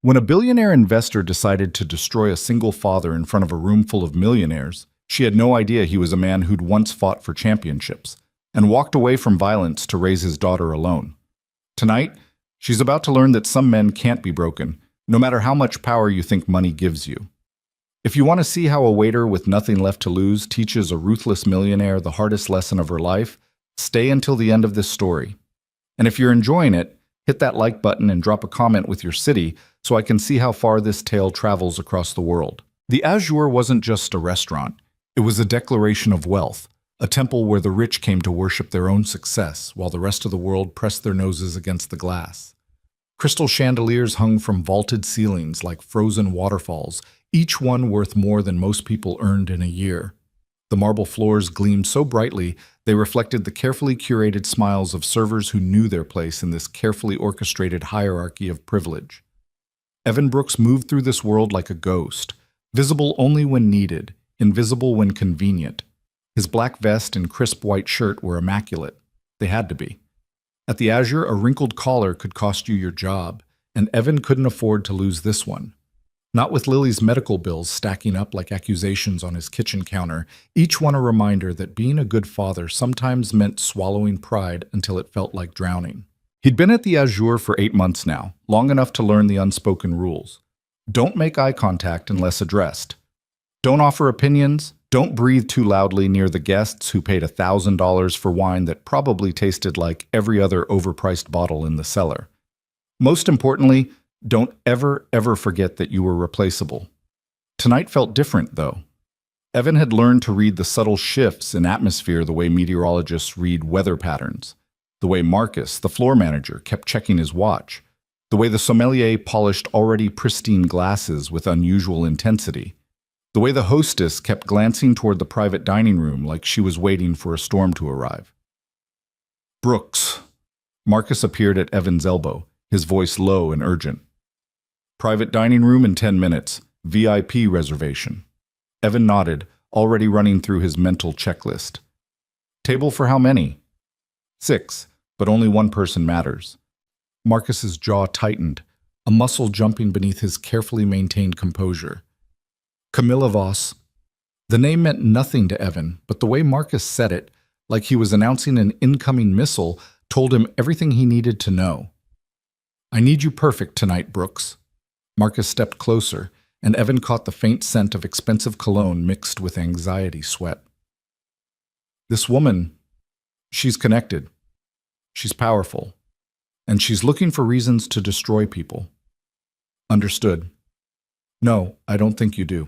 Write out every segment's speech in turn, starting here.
When a billionaire investor decided to destroy a single father in front of a room full of millionaires, she had no idea he was a man who'd once fought for championships and walked away from violence to raise his daughter alone. Tonight, she's about to learn that some men can't be broken, no matter how much power you think money gives you. If you want to see how a waiter with nothing left to lose teaches a ruthless millionaire the hardest lesson of her life, stay until the end of this story. And if you're enjoying it, hit that like button and drop a comment with your city so I can see how far this tale travels across the world. The Azure wasn't just a restaurant. It was a declaration of wealth, a temple where the rich came to worship their own success while the rest of the world pressed their noses against the glass. Crystal chandeliers hung from vaulted ceilings like frozen waterfalls, each one worth more than most people earned in a year. The marble floors gleamed so brightly they reflected the carefully curated smiles of servers who knew their place in this carefully orchestrated hierarchy of privilege. Evan Brooks moved through this world like a ghost, visible only when needed, invisible when convenient. His black vest and crisp white shirt were immaculate. They had to be. At the Azure, a wrinkled collar could cost you your job, and Evan couldn't afford to lose this one. Not with Lily's medical bills stacking up like accusations on his kitchen counter, each one a reminder that being a good father sometimes meant swallowing pride until it felt like drowning. He'd been at the Azure for 8 months now, long enough to learn the unspoken rules. Don't make eye contact unless addressed. Don't offer opinions. Don't breathe too loudly near the guests who paid $1,000 for wine that probably tasted like every other overpriced bottle in the cellar. Most importantly, don't ever forget that you were replaceable. Tonight felt different, though. Evan had learned to read the subtle shifts in atmosphere the way meteorologists read weather patterns, the way Marcus, the floor manager, kept checking his watch, the way the sommelier polished already pristine glasses with unusual intensity, the way the hostess kept glancing toward the private dining room like she was waiting for a storm to arrive. Brooks. Marcus appeared at Evan's elbow, his voice low and urgent. Private dining room in 10 minutes. VIP reservation. Evan nodded, already running through his mental checklist. Table for how many? 6, but only one person matters. Marcus's jaw tightened, a muscle jumping beneath his carefully maintained composure. Camilla Voss. The name meant nothing to Evan, but the way Marcus said it, like he was announcing an incoming missile, told him everything he needed to know. I need you perfect tonight, Brooks. Marcus stepped closer, and Evan caught the faint scent of expensive cologne mixed with anxiety sweat. This woman, she's connected. She's powerful. And she's looking for reasons to destroy people. Understood. No, I don't think you do.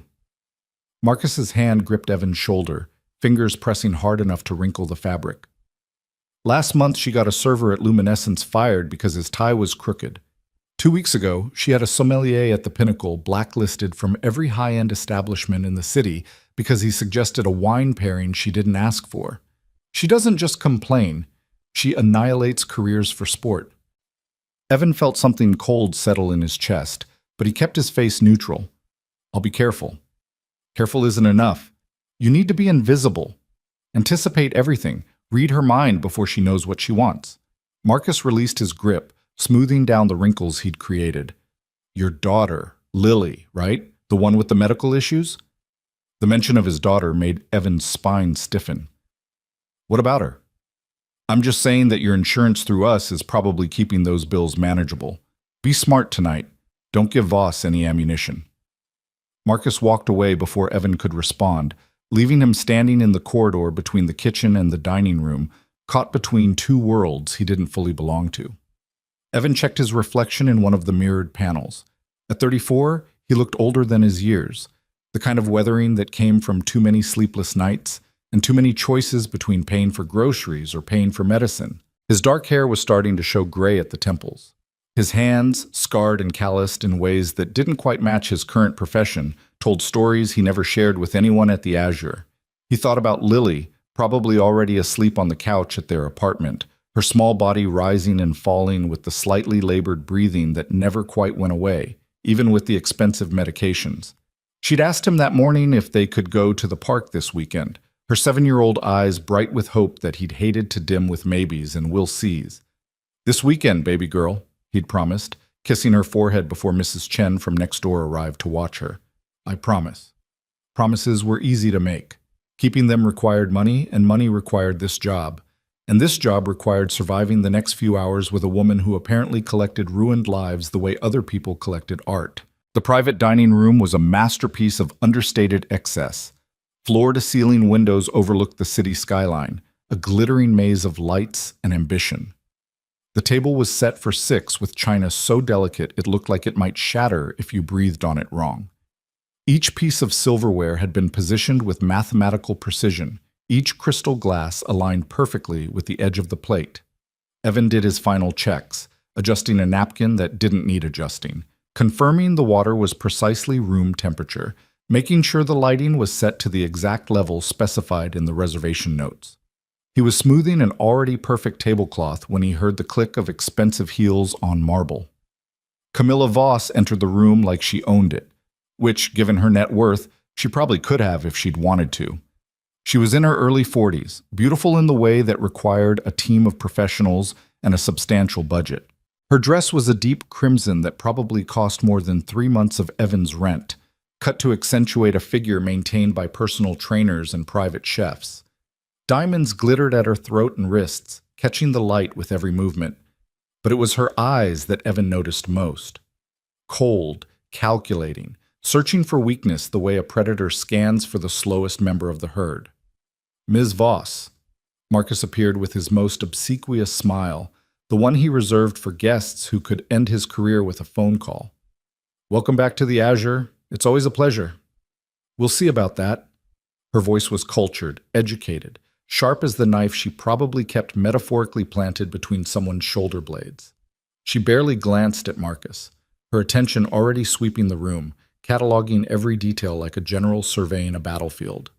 Marcus's hand gripped Evan's shoulder, fingers pressing hard enough to wrinkle the fabric. Last month, she got a server at Luminescence fired because his tie was crooked. 2 weeks ago, she had a sommelier at the Pinnacle blacklisted from every high-end establishment in the city because he suggested a wine pairing she didn't ask for. She doesn't just complain, she annihilates careers for sport. Evan felt something cold settle in his chest, but he kept his face neutral. I'll be careful. Careful isn't enough. You need to be invisible. Anticipate everything. Read her mind before she knows what she wants. Marcus released his grip, smoothing down the wrinkles he'd created. Your daughter, Lily, right? The one with the medical issues? The mention of his daughter made Evan's spine stiffen. What about her? I'm just saying that your insurance through us is probably keeping those bills manageable. Be smart tonight. Don't give Voss any ammunition. Marcus walked away before Evan could respond, leaving him standing in the corridor between the kitchen and the dining room, caught between two worlds he didn't fully belong to. Evan checked his reflection in one of the mirrored panels. At 34, he looked older than his years, the kind of weathering that came from too many sleepless nights and too many choices between paying for groceries or paying for medicine. His dark hair was starting to show gray at the temples. His hands, scarred and calloused in ways that didn't quite match his current profession, told stories he never shared with anyone at the Azure. He thought about Lily, probably already asleep on the couch at their apartment, her small body rising and falling with the slightly labored breathing that never quite went away, even with the expensive medications. She'd asked him that morning if they could go to the park this weekend, her 7-year-old eyes bright with hope that he'd hated to dim with maybes and will sees. This weekend, baby girl, he'd promised, kissing her forehead before Mrs. Chen from next door arrived to watch her. I promise. Promises were easy to make. Keeping them required money, and money required this job. And this job required surviving the next few hours with a woman who apparently collected ruined lives the way other people collected art. The private dining room was a masterpiece of understated excess. Floor-to-ceiling windows overlooked the city skyline, a glittering maze of lights and ambition. The table was set for 6 with china so delicate it looked like it might shatter if you breathed on it wrong. Each piece of silverware had been positioned with mathematical precision, each crystal glass aligned perfectly with the edge of the plate. Evan did his final checks, adjusting a napkin that didn't need adjusting, confirming the water was precisely room temperature, making sure the lighting was set to the exact level specified in the reservation notes. He was smoothing an already perfect tablecloth when he heard the click of expensive heels on marble. Camilla Voss entered the room like she owned it, which, given her net worth, she probably could have if she'd wanted to. She was in her early 40s, beautiful in the way that required a team of professionals and a substantial budget. Her dress was a deep crimson that probably cost more than 3 months of Evan's rent, cut to accentuate a figure maintained by personal trainers and private chefs. Diamonds glittered at her throat and wrists, catching the light with every movement. But it was her eyes that Evan noticed most. Cold, calculating, searching for weakness the way a predator scans for the slowest member of the herd. Ms. Voss. Marcus appeared with his most obsequious smile, the one he reserved for guests who could end his career with a phone call. Welcome back to the Azure. It's always a pleasure. We'll see about that. Her voice was cultured, educated, sharp as the knife she probably kept metaphorically planted between someone's shoulder blades. She barely glanced at Marcus, her attention already sweeping the room, cataloging every detail like a general surveying a battlefield.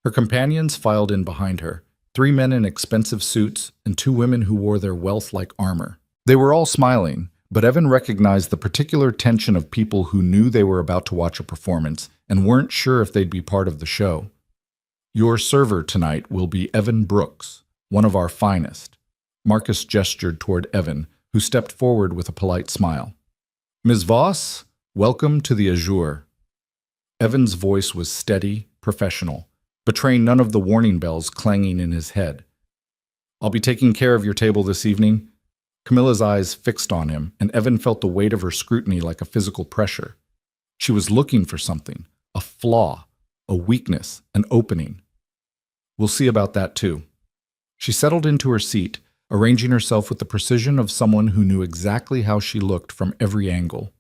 Her companions filed in behind her, 3 men in expensive suits and 2 women who wore their wealth like armor. They were all smiling, but Evan recognized the particular tension of people who knew they were about to watch a performance and weren't sure if they'd be part of the show. Your server tonight will be Evan Brooks, one of our finest. Marcus gestured toward Evan, who stepped forward with a polite smile. Ms. Voss, welcome to the Azure. Evan's voice was steady, professional, betraying none of the warning bells clanging in his head. I'll be taking care of your table this evening. Camilla's eyes fixed on him, and Evan felt the weight of her scrutiny like a physical pressure. She was looking for something, a flaw, a weakness, an opening. We'll see about that too. She settled into her seat, arranging herself with the precision of someone who knew exactly how she looked from every angle.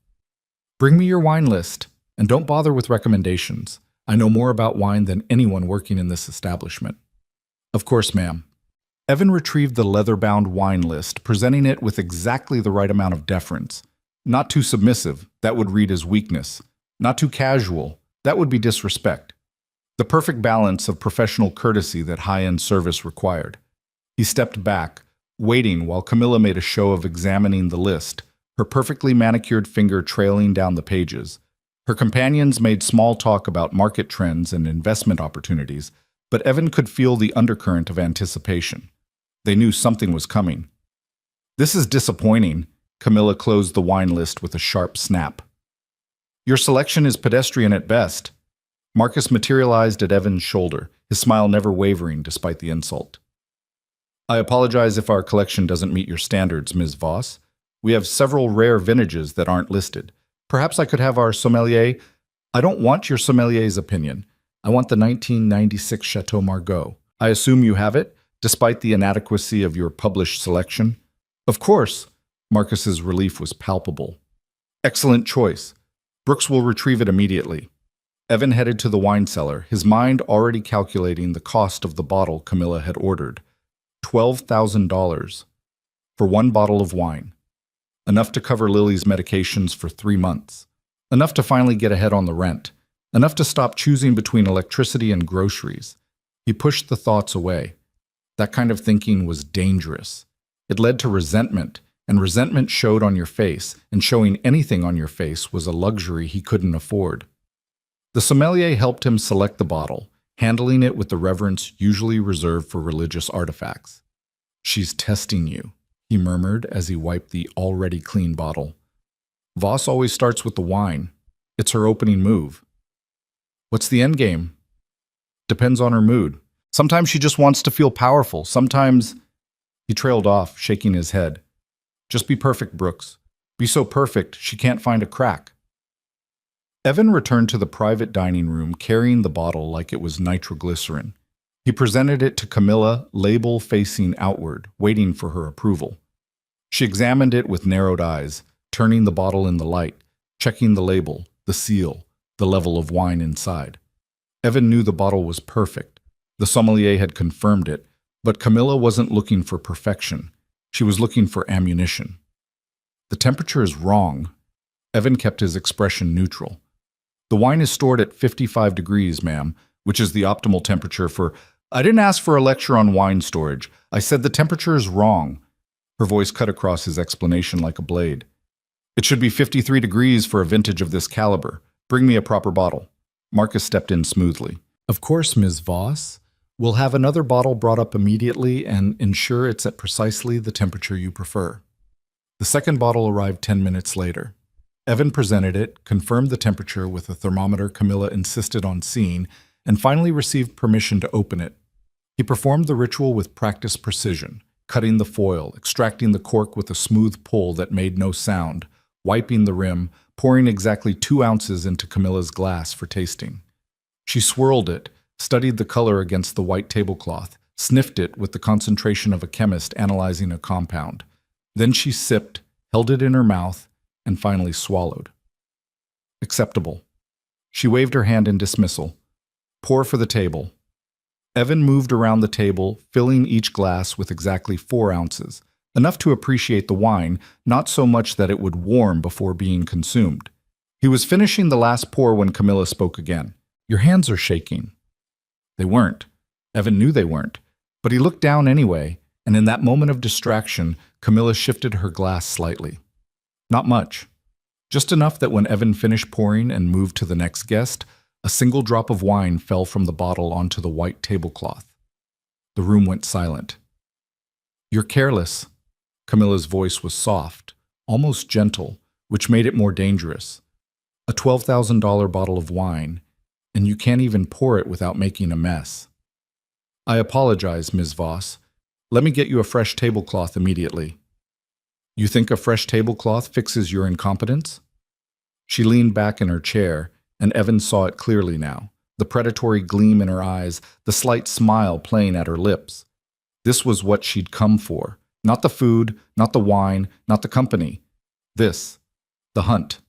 Bring me your wine list, and don't bother with recommendations. I know more about wine than anyone working in this establishment. Of course, ma'am. Evan retrieved the leather-bound wine list, presenting it with exactly the right amount of deference. Not too submissive, that would read as weakness. Not too casual, that would be disrespect. The perfect balance of professional courtesy that high-end service required. He stepped back, waiting while Camilla made a show of examining the list, her perfectly manicured finger trailing down the pages. Her companions made small talk about market trends and investment opportunities, but Evan could feel the undercurrent of anticipation. They knew something was coming. This is disappointing. Camilla closed the wine list with a sharp snap. Your selection is pedestrian at best. Marcus materialized at Evan's shoulder, his smile never wavering despite the insult. I apologize if our collection doesn't meet your standards, Ms. Voss. We have several rare vintages that aren't listed. Perhaps I could have our sommelier. I don't want your sommelier's opinion. I want the 1996 Chateau Margaux. I assume you have it, despite the inadequacy of your published selection? Of course. Marcus's relief was palpable. Excellent choice. Brooks will retrieve it immediately. Evan headed to the wine cellar, his mind already calculating the cost of the bottle Camilla had ordered. $12,000 for 1 bottle of wine. Enough to cover Lily's medications for 3 months. Enough to finally get ahead on the rent. Enough to stop choosing between electricity and groceries. He pushed the thoughts away. That kind of thinking was dangerous. It led to resentment, and resentment showed on your face, and showing anything on your face was a luxury he couldn't afford. The sommelier helped him select the bottle, handling it with the reverence usually reserved for religious artifacts. She's testing you, he murmured as he wiped the already clean bottle. Voss always starts with the wine. It's her opening move. What's the end game? Depends on her mood. Sometimes she just wants to feel powerful. Sometimes... He trailed off, shaking his head. Just be perfect, Brooks. Be so perfect she can't find a crack. Evan returned to the private dining room carrying the bottle like it was nitroglycerin. He presented it to Camilla, label facing outward, waiting for her approval. She examined it with narrowed eyes, turning the bottle in the light, checking the label, the seal, the level of wine inside. Evan knew the bottle was perfect. The sommelier had confirmed it, but Camilla wasn't looking for perfection. She was looking for ammunition. The temperature is wrong. Evan kept his expression neutral. The wine is stored at 55 degrees, ma'am, which is the optimal temperature for... I didn't ask for a lecture on wine storage. I said the temperature is wrong. Her voice cut across his explanation like a blade. It should be 53 degrees for a vintage of this caliber. Bring me a proper bottle. Marcus stepped in smoothly. Of course, Ms. Voss. We'll have another bottle brought up immediately and ensure it's at precisely the temperature you prefer. The second bottle arrived 10 minutes later. Evan presented it, confirmed the temperature with a thermometer Camilla insisted on seeing, and finally received permission to open it. He performed the ritual with practiced precision, cutting the foil, extracting the cork with a smooth pull that made no sound, wiping the rim, pouring exactly 2 ounces into Camilla's glass for tasting. She swirled it, studied the color against the white tablecloth, sniffed it with the concentration of a chemist analyzing a compound. Then she sipped, held it in her mouth, and finally swallowed. Acceptable. She waved her hand in dismissal. Pour for the table. Evan moved around the table, filling each glass with exactly 4 ounces, enough to appreciate the wine, not so much that it would warm before being consumed. He was finishing the last pour when Camilla spoke again. Your hands are shaking. They weren't. Evan knew they weren't. But he looked down anyway, and in that moment of distraction, Camilla shifted her glass slightly. Not much. Just enough that when Evan finished pouring and moved to the next guest, a single drop of wine fell from the bottle onto the white tablecloth. The room went silent. You're careless. Camilla's voice was soft, almost gentle, which made it more dangerous. A $12,000 bottle of wine, and you can't even pour it without making a mess. I apologize, Ms. Voss. Let me get you a fresh tablecloth immediately. You think a fresh tablecloth fixes your incompetence? She leaned back in her chair, and Evan saw it clearly now, the predatory gleam in her eyes, the slight smile playing at her lips. This was what she'd come for. Not the food, not the wine, not the company. This, the hunt,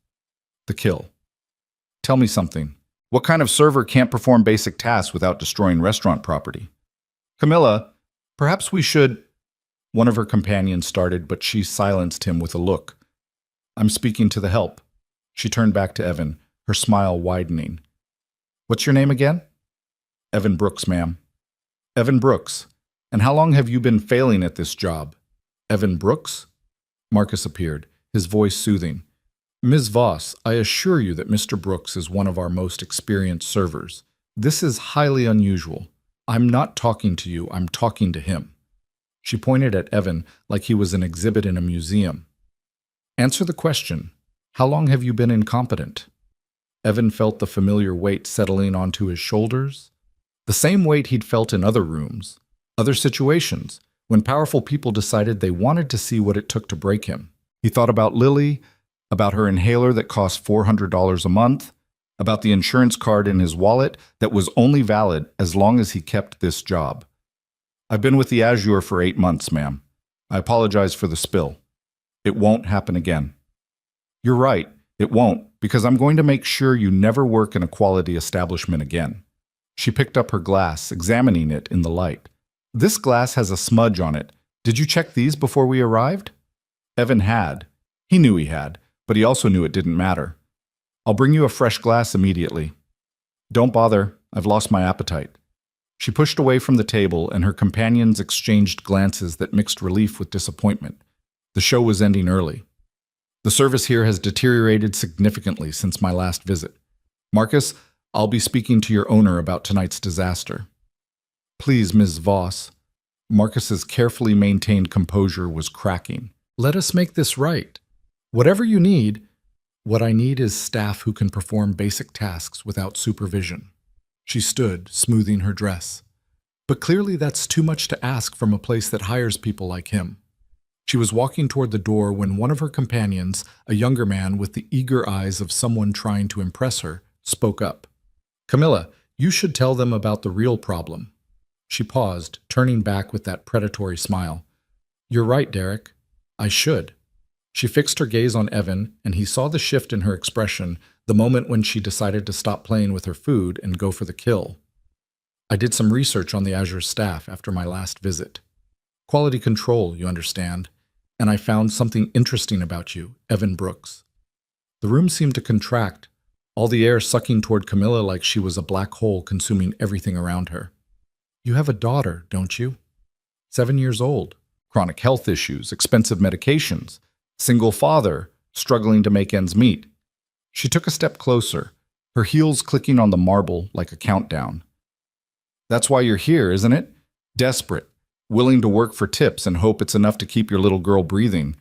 the kill. Tell me something. What kind of server can't perform basic tasks without destroying restaurant property? Camilla, perhaps we should... One of her companions started, but she silenced him with a look. I'm speaking to the help. She turned back to Evan, her smile widening. What's your name again? Evan Brooks, ma'am. Evan Brooks. And how long have you been failing at this job? Evan Brooks? Marcus appeared, his voice soothing. Ms. Voss, I assure you that Mr. Brooks is one of our most experienced servers. This is highly unusual. I'm not talking to you, I'm talking to him. She pointed at Evan like he was an exhibit in a museum. Answer the question. How long have you been incompetent? Evan felt the familiar weight settling onto his shoulders. The same weight he'd felt in other rooms, other situations, when powerful people decided they wanted to see what it took to break him. He thought about Lily, about her inhaler that cost $400 a month, about the insurance card in his wallet that was only valid as long as he kept this job. I've been with the Azure for 8 months, ma'am. I apologize for the spill. It won't happen again. You're right, it won't, because I'm going to make sure you never work in a quality establishment again. She picked up her glass, examining it in the light. This glass has a smudge on it. Did you check these before we arrived? Evan had. He knew he had, but he also knew it didn't matter. I'll bring you a fresh glass immediately. Don't bother, I've lost my appetite. She pushed away from the table, and her companions exchanged glances that mixed relief with disappointment. The show was ending early. The service here has deteriorated significantly since my last visit. Marcus, I'll be speaking to your owner about tonight's disaster. Please, Ms. Voss. Marcus's carefully maintained composure was cracking. Let us make this right. Whatever you need, What I need is staff who can perform basic tasks without supervision. She stood, smoothing her dress. But clearly that's too much to ask from a place that hires people like him. She was walking toward the door when one of her companions, a younger man with the eager eyes of someone trying to impress her, spoke up. "Camilla, you should tell them about the real problem." She paused, turning back with that predatory smile. "You're right, Derek. I should." She fixed her gaze on Evan, and he saw the shift in her expression the moment when she decided to stop playing with her food and go for the kill. "I did some research on the Azure staff after my last visit. Quality control, you understand. And I found something interesting about you, Evan Brooks." The room seemed to contract, all the air sucking toward Camilla like she was a black hole consuming everything around her. "You have a daughter, don't you? 7 years old. Chronic health issues, expensive medications. Single father, struggling to make ends meet." She took a step closer, her heels clicking on the marble like a countdown. "That's why you're here, isn't it? Desperate, willing to work for tips and hope it's enough to keep your little girl breathing."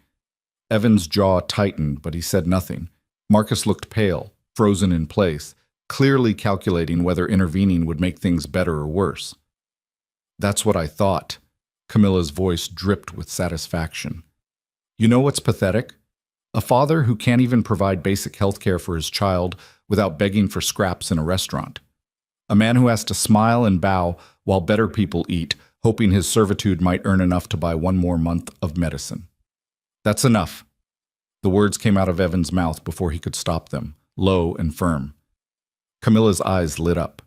Evan's jaw tightened, but he said nothing. Marcus looked pale, frozen in place, clearly calculating whether intervening would make things better or worse. "That's what I thought." Camilla's voice dripped with satisfaction. "You know what's pathetic? A father who can't even provide basic health care for his child without begging for scraps in a restaurant. A man who has to smile and bow while better people eat, hoping his servitude might earn enough to buy 1 more month of medicine." "That's enough." The words came out of Evan's mouth before he could stop them, low and firm. Camilla's eyes lit up.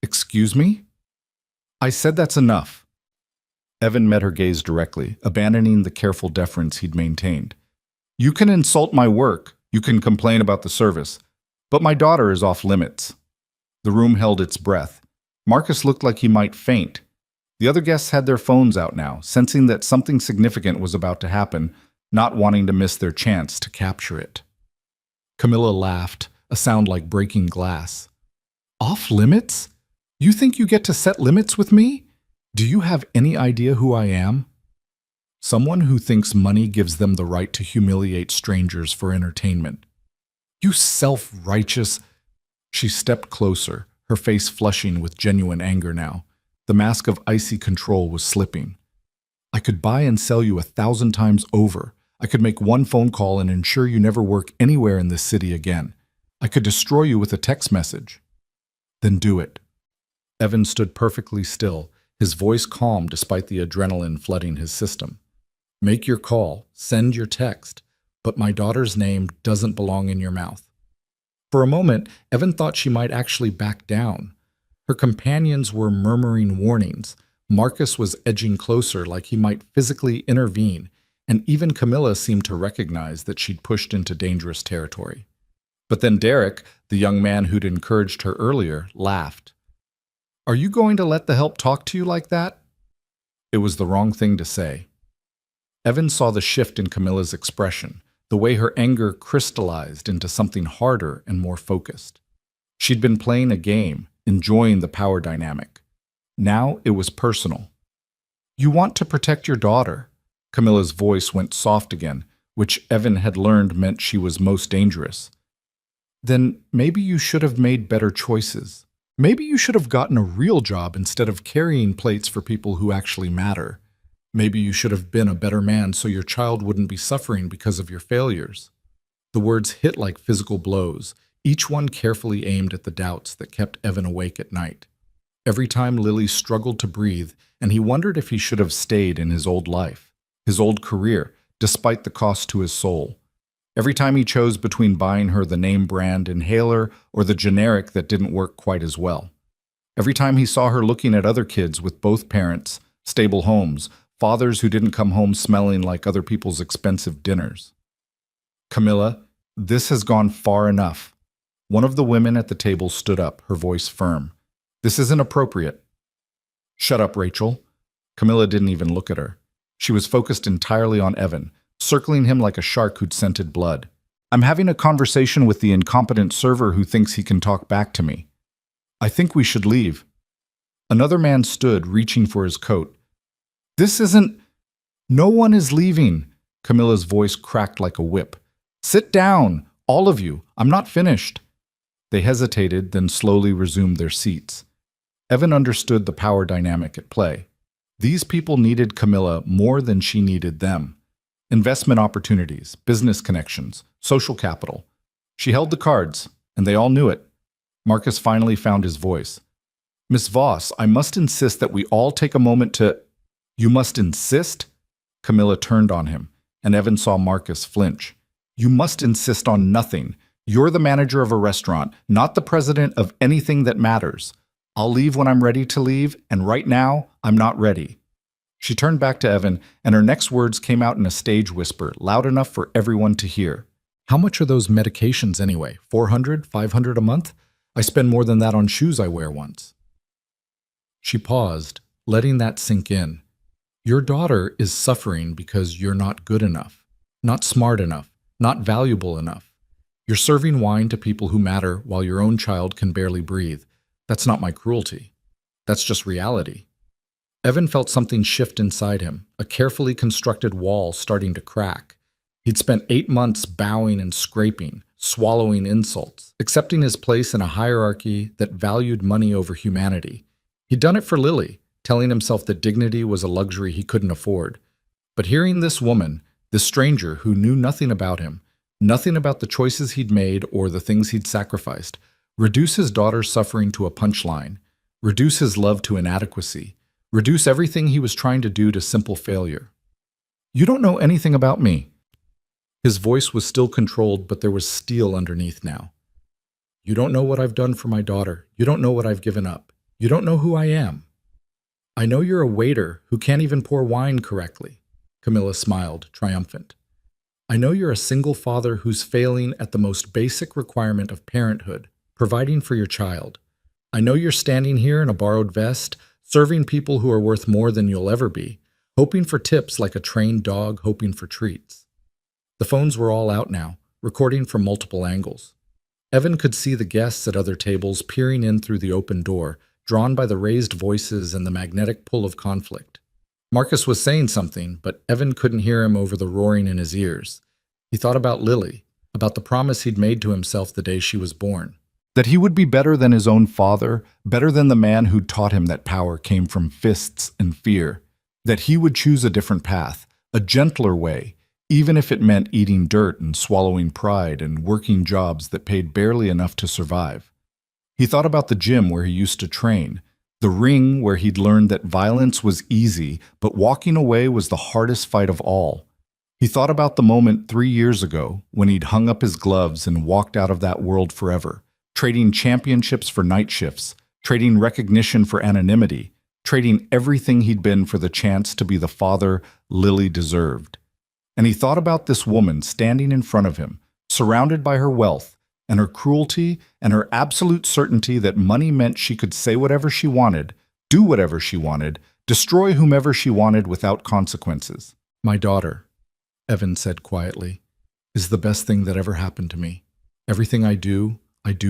"Excuse me?" "I said that's enough." Evan met her gaze directly, abandoning the careful deference he'd maintained. "You can insult my work, you can complain about the service, but my daughter is off limits." The room held its breath. Marcus looked like he might faint. The other guests had their phones out now, sensing that something significant was about to happen, not wanting to miss their chance to capture it. Camilla laughed, a sound like breaking glass. "Off limits? You think you get to set limits with me? Do you have any idea who I am?" "Someone who thinks money gives them the right to humiliate strangers for entertainment." "You self-righteous—" She stepped closer, her face flushing with genuine anger now. The mask of icy control was slipping. "I could buy and sell you 1,000 times over. I could make one phone call and ensure you never work anywhere in this city again. I could destroy you with a text message." "Then do it." Evan stood perfectly still, his voice calm despite the adrenaline flooding his system. "Make your call, send your text, but my daughter's name doesn't belong in your mouth." For a moment, Evan thought she might actually back down. Her companions were murmuring warnings. Marcus was edging closer like he might physically intervene, and even Camilla seemed to recognize that she'd pushed into dangerous territory. But then Derek, the young man who'd encouraged her earlier, laughed. "Are you going to let the help talk to you like that?" It was the wrong thing to say. Evan saw the shift in Camilla's expression, the way her anger crystallized into something harder and more focused. She'd been playing a game, enjoying the power dynamic. Now it was personal. "You want to protect your daughter." Camilla's voice went soft again, which Evan had learned meant she was most dangerous. "Then maybe you should have made better choices. Maybe you should have gotten a real job instead of carrying plates for people who actually matter. Maybe you should have been a better man so your child wouldn't be suffering because of your failures." The words hit like physical blows, each one carefully aimed at the doubts that kept Evan awake at night. Every time Lily struggled to breathe, and he wondered if he should have stayed in his old life, his old career, despite the cost to his soul. Every time he chose between buying her the name brand inhaler or the generic that didn't work quite as well. Every time he saw her looking at other kids with both parents, stable homes, fathers who didn't come home smelling like other people's expensive dinners. "Camilla, this has gone far enough." One of the women at the table stood up, her voice firm. "This isn't appropriate." "Shut up, Rachel." Camilla didn't even look at her. She was focused entirely on Evan, circling him like a shark who'd scented blood. "I'm having a conversation with the incompetent server who thinks he can talk back to me. I think we should leave." Another man stood, reaching for his coat. "This isn't—" "No one is leaving." Camilla's voice cracked like a whip. "Sit down. All of you. I'm not finished." They hesitated, then slowly resumed their seats. Evan understood the power dynamic at play. These people needed Camilla more than she needed them. Investment opportunities, business connections, social capital. She held the cards, and they all knew it. Marcus finally found his voice. "Miss Voss, I must insist that we all take a moment to—" "You must insist?" Camilla turned on him, and Evan saw Marcus flinch. "You must insist on nothing. You're the manager of a restaurant, not the president of anything that matters. I'll leave when I'm ready to leave, and right now, I'm not ready." She turned back to Evan, and her next words came out in a stage whisper, loud enough for everyone to hear. "How much are those medications anyway? 400, 500 a month? I spend more than that on shoes I wear once." She paused, letting that sink in. "Your daughter is suffering because you're not good enough, not smart enough, not valuable enough. You're serving wine to people who matter while your own child can barely breathe. That's not my cruelty. That's just reality." Evan felt something shift inside him, a carefully constructed wall starting to crack. He'd spent 8 months bowing and scraping, swallowing insults, accepting his place in a hierarchy that valued money over humanity. He'd done it for Lily, telling himself that dignity was a luxury he couldn't afford. But hearing this woman, this stranger who knew nothing about him, nothing about the choices he'd made or the things he'd sacrificed, reduce his daughter's suffering to a punchline, reduce his love to inadequacy, reduce everything he was trying to do to simple failure. "You don't know anything about me." His voice was still controlled, but there was steel underneath now. "You don't know what I've done for my daughter. You don't know what I've given up. You don't know who I am." "I know you're a waiter who can't even pour wine correctly." Camilla smiled, triumphant. "I know you're a single father who's failing at the most basic requirement of parenthood, providing for your child. I know you're standing here in a borrowed vest, serving people who are worth more than you'll ever be, hoping for tips like a trained dog hoping for treats." The phones were all out now, recording from multiple angles. Evan could see the guests at other tables peering in through the open door, drawn by the raised voices and the magnetic pull of conflict. Marcus was saying something, but Evan couldn't hear him over the roaring in his ears. He thought about Lily, about the promise he'd made to himself the day she was born. That he would be better than his own father, better than the man who'd taught him that power came from fists and fear. That he would choose a different path, a gentler way, even if it meant eating dirt and swallowing pride and working jobs that paid barely enough to survive. He thought about the gym where he used to train, the ring where he'd learned that violence was easy, but walking away was the hardest fight of all. He thought about the moment 3 years ago when he'd hung up his gloves and walked out of that world forever, trading championships for night shifts, trading recognition for anonymity, trading everything he'd been for the chance to be the father Lily deserved. And he thought about this woman standing in front of him, surrounded by her wealth, and her cruelty, and her absolute certainty that money meant she could say whatever she wanted, do whatever she wanted, destroy whomever she wanted without consequences. "My daughter," Evan said quietly, "is the best thing that ever happened to me. Everything I do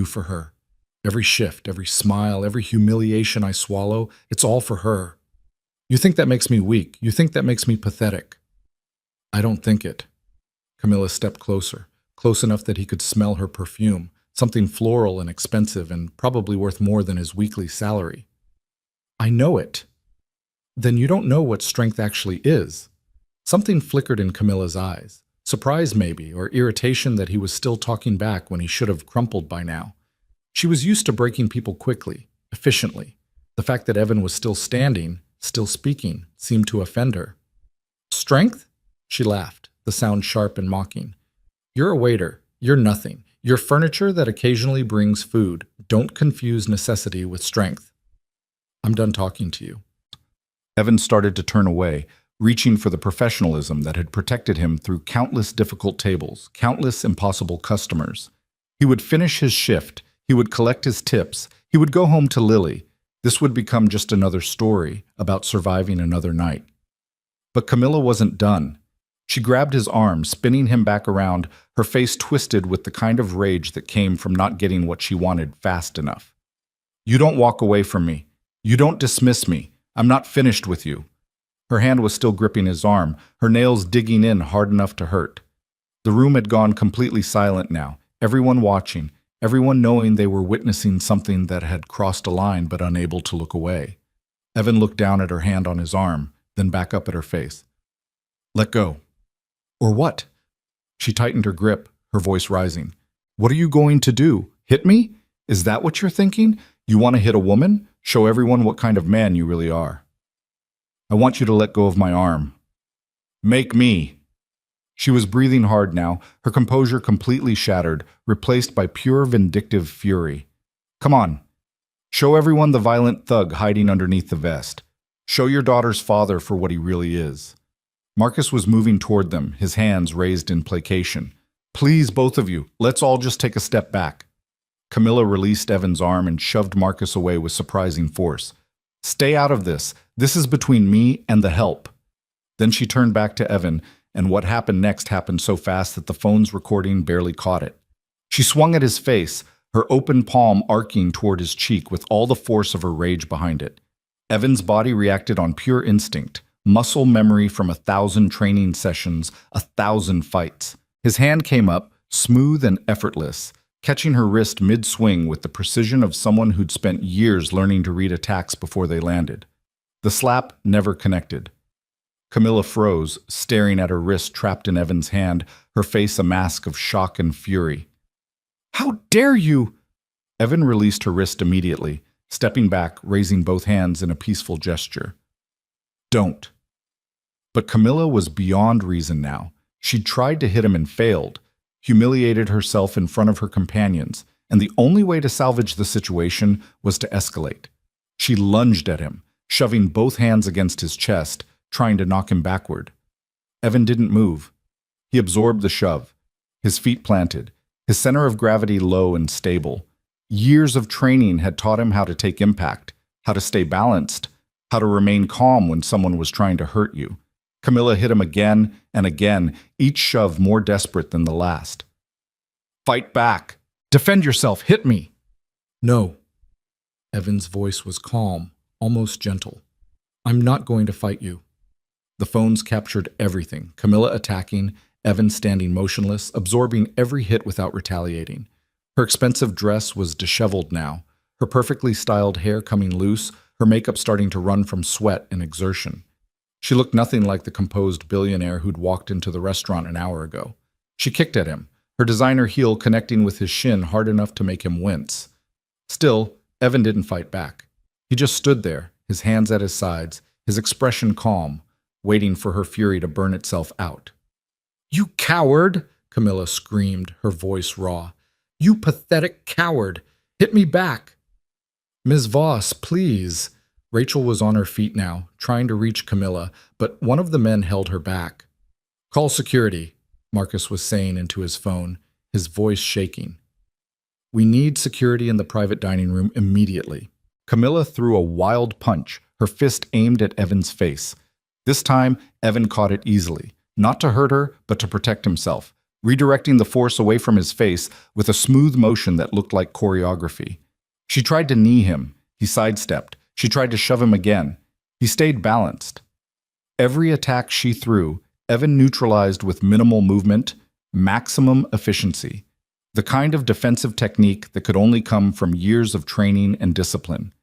for her. Every shift, every smile, every humiliation I swallow, it's all for her. You think that makes me weak. You think that makes me pathetic." "I don't think it." Camilla stepped closer, close enough that he could smell her perfume, something floral and expensive and probably worth more than his weekly salary. "I know it." "Then you don't know what strength actually is." Something flickered in Camilla's eyes. Surprise maybe, or irritation that he was still talking back when he should have crumpled by now. She was used to breaking people quickly, efficiently. The fact that Evan was still standing, still speaking, seemed to offend her. "Strength?" She laughed, the sound sharp and mocking. "You're a waiter. You're nothing. You're furniture that occasionally brings food. Don't confuse necessity with strength." "I'm done talking to you." Evan started to turn away, reaching for the professionalism that had protected him through countless difficult tables, countless impossible customers. He would finish his shift, he would collect his tips, he would go home to Lily. This would become just another story about surviving another night. But Camilla wasn't done. She grabbed his arm, spinning him back around, her face twisted with the kind of rage that came from not getting what she wanted fast enough. "You don't walk away from me. You don't dismiss me. I'm not finished with you." Her hand was still gripping his arm, her nails digging in hard enough to hurt. The room had gone completely silent now, everyone watching, everyone knowing they were witnessing something that had crossed a line but unable to look away. Evan looked down at her hand on his arm, then back up at her face. Let go. Or what? She tightened her grip, her voice rising. What are you going to do? Hit me? Is that what you're thinking? You want to hit a woman? Show everyone what kind of man you really are. I want you to let go of my arm. Make me. She was breathing hard now, her composure completely shattered, replaced by pure vindictive fury. Come on. Show everyone the violent thug hiding underneath the vest. Show your daughter's father for what he really is. Marcus was moving toward them, his hands raised in placation. Please, both of you, let's all just take a step back. Camilla released Evan's arm and shoved Marcus away with surprising force. Stay out of this. This is between me and the help. Then she turned back to Evan, and what happened next happened so fast that the phone's recording barely caught it. She swung at his face, her open palm arcing toward his cheek with all the force of her rage behind it. Evan's body reacted on pure instinct, muscle memory from 1,000 training sessions, 1,000 fights. His hand came up, smooth and effortless, catching her wrist mid-swing with the precision of someone who'd spent years learning to read attacks before they landed. The slap never connected. Camilla froze, staring at her wrist trapped in Evan's hand, her face a mask of shock and fury. How dare you! Evan released her wrist immediately, stepping back, raising both hands in a peaceful gesture. Don't. But Camilla was beyond reason now. She'd tried to hit him and failed, humiliated herself in front of her companions, and the only way to salvage the situation was to escalate. She lunged at him, shoving both hands against his chest, trying to knock him backward. Evan didn't move. He absorbed the shove, his feet planted, his center of gravity low and stable. Years of training had taught him how to take impact, how to stay balanced, how to remain calm when someone was trying to hurt you. Camilla hit him again and again, each shove more desperate than the last. Fight back! Defend yourself! Hit me! No. Evan's voice was calm, almost gentle. I'm not going to fight you. The phones captured everything, Camilla attacking, Evan standing motionless, absorbing every hit without retaliating. Her expensive dress was disheveled now, her perfectly styled hair coming loose, her makeup starting to run from sweat and exertion. She looked nothing like the composed billionaire who'd walked into the restaurant an hour ago. She kicked at him, her designer heel connecting with his shin hard enough to make him wince. Still, Evan didn't fight back. He just stood there, his hands at his sides, his expression calm, waiting for her fury to burn itself out. You coward! Camilla screamed, her voice raw. You pathetic coward! Hit me back! Ms. Voss, please! Rachel was on her feet now, trying to reach Camilla, but one of the men held her back. Call security, Marcus was saying into his phone, his voice shaking. We need security in the private dining room immediately. Camilla threw a wild punch, her fist aimed at Evan's face. This time, Evan caught it easily, not to hurt her, but to protect himself, redirecting the force away from his face with a smooth motion that looked like choreography. She tried to knee him. He sidestepped. She tried to shove him again. He stayed balanced. Every attack she threw, Evan neutralized with minimal movement, maximum efficiency. The kind of defensive technique that could only come from years of training and discipline.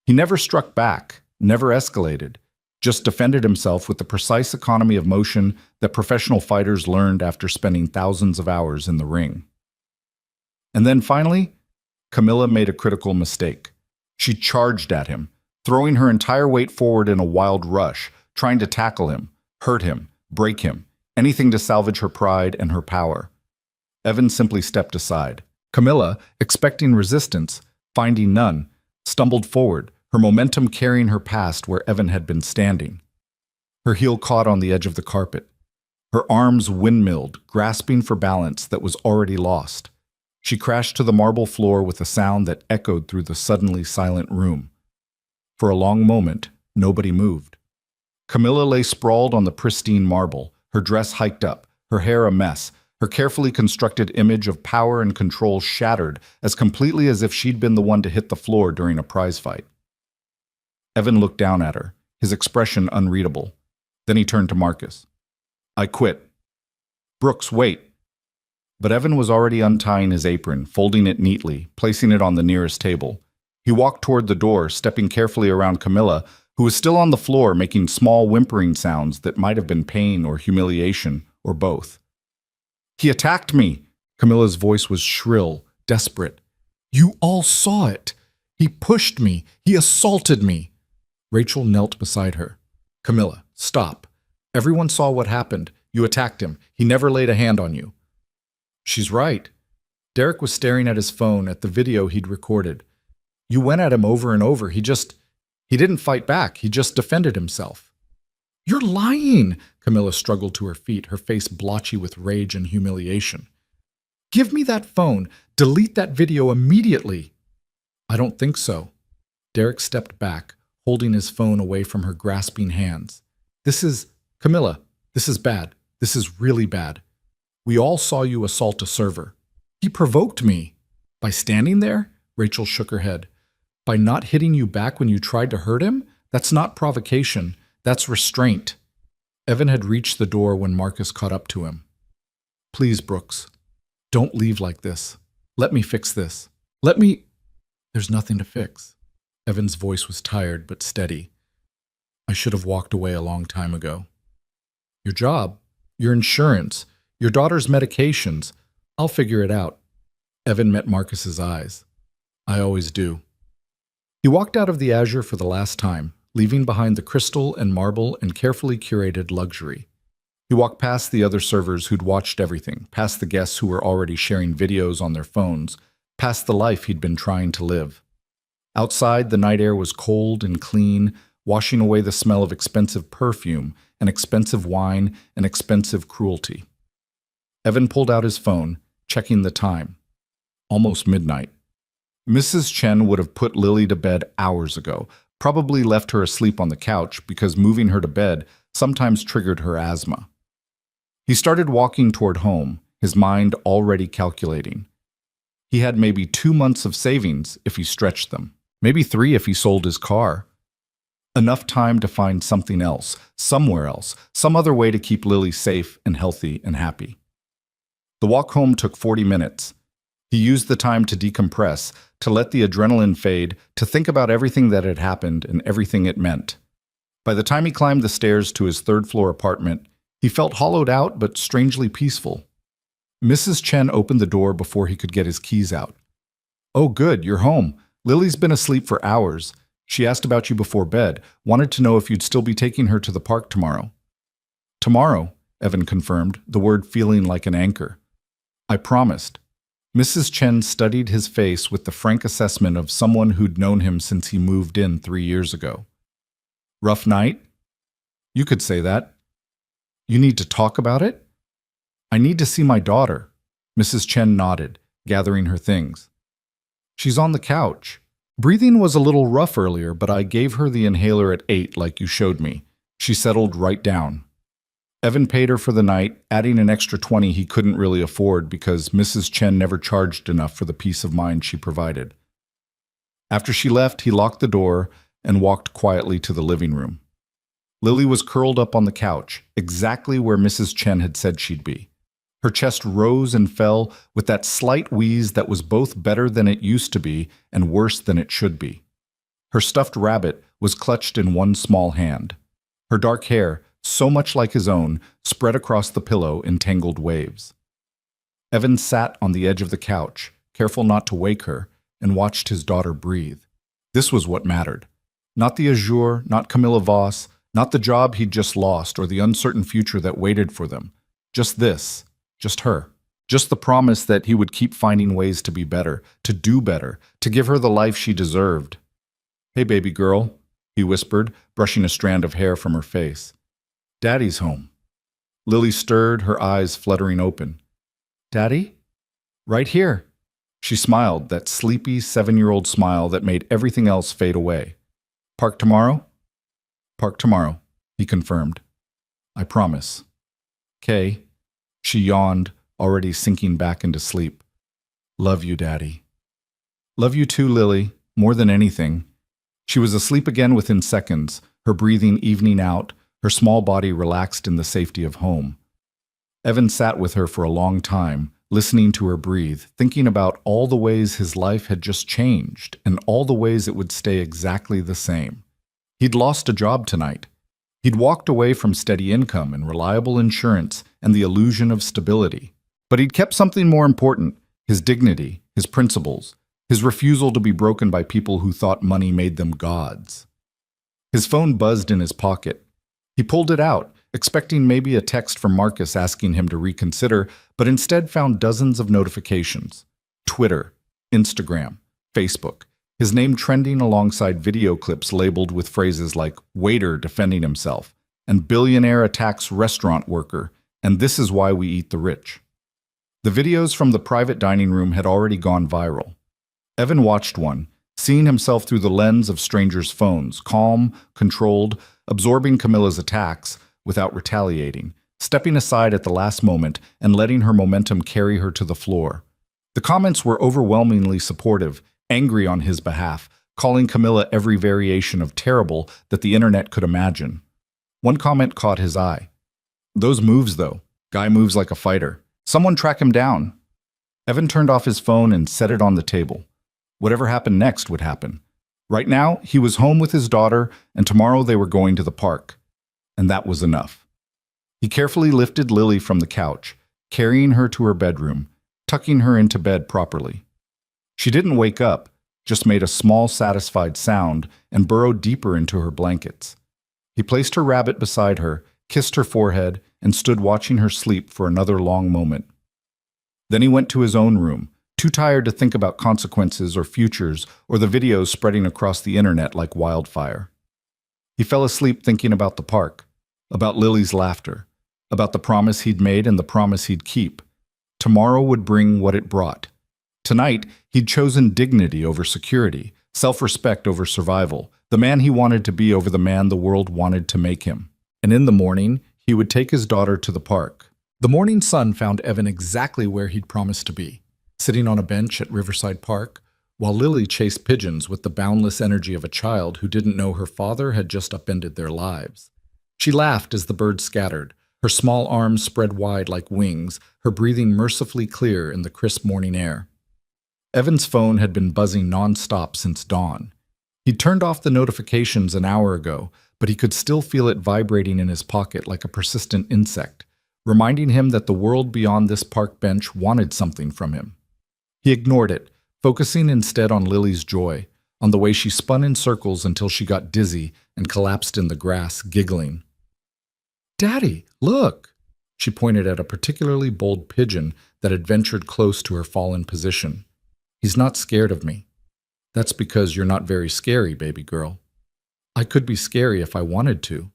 He never struck back, never escalated, just defended himself with the precise economy of motion that professional fighters learned after spending thousands of hours in the ring. And then finally, Camilla made a critical mistake. She charged at him, throwing her entire weight forward in a wild rush, trying to tackle him, hurt him, break him, anything to salvage her pride and her power. Evan simply stepped aside. Camilla, expecting resistance, finding none, stumbled forward, her momentum carrying her past where Evan had been standing. Her heel caught on the edge of the carpet. Her arms windmilled, grasping for balance that was already lost. She crashed to the marble floor with a sound that echoed through the suddenly silent room. For a long moment, nobody moved. Camilla lay sprawled on the pristine marble, her dress hiked up, her hair a mess, her carefully constructed image of power and control shattered as completely as if she'd been the one to hit the floor during a prize fight. Evan looked down at her, his expression unreadable. Then he turned to Marcus. I quit. Brooks, wait. But Evan was already untying his apron, folding it neatly, placing it on the nearest table. He walked toward the door, stepping carefully around Camilla, who was still on the floor making small whimpering sounds that might have been pain or humiliation, or both. "He attacked me!" Camilla's voice was shrill, desperate. "You all saw it! He pushed me! He assaulted me!" Rachel knelt beside her. "Camilla, stop. Everyone saw what happened. You attacked him. He never laid a hand on you." "She's right." Derek was staring at his phone at the video he'd recorded. "You went at him over and over. He didn't fight back. He just defended himself." "You're lying!" Camilla struggled to her feet, her face blotchy with rage and humiliation. "Give me that phone. Delete that video immediately." "I don't think so." Derek stepped back, holding his phone away from her grasping hands. Camilla, this is bad. This is really bad. We all saw you assault a server." "He provoked me." "By standing there?" Rachel shook her head. "By not hitting you back when you tried to hurt him? That's not provocation. That's restraint." Evan had reached the door when Marcus caught up to him. "Please, Brooks, don't leave like this. Let me fix this. There's nothing to fix." Evan's voice was tired but steady. "I should have walked away a long time ago. Your job, your insurance, your daughter's medications. I'll figure it out." Evan met Marcus's eyes. "I always do." He walked out of the Azure for the last time, leaving behind the crystal and marble and carefully curated luxury. He walked past the other servers who'd watched everything, past the guests who were already sharing videos on their phones, past the life he'd been trying to live. Outside, the night air was cold and clean, washing away the smell of expensive perfume and expensive wine and expensive cruelty. Evan pulled out his phone, checking the time. Almost midnight. Mrs. Chen would have put Lily to bed hours ago, probably left her asleep on the couch because moving her to bed sometimes triggered her asthma. He started walking toward home, his mind already calculating. He had maybe 2 months of savings if he stretched them, maybe 3 if he sold his car. Enough time to find something else, somewhere else, some other way to keep Lily safe and healthy and happy. The walk home took 40 minutes. He used the time to decompress, to let the adrenaline fade, to think about everything that had happened and everything it meant. By the time he climbed the stairs to his third-floor apartment, he felt hollowed out but strangely peaceful. Mrs. Chen opened the door before he could get his keys out. "Oh, good, you're home. Lily's been asleep for hours. She asked about you before bed, wanted to know if you'd still be taking her to the park tomorrow." "Tomorrow," Evan confirmed, the word feeling like an anchor. "I promised." Mrs. Chen studied his face with the frank assessment of someone who'd known him since he moved in 3 years ago. "Rough night?" "You could say that." "You need to talk about it?" "I need to see my daughter." Mrs. Chen nodded, gathering her things. "She's on the couch. Breathing was a little rough earlier, but I gave her the inhaler at 8 like you showed me. She settled right down." Evan paid her for the night, adding an extra 20 he couldn't really afford because Mrs. Chen never charged enough for the peace of mind she provided. After she left, he locked the door and walked quietly to the living room. Lily was curled up on the couch, exactly where Mrs. Chen had said she'd be. Her chest rose and fell with that slight wheeze that was both better than it used to be and worse than it should be. Her stuffed rabbit was clutched in one small hand. Her dark hair, so much like his own, spread across the pillow in tangled waves. Evan sat on the edge of the couch, careful not to wake her, and watched his daughter breathe. This was what mattered. Not the Azure, not Camilla Voss, not the job he'd just lost or the uncertain future that waited for them. Just this, just her. Just the promise that he would keep finding ways to be better, to do better, to give her the life she deserved. "Hey, baby girl," he whispered, brushing a strand of hair from her face. "Daddy's home." Lily stirred, her eyes fluttering open. "Daddy?" "Right here." She smiled, that sleepy 7-year-old smile that made everything else fade away. "Park tomorrow?" "Park tomorrow," he confirmed. "I promise." "'Kay." She yawned, already sinking back into sleep. "Love you, Daddy." "Love you too, Lily, more than anything." She was asleep again within seconds, her breathing evening out, her small body relaxed in the safety of home. Evan sat with her for a long time, listening to her breathe, thinking about all the ways his life had just changed and all the ways it would stay exactly the same. He'd lost a job tonight. He'd walked away from steady income and reliable insurance and the illusion of stability. But he'd kept something more important: his dignity, his principles, his refusal to be broken by people who thought money made them gods. His phone buzzed in his pocket. He pulled it out, expecting maybe a text from Marcus asking him to reconsider, but instead found dozens of notifications. Twitter, Instagram, Facebook, his name trending alongside video clips labeled with phrases like "waiter defending himself" and "billionaire attacks restaurant worker," and "this is why we eat the rich." The videos from the private dining room had already gone viral. Evan watched one, seeing himself through the lens of strangers' phones, calm, controlled, absorbing Camilla's attacks without retaliating, stepping aside at the last moment and letting her momentum carry her to the floor. The comments were overwhelmingly supportive, angry on his behalf, calling Camilla every variation of terrible that the internet could imagine. One comment caught his eye. "Those moves, though. Guy moves like a fighter. Someone track him down." Evan turned off his phone and set it on the table. Whatever happened next would happen. Right now, he was home with his daughter, and tomorrow they were going to the park. And that was enough. He carefully lifted Lily from the couch, carrying her to her bedroom, tucking her into bed properly. She didn't wake up, just made a small, satisfied sound and burrowed deeper into her blankets. He placed her rabbit beside her, kissed her forehead, and stood watching her sleep for another long moment. Then he went to his own room, too tired to think about consequences or futures or the videos spreading across the internet like wildfire. He fell asleep thinking about the park, about Lily's laughter, about the promise he'd made and the promise he'd keep. Tomorrow would bring what it brought. Tonight, he'd chosen dignity over security, self-respect over survival, the man he wanted to be over the man the world wanted to make him. And in the morning, he would take his daughter to the park. The morning sun found Evan exactly where he'd promised to be, sitting on a bench at Riverside Park, while Lily chased pigeons with the boundless energy of a child who didn't know her father had just upended their lives. She laughed as the birds scattered, her small arms spread wide like wings, her breathing mercifully clear in the crisp morning air. Evan's phone had been buzzing non-stop since dawn. He'd turned off the notifications an hour ago, but he could still feel it vibrating in his pocket like a persistent insect, reminding him that the world beyond this park bench wanted something from him. He ignored it, focusing instead on Lily's joy, on the way she spun in circles until she got dizzy and collapsed in the grass, giggling. "Daddy, look!" She pointed at a particularly bold pigeon that had ventured close to her fallen position. "He's not scared of me." "That's because you're not very scary, baby girl." "I could be scary if I wanted to."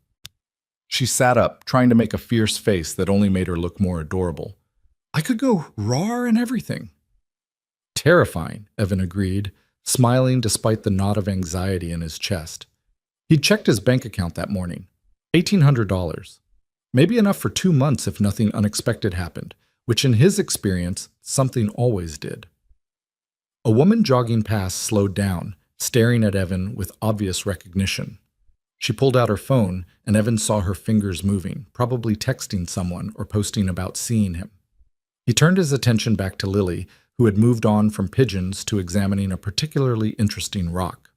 She sat up, trying to make a fierce face that only made her look more adorable. "I could go roar and everything." "Terrifying," Evan agreed, smiling despite the knot of anxiety in his chest. He'd checked his bank account that morning. $1,800. Maybe enough for 2 months if nothing unexpected happened, which in his experience, something always did. A woman jogging past slowed down, staring at Evan with obvious recognition. She pulled out her phone, and Evan saw her fingers moving, probably texting someone or posting about seeing him. He turned his attention back to Lily, who had moved on from pigeons to examining a particularly interesting rock.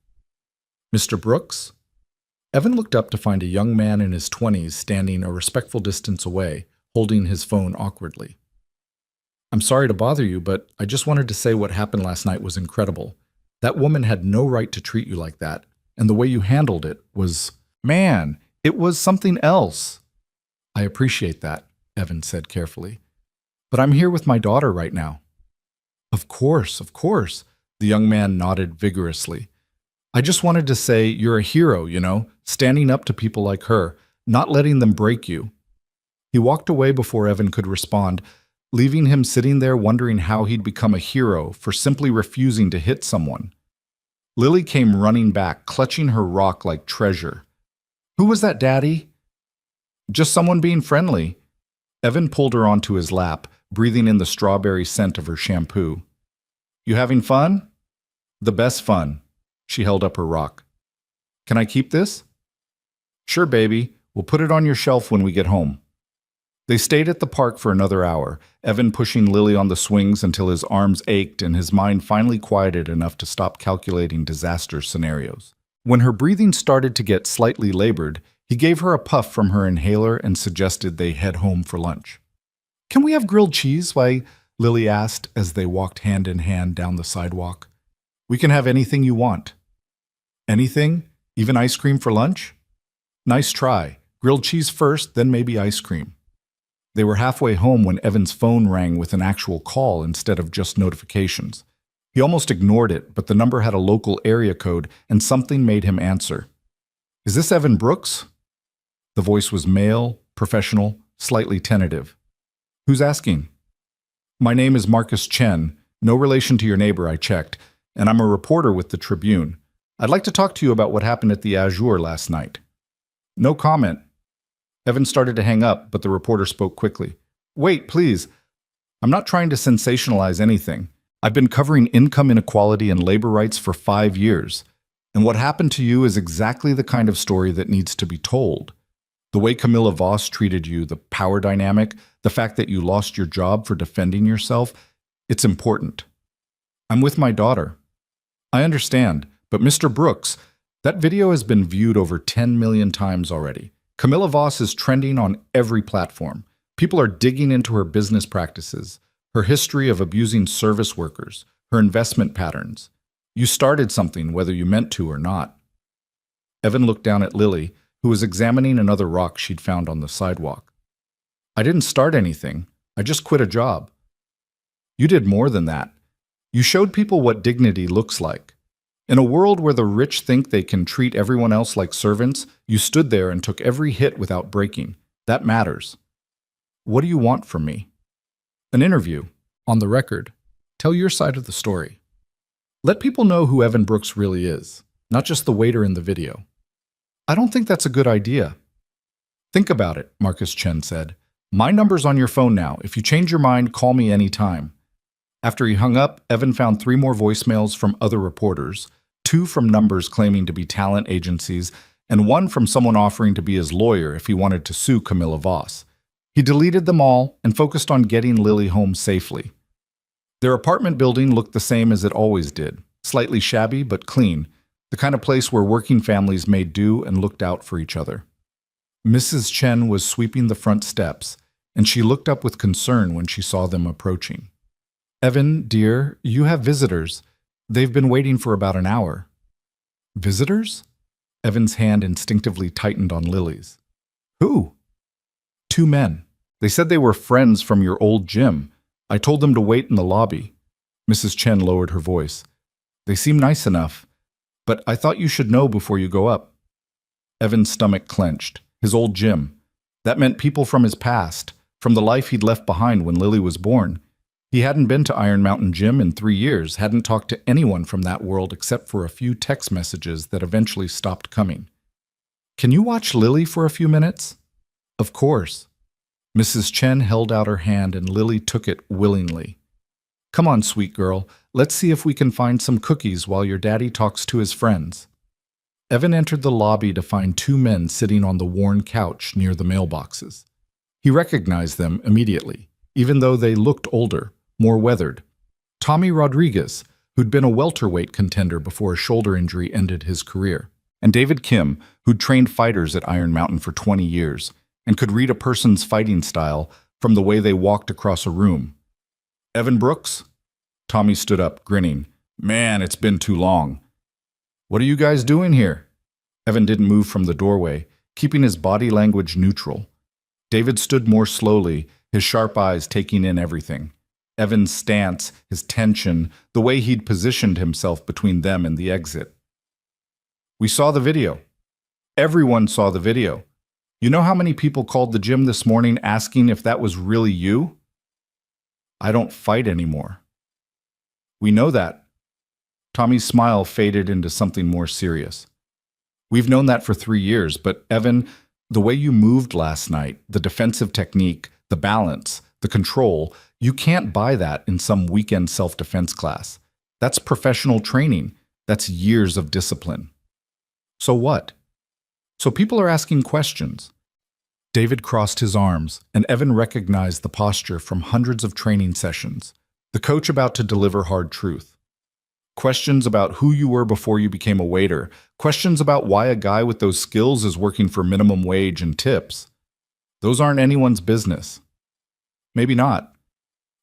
"Mr. Brooks?" Evan looked up to find a young man in his 20s standing a respectful distance away, holding his phone awkwardly. "I'm sorry to bother you, but I just wanted to say what happened last night was incredible. That woman had no right to treat you like that, and the way you handled it was... Man, it was something else." "I appreciate that," Evan said carefully. "But I'm here with my daughter right now." Of course," the young man nodded vigorously. "I just wanted to say you're a hero, standing up to people like her, not letting them break you." He walked away before Evan could respond, leaving him sitting there wondering how he'd become a hero for simply refusing to hit someone. Lily came running back, clutching her rock like treasure. "Who was that, Daddy?" "Just someone being friendly." Evan pulled her onto his lap, breathing in the strawberry scent of her shampoo. "You having fun?" "The best fun." She held up her rock. "Can I keep this?" "Sure, baby. We'll put it on your shelf when we get home." They stayed at the park for another hour, Evan pushing Lily on the swings until his arms ached and his mind finally quieted enough to stop calculating disaster scenarios. When her breathing started to get slightly labored, he gave her a puff from her inhaler and suggested they head home for lunch. "Can we have grilled cheese?" Lily asked as they walked hand in hand down the sidewalk. "We can have anything you want." "Anything? Even ice cream for lunch?" "Nice try. Grilled cheese first, then maybe ice cream." They were halfway home when Evan's phone rang with an actual call instead of just notifications. He almost ignored it, but the number had a local area code and something made him answer. "Is this Evan Brooks?" The voice was male, professional, slightly tentative. "Who's asking?" "My name is Marcus Chen, no relation to your neighbor, I checked, and I'm a reporter with the Tribune. I'd like to talk to you about what happened at the Azure last night." "No comment." Evan started to hang up, but the reporter spoke quickly. "Wait, please. I'm not trying to sensationalize anything. I've been covering income inequality and labor rights for 5 years, and what happened to you is exactly the kind of story that needs to be told. The way Camilla Voss treated you, the power dynamic, the fact that you lost your job for defending yourself, it's important. I'm with my daughter." "I understand, but Mr. Brooks, that video has been viewed over 10 million times already. Camilla Voss is trending on every platform. People are digging into her business practices, her history of abusing service workers, her investment patterns. You started something, whether you meant to or not." Evan looked down at Lily, who was examining another rock she'd found on the sidewalk. "I didn't start anything. I just quit a job." "You did more than that. You showed people what dignity looks like. In a world where the rich think they can treat everyone else like servants, you stood there and took every hit without breaking. That matters. What do you want from me?" "An interview. On the record. Tell your side of the story. Let people know who Evan Brooks really is, not just the waiter in the video." "I don't think that's a good idea." "Think about it," Marcus Chen said. "My number's on your phone now. If you change your mind, call me anytime." After he hung up, Evan found 3 more voicemails from other reporters, 2 from numbers claiming to be talent agencies, and 1 from someone offering to be his lawyer if he wanted to sue Camilla Voss. He deleted them all and focused on getting Lily home safely. Their apartment building looked the same as it always did, slightly shabby but clean, the kind of place where working families made do and looked out for each other. Mrs. Chen was sweeping the front steps, and she looked up with concern when she saw them approaching. "Evan, dear, you have visitors. They've been waiting for about an hour." "Visitors?" Evan's hand instinctively tightened on Lily's. "Who?" "2 men. They said they were friends from your old gym. I told them to wait in the lobby." Mrs. Chen lowered her voice. "They seem nice enough, but I thought you should know before you go up." Evan's stomach clenched. His old gym. That meant people from his past, from the life he'd left behind when Lily was born. He hadn't been to Iron Mountain Gym in 3 years, hadn't talked to anyone from that world except for a few text messages that eventually stopped coming. "Can you watch Lily for a few minutes?" "Of course." Mrs. Chen held out her hand and Lily took it willingly. "Come on, sweet girl. Let's see if we can find some cookies while your daddy talks to his friends." Evan entered the lobby to find 2 men sitting on the worn couch near the mailboxes. He recognized them immediately, even though they looked older, more weathered. Tommy Rodriguez, who'd been a welterweight contender before a shoulder injury ended his career, and David Kim, who'd trained fighters at Iron Mountain for 20 years and could read a person's fighting style from the way they walked across a room. "Evan Brooks?" Tommy stood up, grinning. "Man, it's been too long." "What are you guys doing here?" Evan didn't move from the doorway, keeping his body language neutral. David stood more slowly, his sharp eyes taking in everything. Evan's stance, his tension, the way he'd positioned himself between them and the exit. "We saw the video. Everyone saw the video. You know how many people called the gym this morning asking if that was really you?" "I don't fight anymore." "We know that." Tommy's smile faded into something more serious. "We've known that for 3 years, but Evan, the way you moved last night, the defensive technique, the balance, the control, you can't buy that in some weekend self-defense class. That's professional training. That's years of discipline." "So what?" "So people are asking questions. David crossed his arms, and Evan recognized the posture from hundreds of training sessions. The coach about to deliver hard truth. Questions about who you were before you became a waiter. Questions about why a guy with those skills is working for minimum wage and tips. Those aren't anyone's business. Maybe not.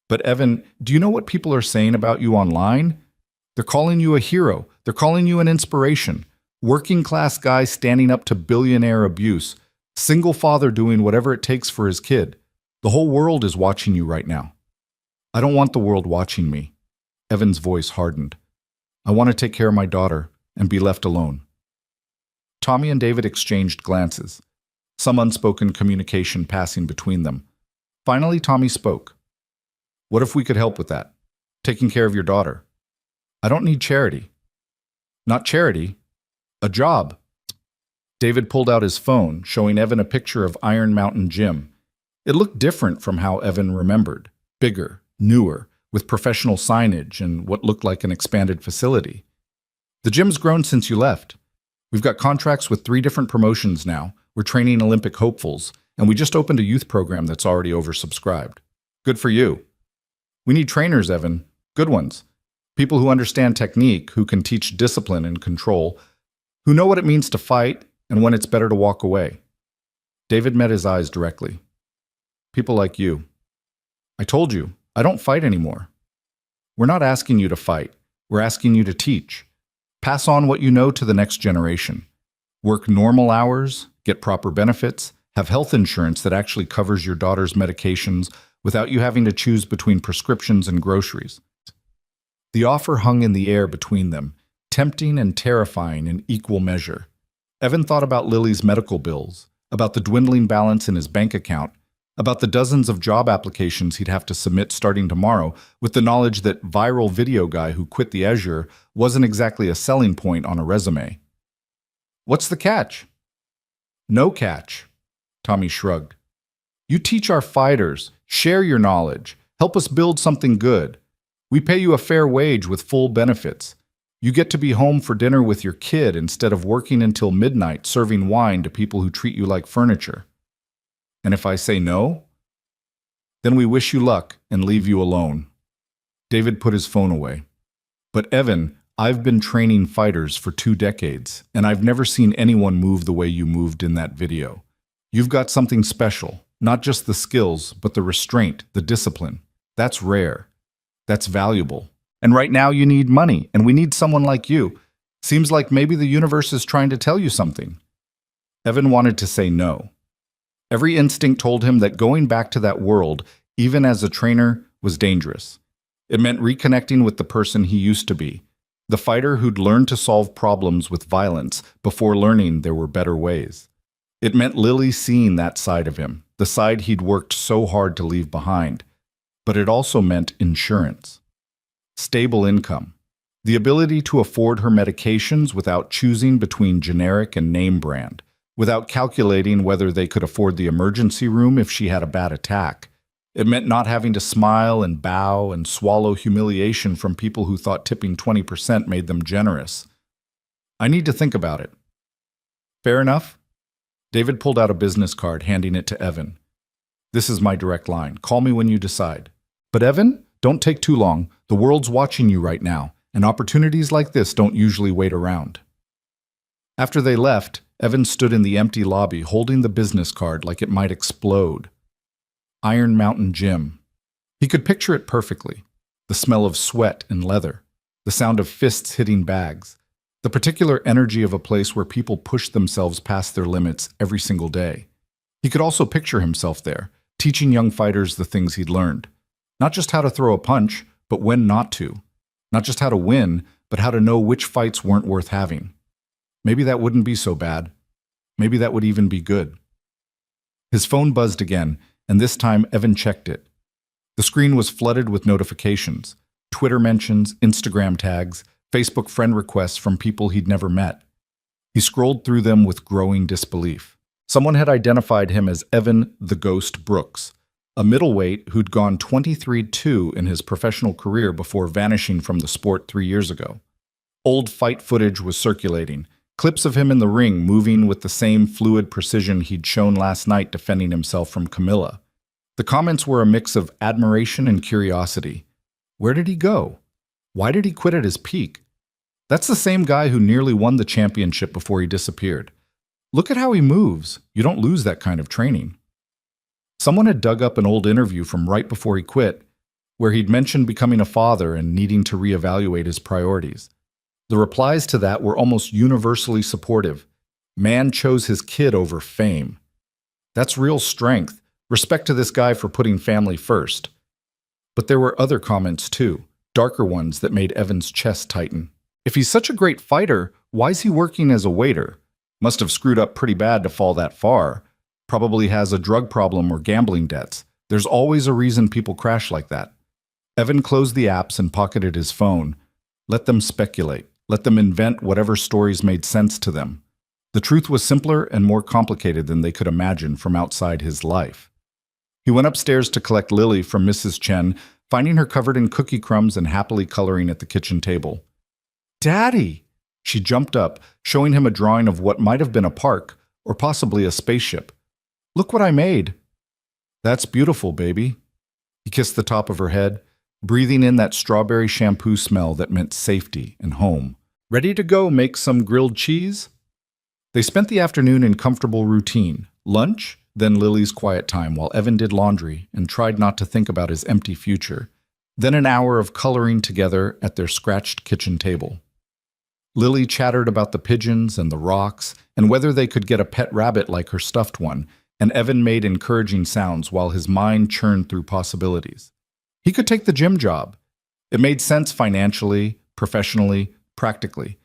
But Evan, do you know what people are saying about you online? They're calling you a hero. They're calling you an inspiration. Working class guy standing up to billionaire abuse. Single father doing whatever it takes for his kid. The whole world is watching you right now. I don't want the world watching me. Evan's voice hardened. I want to take care of my daughter and be left alone. Tommy and David exchanged glances, some unspoken communication passing between them. Finally, Tommy spoke. What if we could help with that? Taking care of your daughter. I don't need charity. Not charity. A job. David pulled out his phone, showing Evan a picture of Iron Mountain Gym. It looked different from how Evan remembered. Bigger, newer, with professional signage and what looked like an expanded facility. The gym's grown since you left. We've got contracts with 3 different promotions now. We're training Olympic hopefuls, and we just opened a youth program that's already oversubscribed. Good for you. We need trainers, Evan. Good ones. People who understand technique, who can teach discipline and control, who know what it means to fight and when it's better to walk away. David met his eyes directly. People like you. I told you, I don't fight anymore. We're not asking you to fight. We're asking you to teach. Pass on what you know to the next generation. Work normal hours, get proper benefits, have health insurance that actually covers your daughter's medications without you having to choose between prescriptions and groceries. The offer hung in the air between them, tempting and terrifying in equal measure. Evan thought about Lily's medical bills, about the dwindling balance in his bank account, about the dozens of job applications he'd have to submit starting tomorrow, with the knowledge that viral video guy who quit the Azure wasn't exactly a selling point on a resume. What's the catch? No catch. Tommy shrugged. You teach our fighters, share your knowledge, help us build something good. We pay you a fair wage with full benefits. You get to be home for dinner with your kid instead of working until midnight serving wine to people who treat you like furniture. And if I say no, then we wish you luck and leave you alone. David put his phone away. But Evan, I've been training fighters for 2 decades, and I've never seen anyone move the way you moved in that video. You've got something special, not just the skills, but the restraint, the discipline. That's rare. That's valuable. And right now you need money, and we need someone like you. Seems like maybe the universe is trying to tell you something. Evan wanted to say no. Every instinct told him that going back to that world, even as a trainer, was dangerous. It meant reconnecting with the person he used to be, the fighter who'd learned to solve problems with violence before learning there were better ways. It meant Lily seeing that side of him, the side he'd worked so hard to leave behind. But it also meant insurance. Stable income. The ability to afford her medications without choosing between generic and name brand, without calculating whether they could afford the emergency room if she had a bad attack. It meant not having to smile and bow and swallow humiliation from people who thought tipping 20% made them generous. I need to think about it. Fair enough? David pulled out a business card, handing it to Evan. This is my direct line. Call me when you decide. But Evan, don't take too long. The world's watching you right now, and opportunities like this don't usually wait around. After they left, Evan stood in the empty lobby holding the business card like it might explode. Iron Mountain Gym. He could picture it perfectly. The smell of sweat and leather, the sound of fists hitting bags, the particular energy of a place where people push themselves past their limits every single day. He could also picture himself there, teaching young fighters the things he'd learned. Not just how to throw a punch, but when not to. Not just how to win, but how to know which fights weren't worth having. Maybe that wouldn't be so bad. Maybe that would even be good. His phone buzzed again, and this time Evan checked it. The screen was flooded with notifications, Twitter mentions, Instagram tags, Facebook friend requests from people he'd never met. He scrolled through them with growing disbelief. Someone had identified him as Evan the Ghost Brooks, a middleweight who'd gone 23-2 in his professional career before vanishing from the sport 3 years ago. Old fight footage was circulating, Clips of him in the ring moving with the same fluid precision he'd shown last night defending himself from Camilla. The comments were a mix of admiration and curiosity. Where did he go? Why did he quit at his peak? That's the same guy who nearly won the championship before he disappeared. Look at how he moves. You don't lose that kind of training. Someone had dug up an old interview from right before he quit, where he'd mentioned becoming a father and needing to reevaluate his priorities. The replies to that were almost universally supportive. Man chose his kid over fame. That's real strength. Respect to this guy for putting family first. But there were other comments too, darker ones that made Evan's chest tighten. If he's such a great fighter, why's he working as a waiter? Must have screwed up pretty bad to fall that far. Probably has a drug problem or gambling debts. There's always a reason people crash like that. Evan closed the apps and pocketed his phone. Let them speculate. Let them invent whatever stories made sense to them. The truth was simpler and more complicated than they could imagine from outside his life. He went upstairs to collect Lily from Mrs. Chen, finding her covered in cookie crumbs and happily coloring at the kitchen table. "Daddy!" She jumped up, showing him a drawing of what might have been a park, or possibly a spaceship. "Look what I made." "That's beautiful, baby." He kissed the top of her head, breathing in that strawberry shampoo smell that meant safety and home. "Ready to go make some grilled cheese?" They spent the afternoon in comfortable routine. Lunch, then Lily's quiet time while Evan did laundry and tried not to think about his empty future. Then an hour of coloring together at their scratched kitchen table. Lily chattered about the pigeons and the rocks and whether they could get a pet rabbit like her stuffed one, and Evan made encouraging sounds while his mind churned through possibilities. He could take the gym job. It made sense financially, professionally, practically.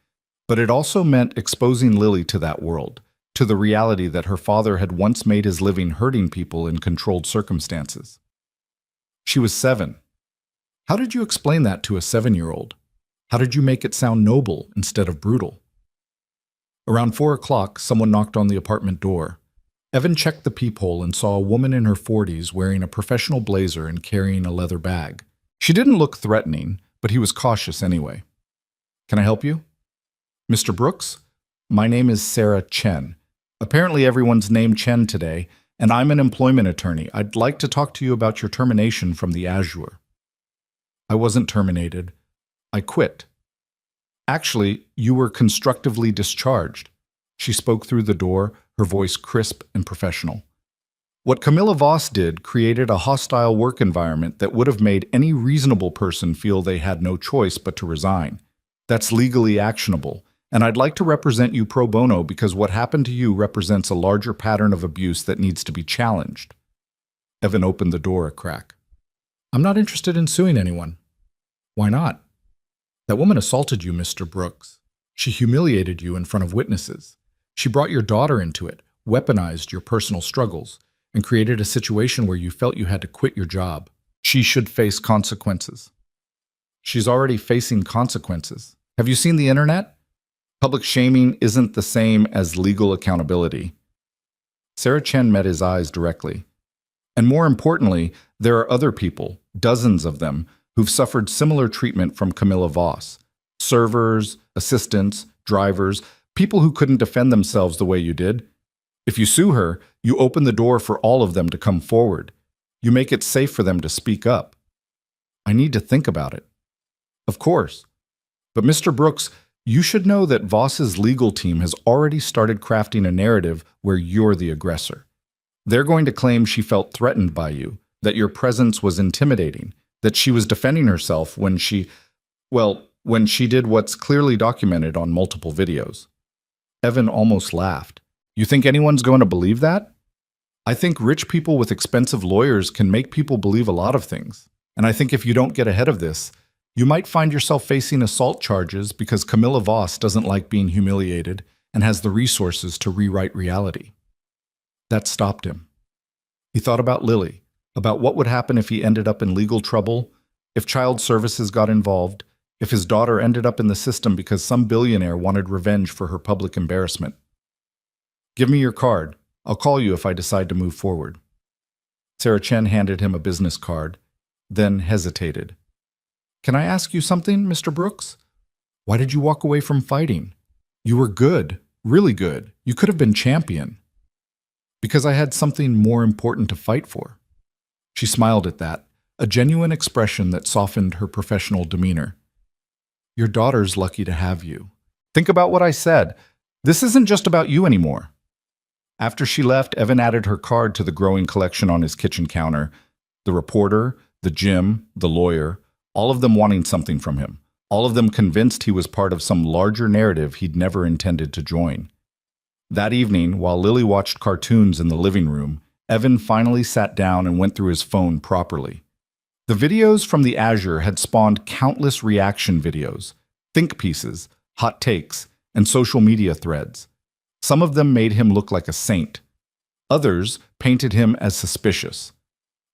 But it also meant exposing Lily to that world, to the reality that her father had once made his living hurting people in controlled circumstances. She was 7. How did you explain that to a 7-year-old? How did you make it sound noble instead of brutal? Around 4 o'clock, someone knocked on the apartment door. Evan checked the peephole and saw a woman in her 40s wearing a professional blazer and carrying a leather bag. She didn't look threatening, but he was cautious anyway. "Can I help you?" "Mr. Brooks? My name is Sarah Chen. Apparently everyone's named Chen today, and I'm an employment attorney. I'd like to talk to you about your termination from the Azure." "I wasn't terminated. I quit." "Actually, you were constructively discharged." She spoke through the door, her voice crisp and professional. What Camilla Voss did created a hostile work environment that would have made any reasonable person feel they had no choice but to resign. That's legally actionable, and I'd like to represent you pro bono because what happened to you represents a larger pattern of abuse that needs to be challenged. Evan opened the door a crack. "I'm not interested in suing anyone." "Why not?" "That woman assaulted you, Mr. Brooks. She humiliated you in front of witnesses. She brought your daughter into it, weaponized your personal struggles, and created a situation where you felt you had to quit your job. She should face consequences." "She's already facing consequences. Have you seen the internet? Public shaming isn't the same as legal accountability." Sarah Chen met his eyes directly. "And more importantly, there are other people, dozens of them, who've suffered similar treatment from Camilla Voss. Servers, assistants, drivers, people who couldn't defend themselves the way you did. If you sue her, you open the door for all of them to come forward. You make it safe for them to speak up." "I need to think about it." "Of course. But Mr. Brooks, you should know that Voss's legal team has already started crafting a narrative where you're the aggressor. They're going to claim she felt threatened by you, that your presence was intimidating, that she was defending herself when she did what's clearly documented on multiple videos." Evan almost laughed. "You think anyone's going to believe that?" "I think rich people with expensive lawyers can make people believe a lot of things. And I think if you don't get ahead of this, you might find yourself facing assault charges because Camilla Voss doesn't like being humiliated and has the resources to rewrite reality." That stopped him. He thought about Lily, about what would happen if he ended up in legal trouble, if child services got involved, if his daughter ended up in the system because some billionaire wanted revenge for her public embarrassment. "Give me your card. I'll call you if I decide to move forward." Sarah Chen handed him a business card, then hesitated. "Can I ask you something, Mr. Brooks? Why did you walk away from fighting? You were good, really good. You could have been champion. Because I had something more important to fight for. She smiled at that, a genuine expression that softened her professional demeanor. Your daughter's lucky to have you. Think about what I said. This isn't just about you anymore. After she left, Evan added her card to the growing collection on his kitchen counter. The reporter, the gym, the lawyer, all of them wanting something from him. All of them convinced he was part of some larger narrative he'd never intended to join. That evening, while Lily watched cartoons in the living room, Evan finally sat down and went through his phone properly. The videos from the Azure had spawned countless reaction videos, think pieces, hot takes, and social media threads. Some of them made him look like a saint. Others painted him as suspicious.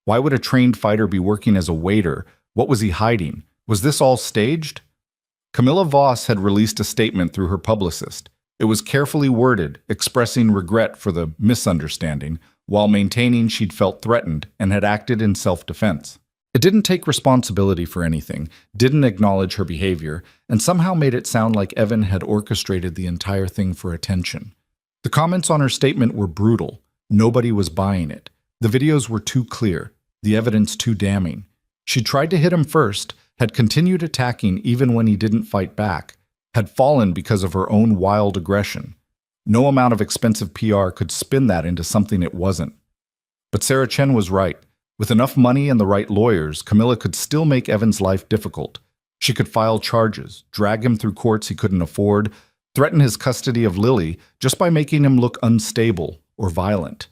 Why would a trained fighter be working as a waiter? What was he hiding? Was this all staged? Camilla Voss had released a statement through her publicist. It was carefully worded, expressing regret for the misunderstanding, while maintaining she'd felt threatened and had acted in self-defense. It didn't take responsibility for anything, didn't acknowledge her behavior, and somehow made it sound like Evan had orchestrated the entire thing for attention. The comments on her statement were brutal. Nobody was buying it. The videos were too clear, the evidence too damning. She tried to hit him first, had continued attacking even when he didn't fight back, had fallen because of her own wild aggression. No amount of expensive PR could spin that into something it wasn't. But Sarah Chen was right. With enough money and the right lawyers, Camilla could still make Evan's life difficult. She could file charges, drag him through courts he couldn't afford, threaten his custody of Lily just by making him look unstable or violent.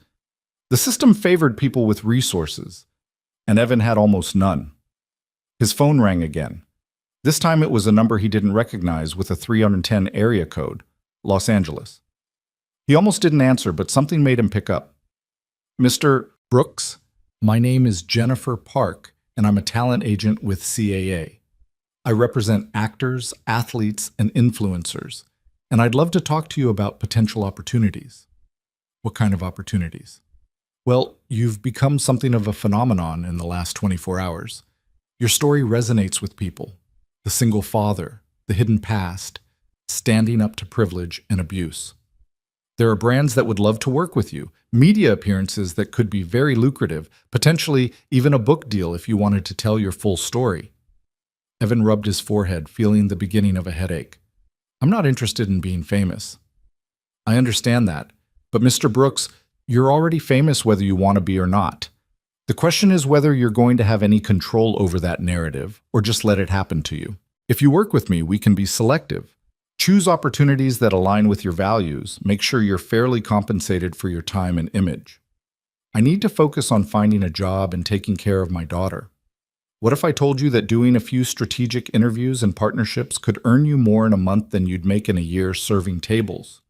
The system favored people with resources, and Evan had almost none. His phone rang again. This time it was a number he didn't recognize with a 310 area code, Los Angeles. He almost didn't answer, but something made him pick up. Mr. Brooks? My name is Jennifer Park, and I'm a talent agent with CAA. I represent actors, athletes, and influencers, and I'd love to talk to you about potential opportunities. What kind of opportunities? Well, you've become something of a phenomenon in the last 24 hours. Your story resonates with people. The single father, the hidden past, standing up to privilege and abuse. There are brands that would love to work with you, media appearances that could be very lucrative, potentially even a book deal if you wanted to tell your full story. Evan rubbed his forehead, feeling the beginning of a headache. I'm not interested in being famous. I understand that, but Mr. Brooks, you're already famous whether you want to be or not. The question is whether you're going to have any control over that narrative or just let it happen to you. If you work with me, we can be selective. Choose opportunities that align with your values. Make sure you're fairly compensated for your time and image. I need to focus on finding a job and taking care of my daughter. What if I told you that doing a few strategic interviews and partnerships could earn you more in a month than you'd make in a year serving tables?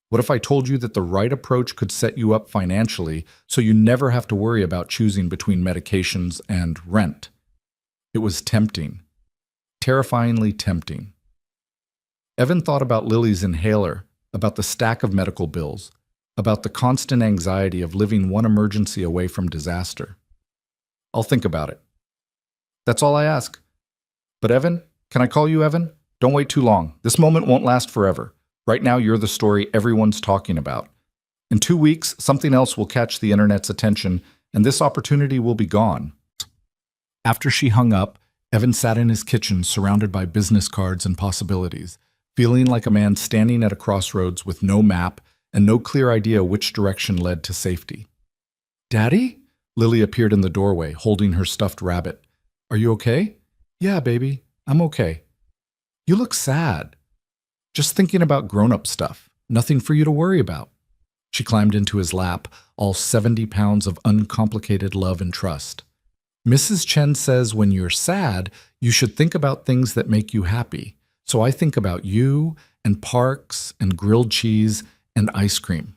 What if I told you that the right approach could set you up financially so you never have to worry about choosing between medications and rent? It was tempting. Terrifyingly tempting. Evan thought about Lily's inhaler, about the stack of medical bills, about the constant anxiety of living one emergency away from disaster. I'll think about it. That's all I ask. But Evan, can I call you Evan? Don't wait too long. This moment won't last forever. Right now, you're the story everyone's talking about. In 2 weeks, something else will catch the internet's attention, and this opportunity will be gone. After she hung up, Evan sat in his kitchen surrounded by business cards and possibilities, feeling like a man standing at a crossroads with no map and no clear idea which direction led to safety. Daddy? Lily appeared in the doorway, holding her stuffed rabbit. Are you okay? Yeah, baby, I'm okay. You look sad. Just thinking about grown-up stuff. Nothing for you to worry about. She climbed into his lap, all 70 pounds of uncomplicated love and trust. Mrs. Chen says when you're sad, you should think about things that make you happy. So I think about you and parks and grilled cheese and ice cream.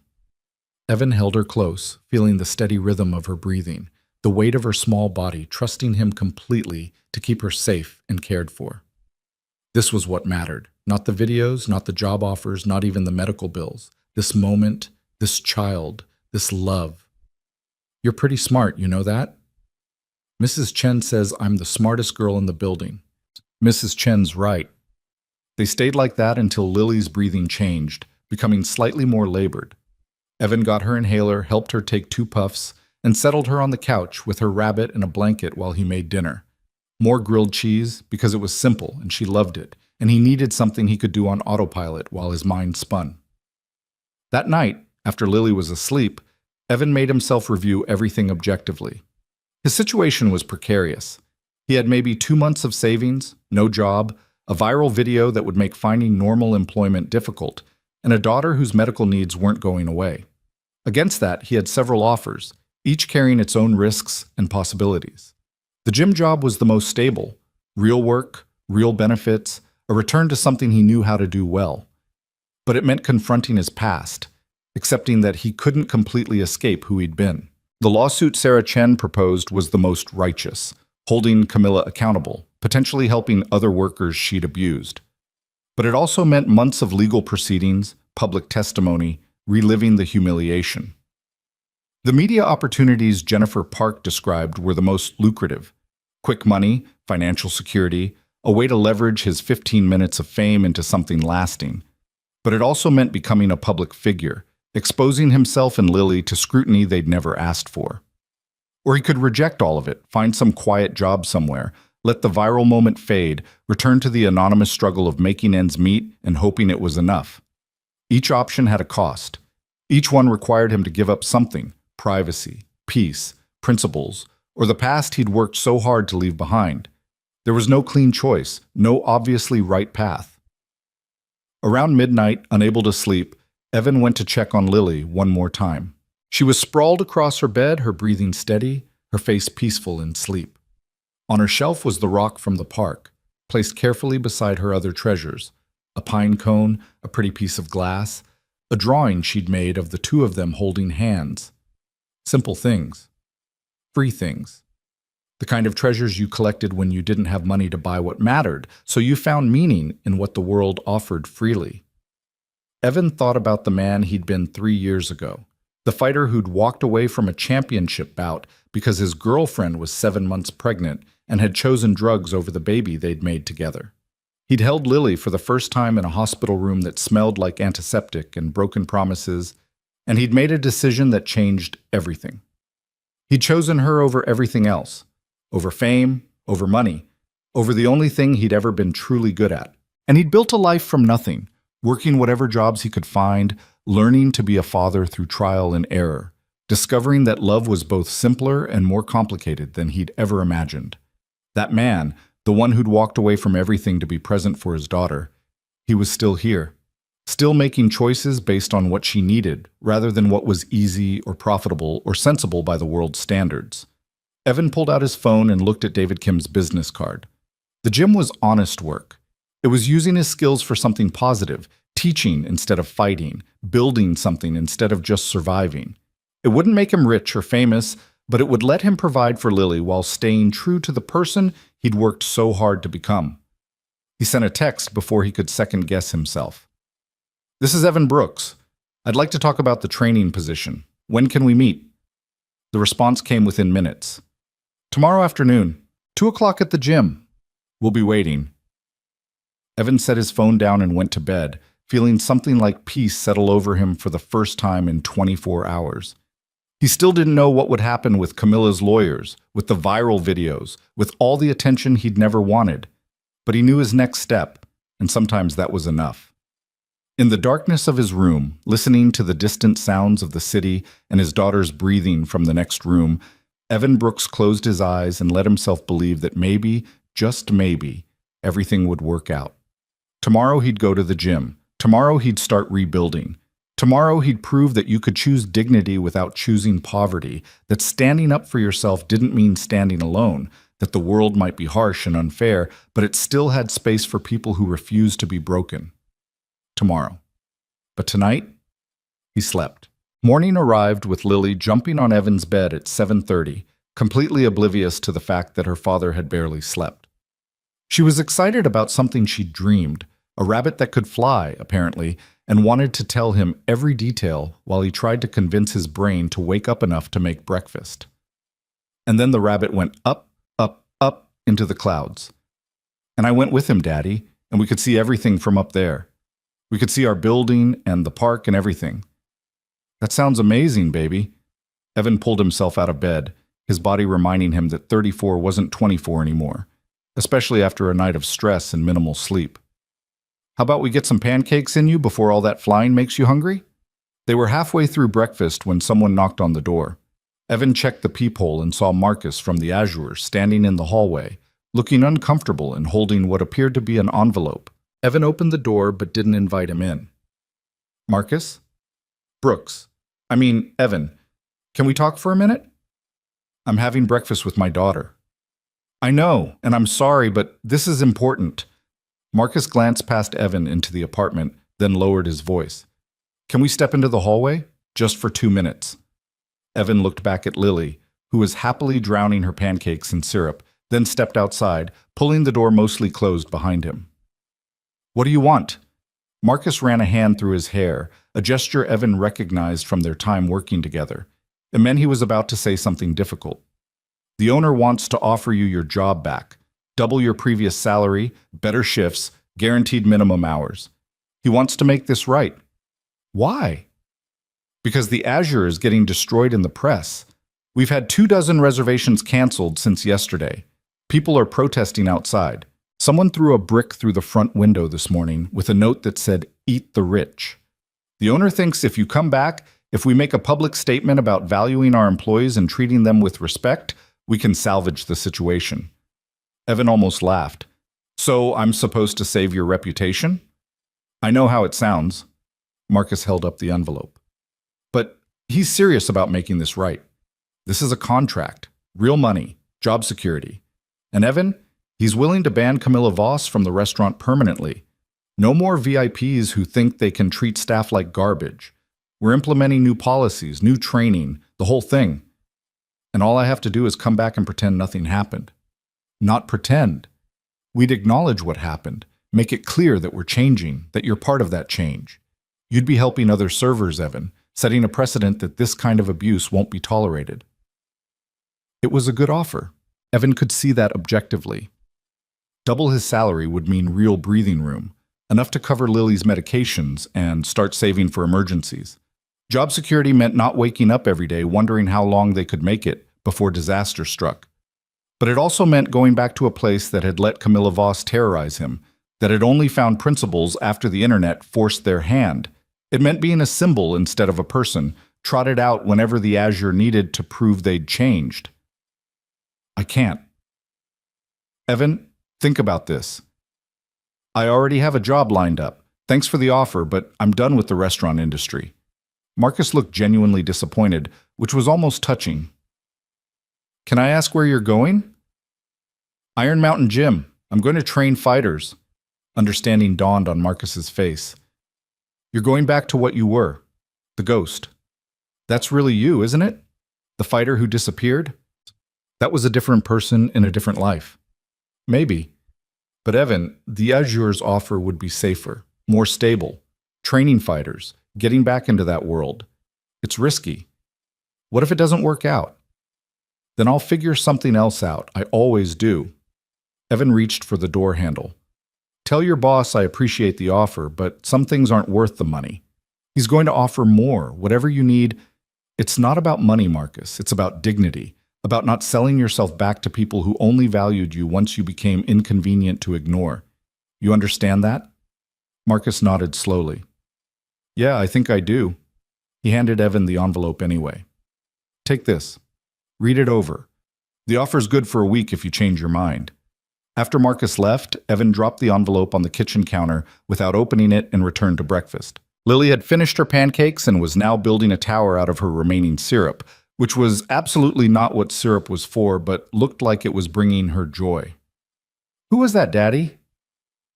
Evan held her close, feeling the steady rhythm of her breathing, the weight of her small body, trusting him completely to keep her safe and cared for. This was what mattered. Not the videos, not the job offers, not even the medical bills. This moment, this child, this love. You're pretty smart, you know that? Mrs. Chen says I'm the smartest girl in the building. Mrs. Chen's right. They stayed like that until Lily's breathing changed, becoming slightly more labored. Evan got her inhaler, helped her take 2 puffs, and settled her on the couch with her rabbit and a blanket while he made dinner. More grilled cheese, because it was simple and she loved it, and he needed something he could do on autopilot while his mind spun. That night, after Lily was asleep, Evan made himself review everything objectively. His situation was precarious. He had maybe 2 months of savings, no job, a viral video that would make finding normal employment difficult, and a daughter whose medical needs weren't going away. Against that, he had several offers, each carrying its own risks and possibilities. The gym job was the most stable: real work, real benefits, a return to something he knew how to do well. But it meant confronting his past, accepting that he couldn't completely escape who he'd been. The lawsuit Sarah Chen proposed was the most righteous, holding Camilla accountable, potentially helping other workers she'd abused. But it also meant months of legal proceedings, public testimony, reliving the humiliation. The media opportunities Jennifer Park described were the most lucrative: quick money, financial security, a way to leverage his 15 minutes of fame into something lasting. But it also meant becoming a public figure, exposing himself and Lily to scrutiny they'd never asked for. Or he could reject all of it, find some quiet job somewhere, let the viral moment fade, return to the anonymous struggle of making ends meet and hoping it was enough. Each option had a cost. Each one required him to give up something: privacy, peace, principles, or the past he'd worked so hard to leave behind. There was no clean choice, no obviously right path. Around midnight, unable to sleep, Evan went to check on Lily one more time. She was sprawled across her bed, her breathing steady, her face peaceful in sleep. On her shelf was the rock from the park, placed carefully beside her other treasures: a pine cone, a pretty piece of glass, a drawing she'd made of the 2 of them holding hands. Simple things. Free things. The kind of treasures you collected when you didn't have money to buy what mattered, so you found meaning in what the world offered freely. Evan thought about the man he'd been 3 years ago, the fighter who'd walked away from a championship bout because his girlfriend was 7 months pregnant and had chosen drugs over the baby they'd made together. He'd held Lily for the first time in a hospital room that smelled like antiseptic and broken promises, and he'd made a decision that changed everything. He'd chosen her over everything else, over fame, over money, over the only thing he'd ever been truly good at. And he'd built a life from nothing, working whatever jobs he could find, learning to be a father through trial and error, discovering that love was both simpler and more complicated than he'd ever imagined. That man, the one who'd walked away from everything to be present for his daughter, he was still here, still making choices based on what she needed, rather than what was easy or profitable or sensible by the world's standards. Evan pulled out his phone and looked at David Kim's business card. The gym was honest work. It was using his skills for something positive, teaching instead of fighting, building something instead of just surviving. It wouldn't make him rich or famous, but it would let him provide for Lily while staying true to the person he'd worked so hard to become. He sent a text before he could second-guess himself. "This is Evan Brooks. I'd like to talk about the training position. When can we meet?" The response came within minutes. "Tomorrow afternoon, 2 o'clock at the gym. We'll be waiting." Evan set his phone down and went to bed, feeling something like peace settle over him for the first time in 24 hours. He still didn't know what would happen with Camilla's lawyers, with the viral videos, with all the attention he'd never wanted. But he knew his next step, and sometimes that was enough. In the darkness of his room, listening to the distant sounds of the city and his daughter's breathing from the next room, Evan Brooks closed his eyes and let himself believe that maybe, just maybe, everything would work out. Tomorrow he'd go to the gym. Tomorrow he'd start rebuilding. Tomorrow he'd prove that you could choose dignity without choosing poverty, that standing up for yourself didn't mean standing alone, that the world might be harsh and unfair, but it still had space for people who refused to be broken. Tomorrow. But tonight, he slept. Morning arrived with Lily jumping on Evan's bed at 7:30, completely oblivious to the fact that her father had barely slept. She was excited about something she'd dreamed, a rabbit that could fly, apparently, and wanted to tell him every detail while he tried to convince his brain to wake up enough to make breakfast. And then the rabbit went up, up, up into the clouds. "And I went with him, Daddy. and we could see everything from up there. We could see our building and the park and everything. That sounds amazing, baby. Evan pulled himself out of bed, his body reminding him that 34 wasn't 24 anymore, especially after a night of stress and minimal sleep. How about we get some pancakes in you before all that flying makes you hungry? They were halfway through breakfast when someone knocked on the door. Evan checked the peephole and saw Marcus from the Azures standing in the hallway, looking uncomfortable and holding what appeared to be an envelope. Evan opened the door but didn't invite him in. Marcus? Brooks. Evan. Can we talk for a minute? I'm having breakfast with my daughter. I know, and I'm sorry, but this is important. Marcus glanced past Evan into the apartment, then lowered his voice. Can we step into the hallway? Just for 2 minutes. Evan looked back at Lily, who was happily drowning her pancakes in syrup, then stepped outside, pulling the door mostly closed behind him. What do you want? Marcus ran a hand through his hair, a gesture Evan recognized from their time working together. It meant he was about to say something difficult. The owner wants to offer you your job back, double your previous salary, better shifts, guaranteed minimum hours. He wants to make this right. Why? Because the Azure is getting destroyed in the press. We've had 24 reservations canceled since yesterday. People are protesting outside. Someone threw a brick through the front window this morning with a note that said, "Eat the rich." The owner thinks if you come back, if we make a public statement about valuing our employees and treating them with respect, we can salvage the situation. Evan almost laughed. So I'm supposed to save your reputation? I know how it sounds. Marcus held up the envelope. But he's serious about making this right. This is a contract, real money, job security. And Evan, he's willing to ban Camilla Voss from the restaurant permanently. No more VIPs who think they can treat staff like garbage. We're implementing new policies, new training, the whole thing. And all I have to do is come back and pretend nothing happened. Not pretend. We'd acknowledge what happened, make it clear that we're changing, that you're part of that change. You'd be helping other servers, Evan, setting a precedent that this kind of abuse won't be tolerated. It was a good offer. Evan could see that objectively. Double his salary would mean real breathing room, enough to cover Lily's medications and start saving for emergencies. Job security meant not waking up every day wondering how long they could make it before disaster struck. But it also meant going back to a place that had let Camilla Voss terrorize him, that had only found principles after the internet forced their hand. It meant being a symbol instead of a person, trotted out whenever the Azure needed to prove they'd changed. I can't. Evan, think about this. I already have a job lined up. Thanks for the offer, but I'm done with the restaurant industry. Marcus looked genuinely disappointed, which was almost touching. Can I ask where you're going? Iron Mountain Gym. I'm going to train fighters. Understanding dawned on Marcus's face. You're going back to what you were, the ghost. That's really you, isn't it? The fighter who disappeared? That was a different person in a different life. Maybe. But Evan, the Azure's offer would be safer, more stable. Training fighters, getting back into that world. It's risky. What if it doesn't work out? Then I'll figure something else out. I always do. Evan reached for the door handle. Tell your boss I appreciate the offer, but some things aren't worth the money. He's going to offer more, whatever you need. It's not about money, Marcus. It's about dignity, about not selling yourself back to people who only valued you once you became inconvenient to ignore. You understand that? Marcus nodded slowly. Yeah, I think I do. He handed Evan the envelope anyway. Take this. Read it over. The offer's good for a week if you change your mind. After Marcus left, Evan dropped the envelope on the kitchen counter without opening it and returned to breakfast. Lily had finished her pancakes and was now building a tower out of her remaining syrup, which was absolutely not what syrup was for, but looked like it was bringing her joy. Who was that, Daddy?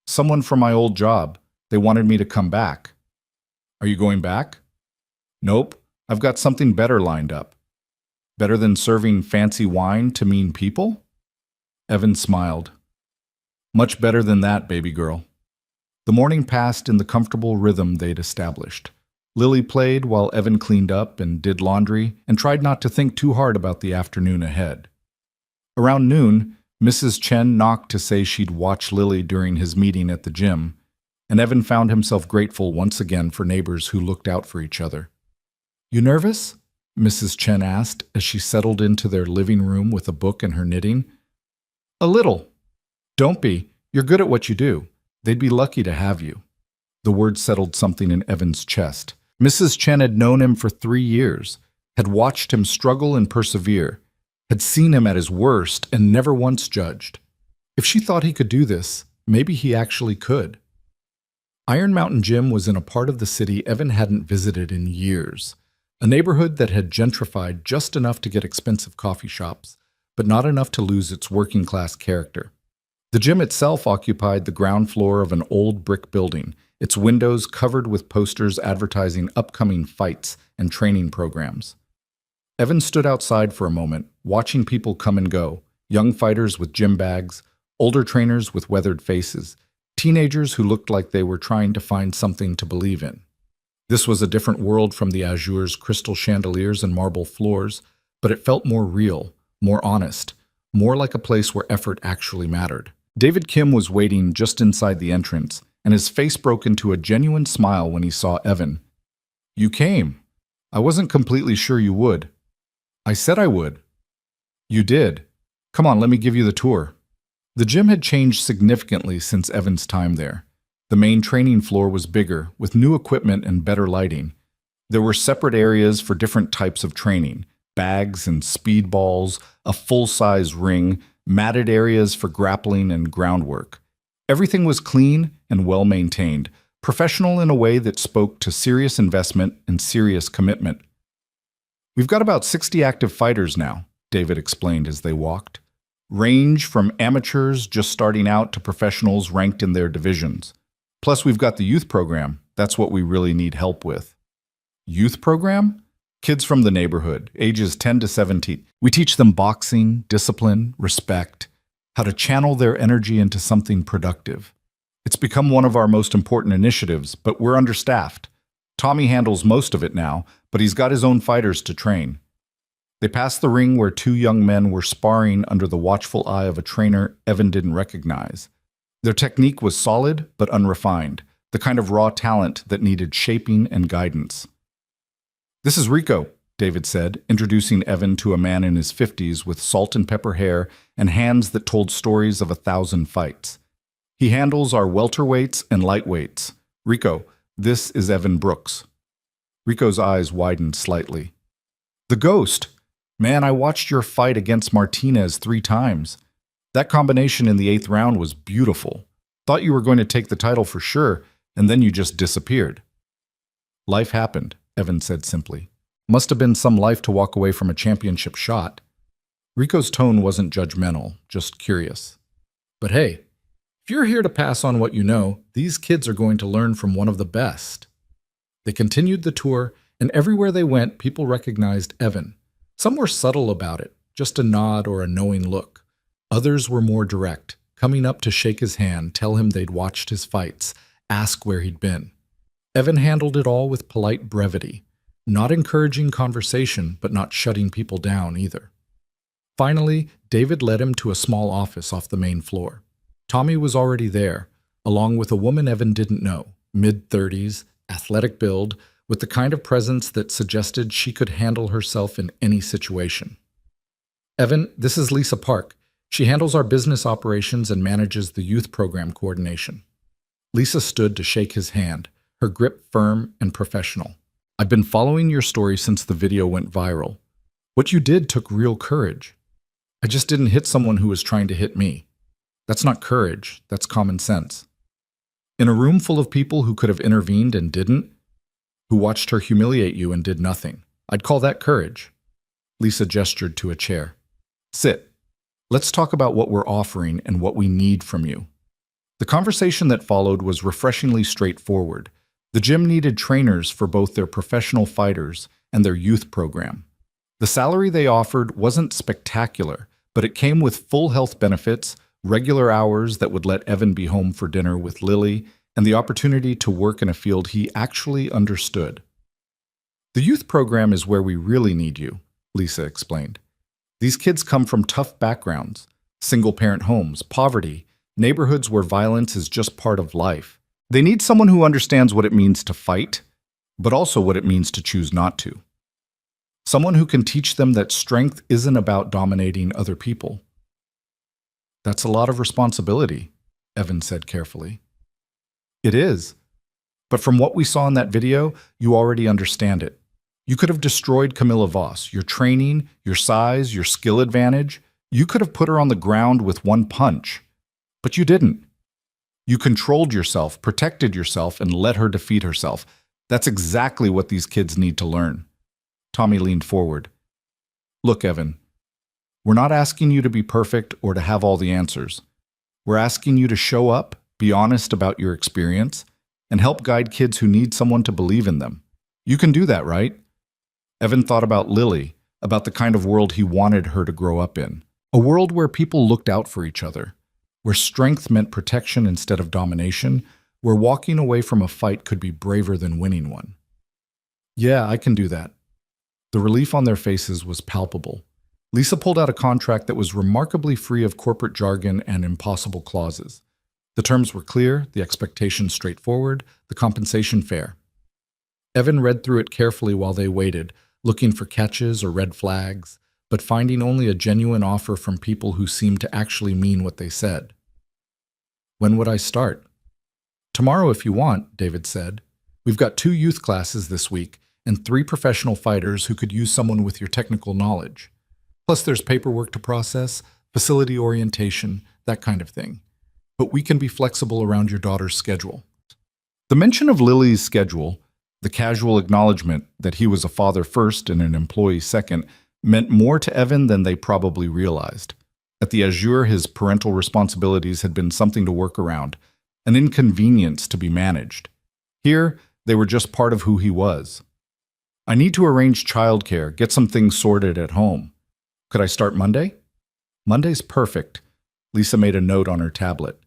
Someone from my old job. They wanted me to come back. Are you going back? Nope. I've got something better lined up. Better than serving fancy wine to mean people? Evan smiled. Much better than that, baby girl. The morning passed in the comfortable rhythm they'd established. Lily played while Evan cleaned up and did laundry and tried not to think too hard about the afternoon ahead. Around noon, Mrs. Chen knocked to say she'd watch Lily during his meeting at the gym, and Evan found himself grateful once again for neighbors who looked out for each other. "You nervous?" Mrs. Chen asked as she settled into their living room with a book and her knitting. "A little." "Don't be. You're good at what you do. They'd be lucky to have you." The word settled something in Evan's chest. Mrs. Chen had known him for 3 years, had watched him struggle and persevere, had seen him at his worst and never once judged. If she thought he could do this, maybe he actually could. Iron Mountain Gym was in a part of the city Evan hadn't visited in years, a neighborhood that had gentrified just enough to get expensive coffee shops, but not enough to lose its working-class character. The gym itself occupied the ground floor of an old brick building, its windows covered with posters advertising upcoming fights and training programs. Evan stood outside for a moment, watching people come and go, young fighters with gym bags, older trainers with weathered faces, teenagers who looked like they were trying to find something to believe in. This was a different world from the Azure's crystal chandeliers and marble floors, but it felt more real, more honest, more like a place where effort actually mattered. David Kim was waiting just inside the entrance, and his face broke into a genuine smile when he saw Evan. "You came. I wasn't completely sure you would." "I said I would." "You did. Come on, let me give you the tour." The gym had changed significantly since Evan's time there. The main training floor was bigger, with new equipment and better lighting. There were separate areas for different types of training, bags and speed balls, a full-size ring, matted areas for grappling and groundwork. Everything was clean and well-maintained, professional in a way that spoke to serious investment and serious commitment. "We've got about 60 active fighters now," David explained as they walked. "Range from amateurs just starting out to professionals ranked in their divisions. Plus, we've got the youth program. That's what we really need help with." "Youth program?" "Kids from the neighborhood, ages 10 to 17. We teach them boxing, discipline, respect, how to channel their energy into something productive. It's become one of our most important initiatives, but we're understaffed. Tommy handles most of it now, but he's got his own fighters to train." They passed the ring where two young men were sparring under the watchful eye of a trainer Evan didn't recognize. Their technique was solid but unrefined, the kind of raw talent that needed shaping and guidance. "This is Rico," David said, introducing Evan to a man in his 50s with salt and pepper hair and hands that told stories of 1,000 fights. "He handles our welterweights and lightweights. Rico, this is Evan Brooks." Rico's eyes widened slightly. "The Ghost! Man, I watched your fight against Martinez 3 times. That combination in the 8th round was beautiful. Thought you were going to take the title for sure, and then you just disappeared." "Life happened," Evan said simply. "Must have been some life to walk away from a championship shot." Rico's tone wasn't judgmental, just curious. "But hey, if you're here to pass on what you know, these kids are going to learn from one of the best." They continued the tour, and everywhere they went, people recognized Evan. Some were subtle about it, just a nod or a knowing look. Others were more direct, coming up to shake his hand, tell him they'd watched his fights, ask where he'd been. Evan handled it all with polite brevity, not encouraging conversation, but not shutting people down either. Finally, David led him to a small office off the main floor. Tommy was already there, along with a woman Evan didn't know, mid-30s, athletic build, with the kind of presence that suggested she could handle herself in any situation. "Evan, this is Lisa Park. She handles our business operations and manages the youth program coordination." Lisa stood to shake his hand, her grip firm and professional. "I've been following your story since the video went viral. What you did took real courage. I just didn't hit someone who was trying to hit me. That's not courage, that's common sense. In a room full of people who could have intervened and didn't, who watched her humiliate you and did nothing, I'd call that courage." Lisa gestured to a chair. "Sit. Let's talk about what we're offering and what we need from you." The conversation that followed was refreshingly straightforward. The gym needed trainers for both their professional fighters and their youth program. The salary they offered wasn't spectacular, but it came with full health benefits, regular hours that would let Evan be home for dinner with Lily, and the opportunity to work in a field he actually understood. "The youth program is where we really need you," Lisa explained. "These kids come from tough backgrounds. Single-parent homes, poverty, neighborhoods where violence is just part of life. They need someone who understands what it means to fight, but also what it means to choose not to. Someone who can teach them that strength isn't about dominating other people. That's a lot of responsibility, Evan said carefully. It is. But from what we saw in that video, you already understand it. You could have destroyed Camilla Voss, your training, your size, your skill advantage. You could have put her on the ground with one punch. But you didn't. You controlled yourself, protected yourself, and let her defeat herself. That's exactly what these kids need to learn. Tommy leaned forward. Look, Evan, we're not asking you to be perfect or to have all the answers. We're asking you to show up, be honest about your experience, and help guide kids who need someone to believe in them. You can do that, right? Evan thought about Lily, about the kind of world he wanted her to grow up in. A world where people looked out for each other, where strength meant protection instead of domination, where walking away from a fight could be braver than winning one. Yeah, I can do that. The relief on their faces was palpable. Lisa pulled out a contract that was remarkably free of corporate jargon and impossible clauses. The terms were clear, the expectations straightforward, the compensation fair. Evan read through it carefully while they waited, looking for catches or red flags, but finding only a genuine offer from people who seemed to actually mean what they said. When would I start? Tomorrow if you want, David said. We've got 2 youth classes this week and 3 professional fighters who could use someone with your technical knowledge. Plus there's paperwork to process, facility orientation, that kind of thing. But we can be flexible around your daughter's schedule. The mention of Lily's schedule, the casual acknowledgement that he was a father first and an employee second, meant more to Evan than they probably realized. At the Azure, his parental responsibilities had been something to work around, an inconvenience to be managed. Here, they were just part of who he was. I need to arrange childcare, get some things sorted at home. Could I start Monday? Monday's perfect. Lisa made a note on her tablet.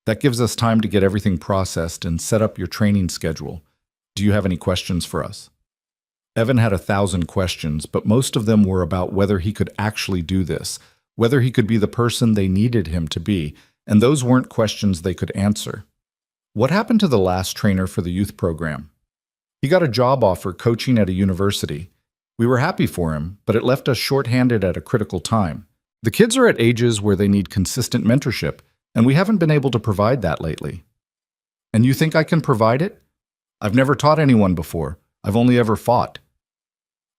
That gives us time to get everything processed and set up your training schedule. Do you have any questions for us? Evan had 1,000 questions, but most of them were about whether he could actually do this, whether he could be the person they needed him to be, and those weren't questions they could answer. What happened to the last trainer for the youth program? He got a job offer coaching at a university. We were happy for him, but it left us short-handed at a critical time. The kids are at ages where they need consistent mentorship, and we haven't been able to provide that lately. And you think I can provide it? I've never taught anyone before. I've only ever fought.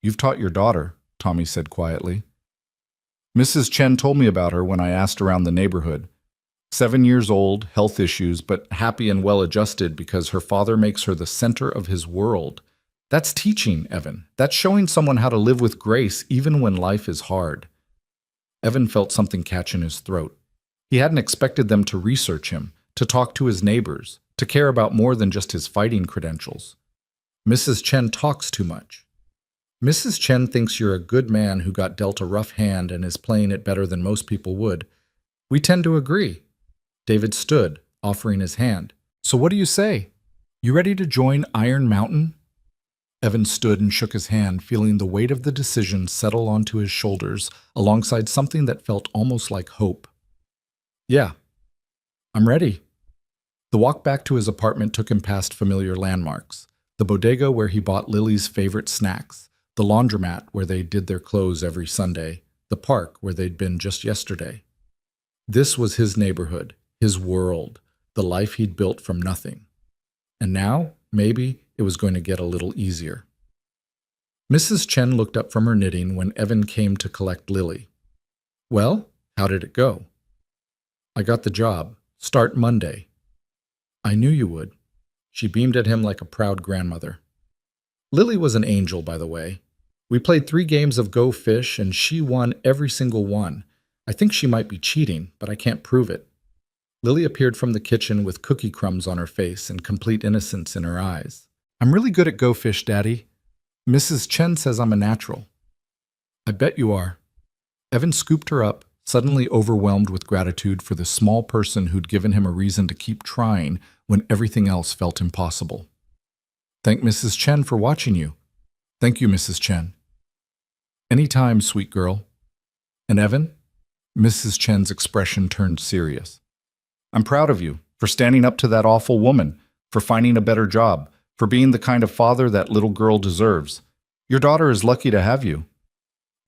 You've taught your daughter, Tommy said quietly. Mrs. Chen told me about her when I asked around the neighborhood. 7 years old, health issues, but happy and well-adjusted because her father makes her the center of his world. That's teaching, Evan. That's showing someone how to live with grace even when life is hard. Evan felt something catch in his throat. He hadn't expected them to research him, to talk to his neighbors, to care about more than just his fighting credentials. Mrs. Chen talks too much. Mrs. Chen thinks you're a good man who got dealt a rough hand and is playing it better than most people would. We tend to agree. David stood, offering his hand. So what do you say? You ready to join Iron Mountain? Evan stood and shook his hand, feeling the weight of the decision settle onto his shoulders alongside something that felt almost like hope. Yeah, I'm ready. The walk back to his apartment took him past familiar landmarks. The bodega where he bought Lily's favorite snacks, the laundromat where they did their clothes every Sunday, the park where they'd been just yesterday. This was his neighborhood, his world, the life he'd built from nothing. And now, maybe, it was going to get a little easier. Mrs. Chen looked up from her knitting when Evan came to collect Lily. Well, how did it go? I got the job. Start Monday. I knew you would. She beamed at him like a proud grandmother. Lily was an angel, by the way. We played 3 games of Go Fish, and she won every single one. I think she might be cheating, but I can't prove it. Lily appeared from the kitchen with cookie crumbs on her face and complete innocence in her eyes. I'm really good at Go Fish, Daddy. Mrs. Chen says I'm a natural. I bet you are. Evan scooped her up, suddenly overwhelmed with gratitude for the small person who'd given him a reason to keep trying when everything else felt impossible. Thank Mrs. Chen for watching you. Thank you, Mrs. Chen. Anytime, sweet girl. And Evan? Mrs. Chen's expression turned serious. I'm proud of you for standing up to that awful woman, for finding a better job, for being the kind of father that little girl deserves. Your daughter is lucky to have you.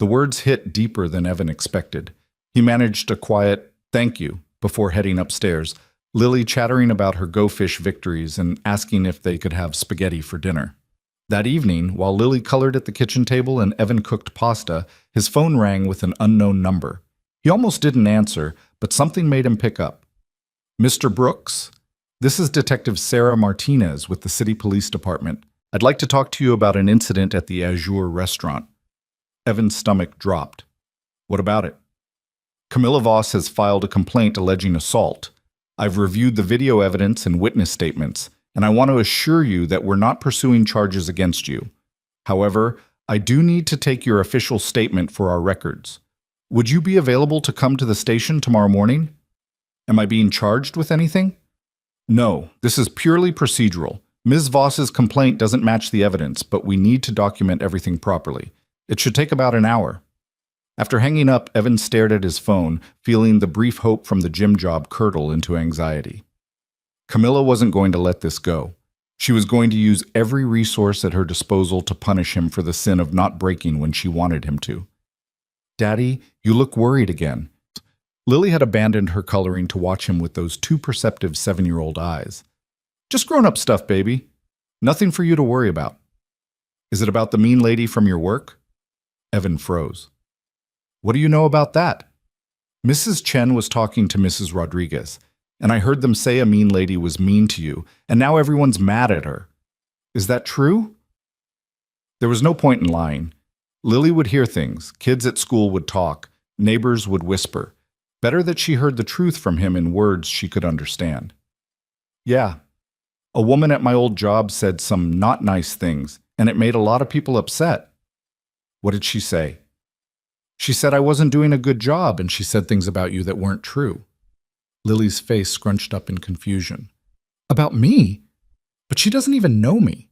The words hit deeper than Evan expected. He managed a quiet thank you before heading upstairs, Lily chattering about her Go Fish victories and asking if they could have spaghetti for dinner. That evening, while Lily colored at the kitchen table and Evan cooked pasta, his phone rang with an unknown number. He almost didn't answer, but something made him pick up. Mr. Brooks, this is Detective Sarah Martinez with the City Police Department. I'd like to talk to you about an incident at the Azure restaurant. Evan's stomach dropped. What about it? Camilla Voss has filed a complaint alleging assault. I've reviewed the video evidence and witness statements, and I want to assure you that we're not pursuing charges against you. However, I do need to take your official statement for our records. Would you be available to come to the station tomorrow morning? Am I being charged with anything? No, this is purely procedural. Ms. Voss's complaint doesn't match the evidence, but we need to document everything properly. It should take about an hour. After hanging up, Evan stared at his phone, feeling the brief hope from the gym job curdle into anxiety. Camilla wasn't going to let this go. She was going to use every resource at her disposal to punish him for the sin of not breaking when she wanted him to. Daddy, you look worried again. Lily had abandoned her coloring to watch him with those too perceptive 7-year-old eyes. Just grown-up stuff, baby. Nothing for you to worry about. Is it about the mean lady from your work? Evan froze. What do you know about that? Mrs. Chen was talking to Mrs. Rodriguez, and I heard them say a mean lady was mean to you, and now everyone's mad at her. Is that true? There was no point in lying. Lily would hear things, kids at school would talk, neighbors would whisper. Better that she heard the truth from him in words she could understand. Yeah, a woman at my old job said some not nice things, and it made a lot of people upset. What did she say? She said I wasn't doing a good job, and she said things about you that weren't true. Lily's face scrunched up in confusion. About me? But she doesn't even know me.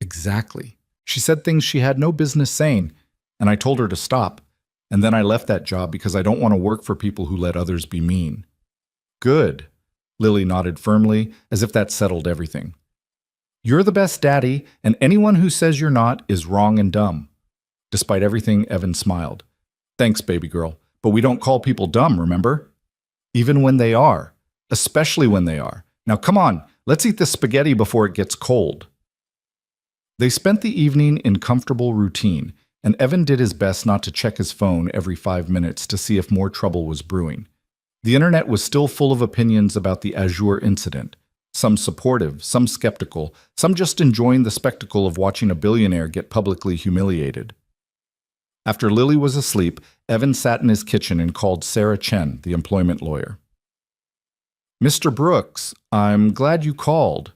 Exactly. She said things she had no business saying, and I told her to stop. And then I left that job because I don't want to work for people who let others be mean. Good. Lily nodded firmly, as if that settled everything. You're the best daddy, and anyone who says you're not is wrong and dumb. Despite everything, Evan smiled. Thanks, baby girl, but we don't call people dumb, remember? Even when they are. Especially when they are. Now come on, let's eat the spaghetti before it gets cold. They spent the evening in comfortable routine, and Evan did his best not to check his phone every 5 minutes to see if more trouble was brewing. The internet was still full of opinions about the Azure incident, some supportive, some skeptical, some just enjoying the spectacle of watching a billionaire get publicly humiliated. After Lily was asleep, Evan sat in his kitchen and called Sarah Chen, the employment lawyer. Mr. Brooks, I'm glad you called.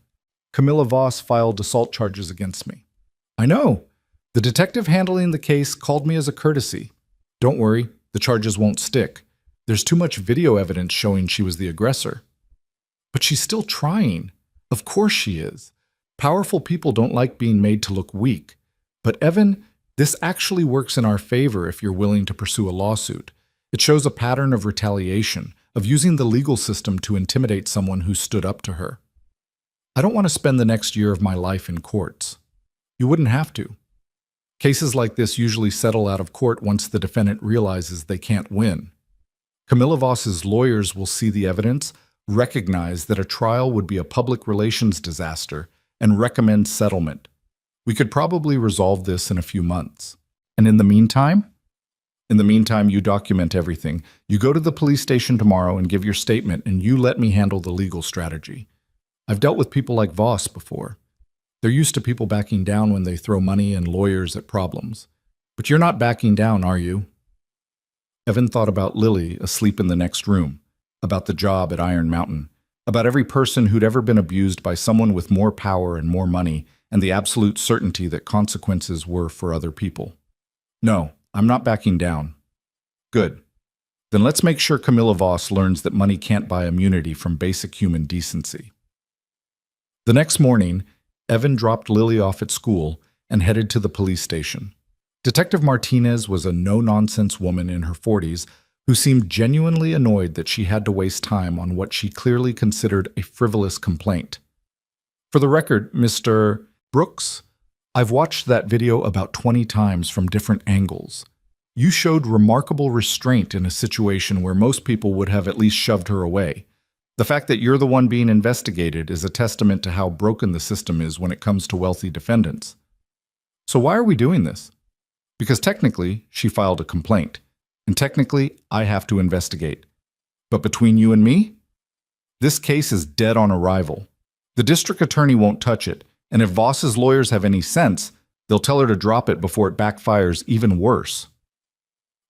Camilla Voss filed assault charges against me. I know. The detective handling the case called me as a courtesy. Don't worry, the charges won't stick. There's too much video evidence showing she was the aggressor. But she's still trying. Of course she is. Powerful people don't like being made to look weak. But Evan, this actually works in our favor if you're willing to pursue a lawsuit. It shows a pattern of retaliation, of using the legal system to intimidate someone who stood up to her. I don't want to spend the next year of my life in courts. You wouldn't have to. Cases like this usually settle out of court once the defendant realizes they can't win. Camilla Voss's lawyers will see the evidence, recognize that a trial would be a public relations disaster, and recommend settlement. We could probably resolve this in a few months. And in the meantime? In the meantime, you document everything. You go to the police station tomorrow and give your statement, and you let me handle the legal strategy. I've dealt with people like Voss before. They're used to people backing down when they throw money and lawyers at problems. But you're not backing down, are you? Evan thought about Lily asleep in the next room, about the job at Iron Mountain, about every person who'd ever been abused by someone with more power and more money, and the absolute certainty that consequences were for other people. No, I'm not backing down. Good. Then let's make sure Camilla Voss learns that money can't buy immunity from basic human decency. The next morning, Evan dropped Lily off at school and headed to the police station. Detective Martinez was a no-nonsense woman in her 40s who seemed genuinely annoyed that she had to waste time on what she clearly considered a frivolous complaint. For the record, Mr. Brooks, I've watched that video about 20 times from different angles. You showed remarkable restraint in a situation where most people would have at least shoved her away. The fact that you're the one being investigated is a testament to how broken the system is when it comes to wealthy defendants. So why are we doing this? Because technically, she filed a complaint, and technically, I have to investigate. But between you and me, this case is dead on arrival. The district attorney won't touch it, and if Voss's lawyers have any sense, they'll tell her to drop it before it backfires even worse.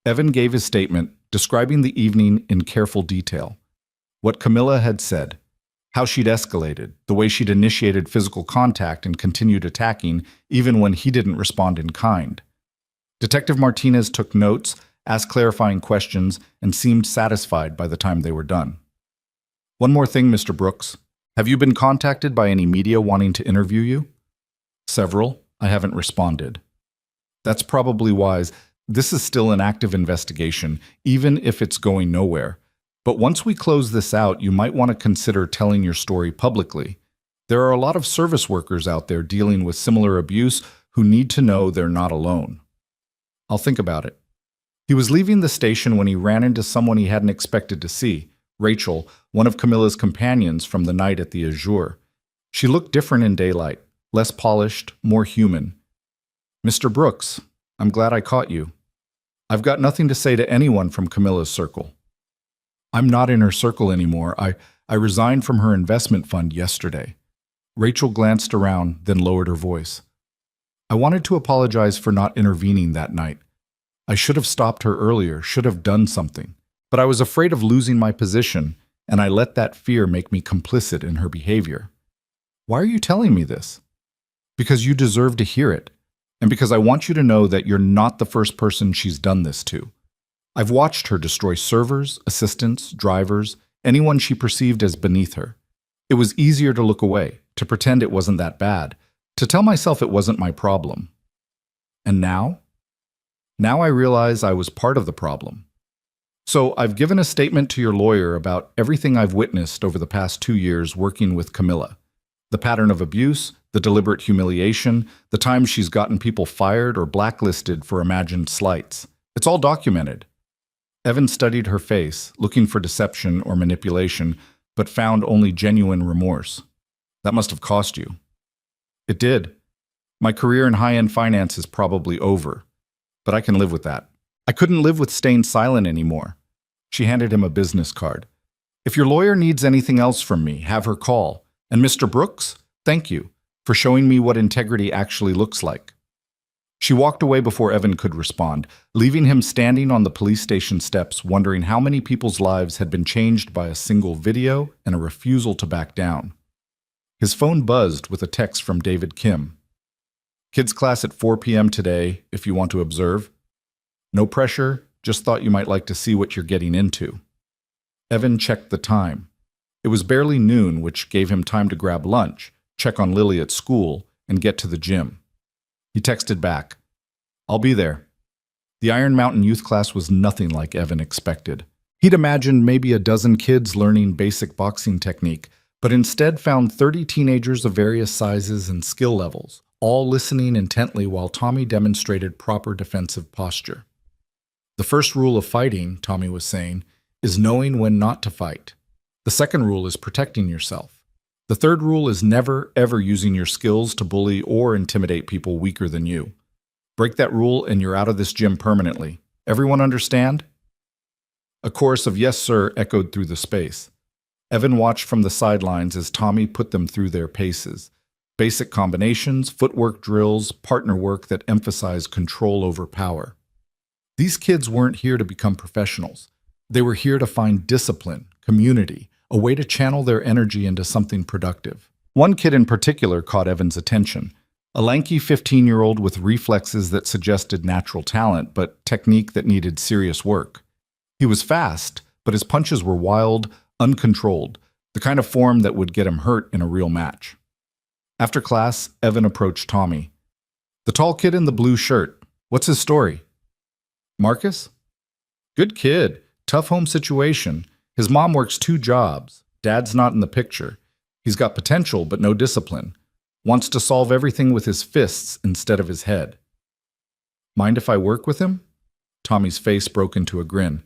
Evan gave his statement, describing the evening in careful detail. What Camilla had said, how she'd escalated, the way she'd initiated physical contact and continued attacking even when he didn't respond in kind. Detective Martinez took notes, asked clarifying questions, and seemed satisfied by the time they were done. One more thing, Mr. Brooks. Have you been contacted by any media wanting to interview you? Several. I haven't responded. That's probably wise. This is still an active investigation, even if it's going nowhere. But once we close this out, you might want to consider telling your story publicly. There are a lot of service workers out there dealing with similar abuse who need to know they're not alone. I'll think about it. He was leaving the station when he ran into someone he hadn't expected to see, Rachel, one of Camilla's companions from the night at the Azure. She looked different in daylight, less polished, more human. Mr. Brooks, I'm glad I caught you. I've got nothing to say to anyone from Camilla's circle. I'm not in her circle anymore. I resigned from her investment fund yesterday. Rachel glanced around, then lowered her voice. I wanted to apologize for not intervening that night. I should have stopped her earlier, should have done something. But I was afraid of losing my position, and I let that fear make me complicit in her behavior. Why are you telling me this? Because you deserve to hear it, and because I want you to know that you're not the first person she's done this to. I've watched her destroy servers, assistants, drivers, anyone she perceived as beneath her. It was easier to look away, to pretend it wasn't that bad, to tell myself it wasn't my problem. And now? Now I realize I was part of the problem. So I've given a statement to your lawyer about everything I've witnessed over the past 2 years working with Camilla. The pattern of abuse, the deliberate humiliation, the times she's gotten people fired or blacklisted for imagined slights. It's all documented. Evan studied her face, looking for deception or manipulation, but found only genuine remorse. That must have cost you. It did. My career in high-end finance is probably over, but I can live with that. I couldn't live with staying silent anymore. She handed him a business card. If your lawyer needs anything else from me, have her call. And Mr. Brooks, thank you for showing me what integrity actually looks like. She walked away before Evan could respond, leaving him standing on the police station steps wondering how many people's lives had been changed by a single video and a refusal to back down. His phone buzzed with a text from David Kim. Kids class at 4 p.m. today, if you want to observe. No pressure, just thought you might like to see what you're getting into. Evan checked the time. It was barely noon, which gave him time to grab lunch, check on Lily at school, and get to the gym. He texted back, I'll be there. The Iron Mountain youth class was nothing like Evan expected. He'd imagined maybe a dozen kids learning basic boxing technique, but instead found 30 teenagers of various sizes and skill levels, all listening intently while Tommy demonstrated proper defensive posture. The first rule of fighting, Tommy was saying, is knowing when not to fight. The second rule is protecting yourself. The third rule is never, ever using your skills to bully or intimidate people weaker than you. Break that rule and you're out of this gym permanently. Everyone understand? A chorus of yes, sir echoed through the space. Evan watched from the sidelines as Tommy put them through their paces. Basic combinations, footwork drills, partner work that emphasize control over power. These kids weren't here to become professionals. They were here to find discipline, community, a way to channel their energy into something productive. One kid in particular caught Evan's attention. A lanky 15-year-old with reflexes that suggested natural talent, but technique that needed serious work. He was fast, but his punches were wild, uncontrolled, the kind of form that would get him hurt in a real match. After class, Evan approached Tommy. The tall kid in the blue shirt. What's his story? Marcus? Good kid. Tough home situation. His mom works 2 jobs. Dad's not in the picture. He's got potential, but no discipline. Wants to solve everything with his fists instead of his head. Mind if I work with him? Tommy's face broke into a grin.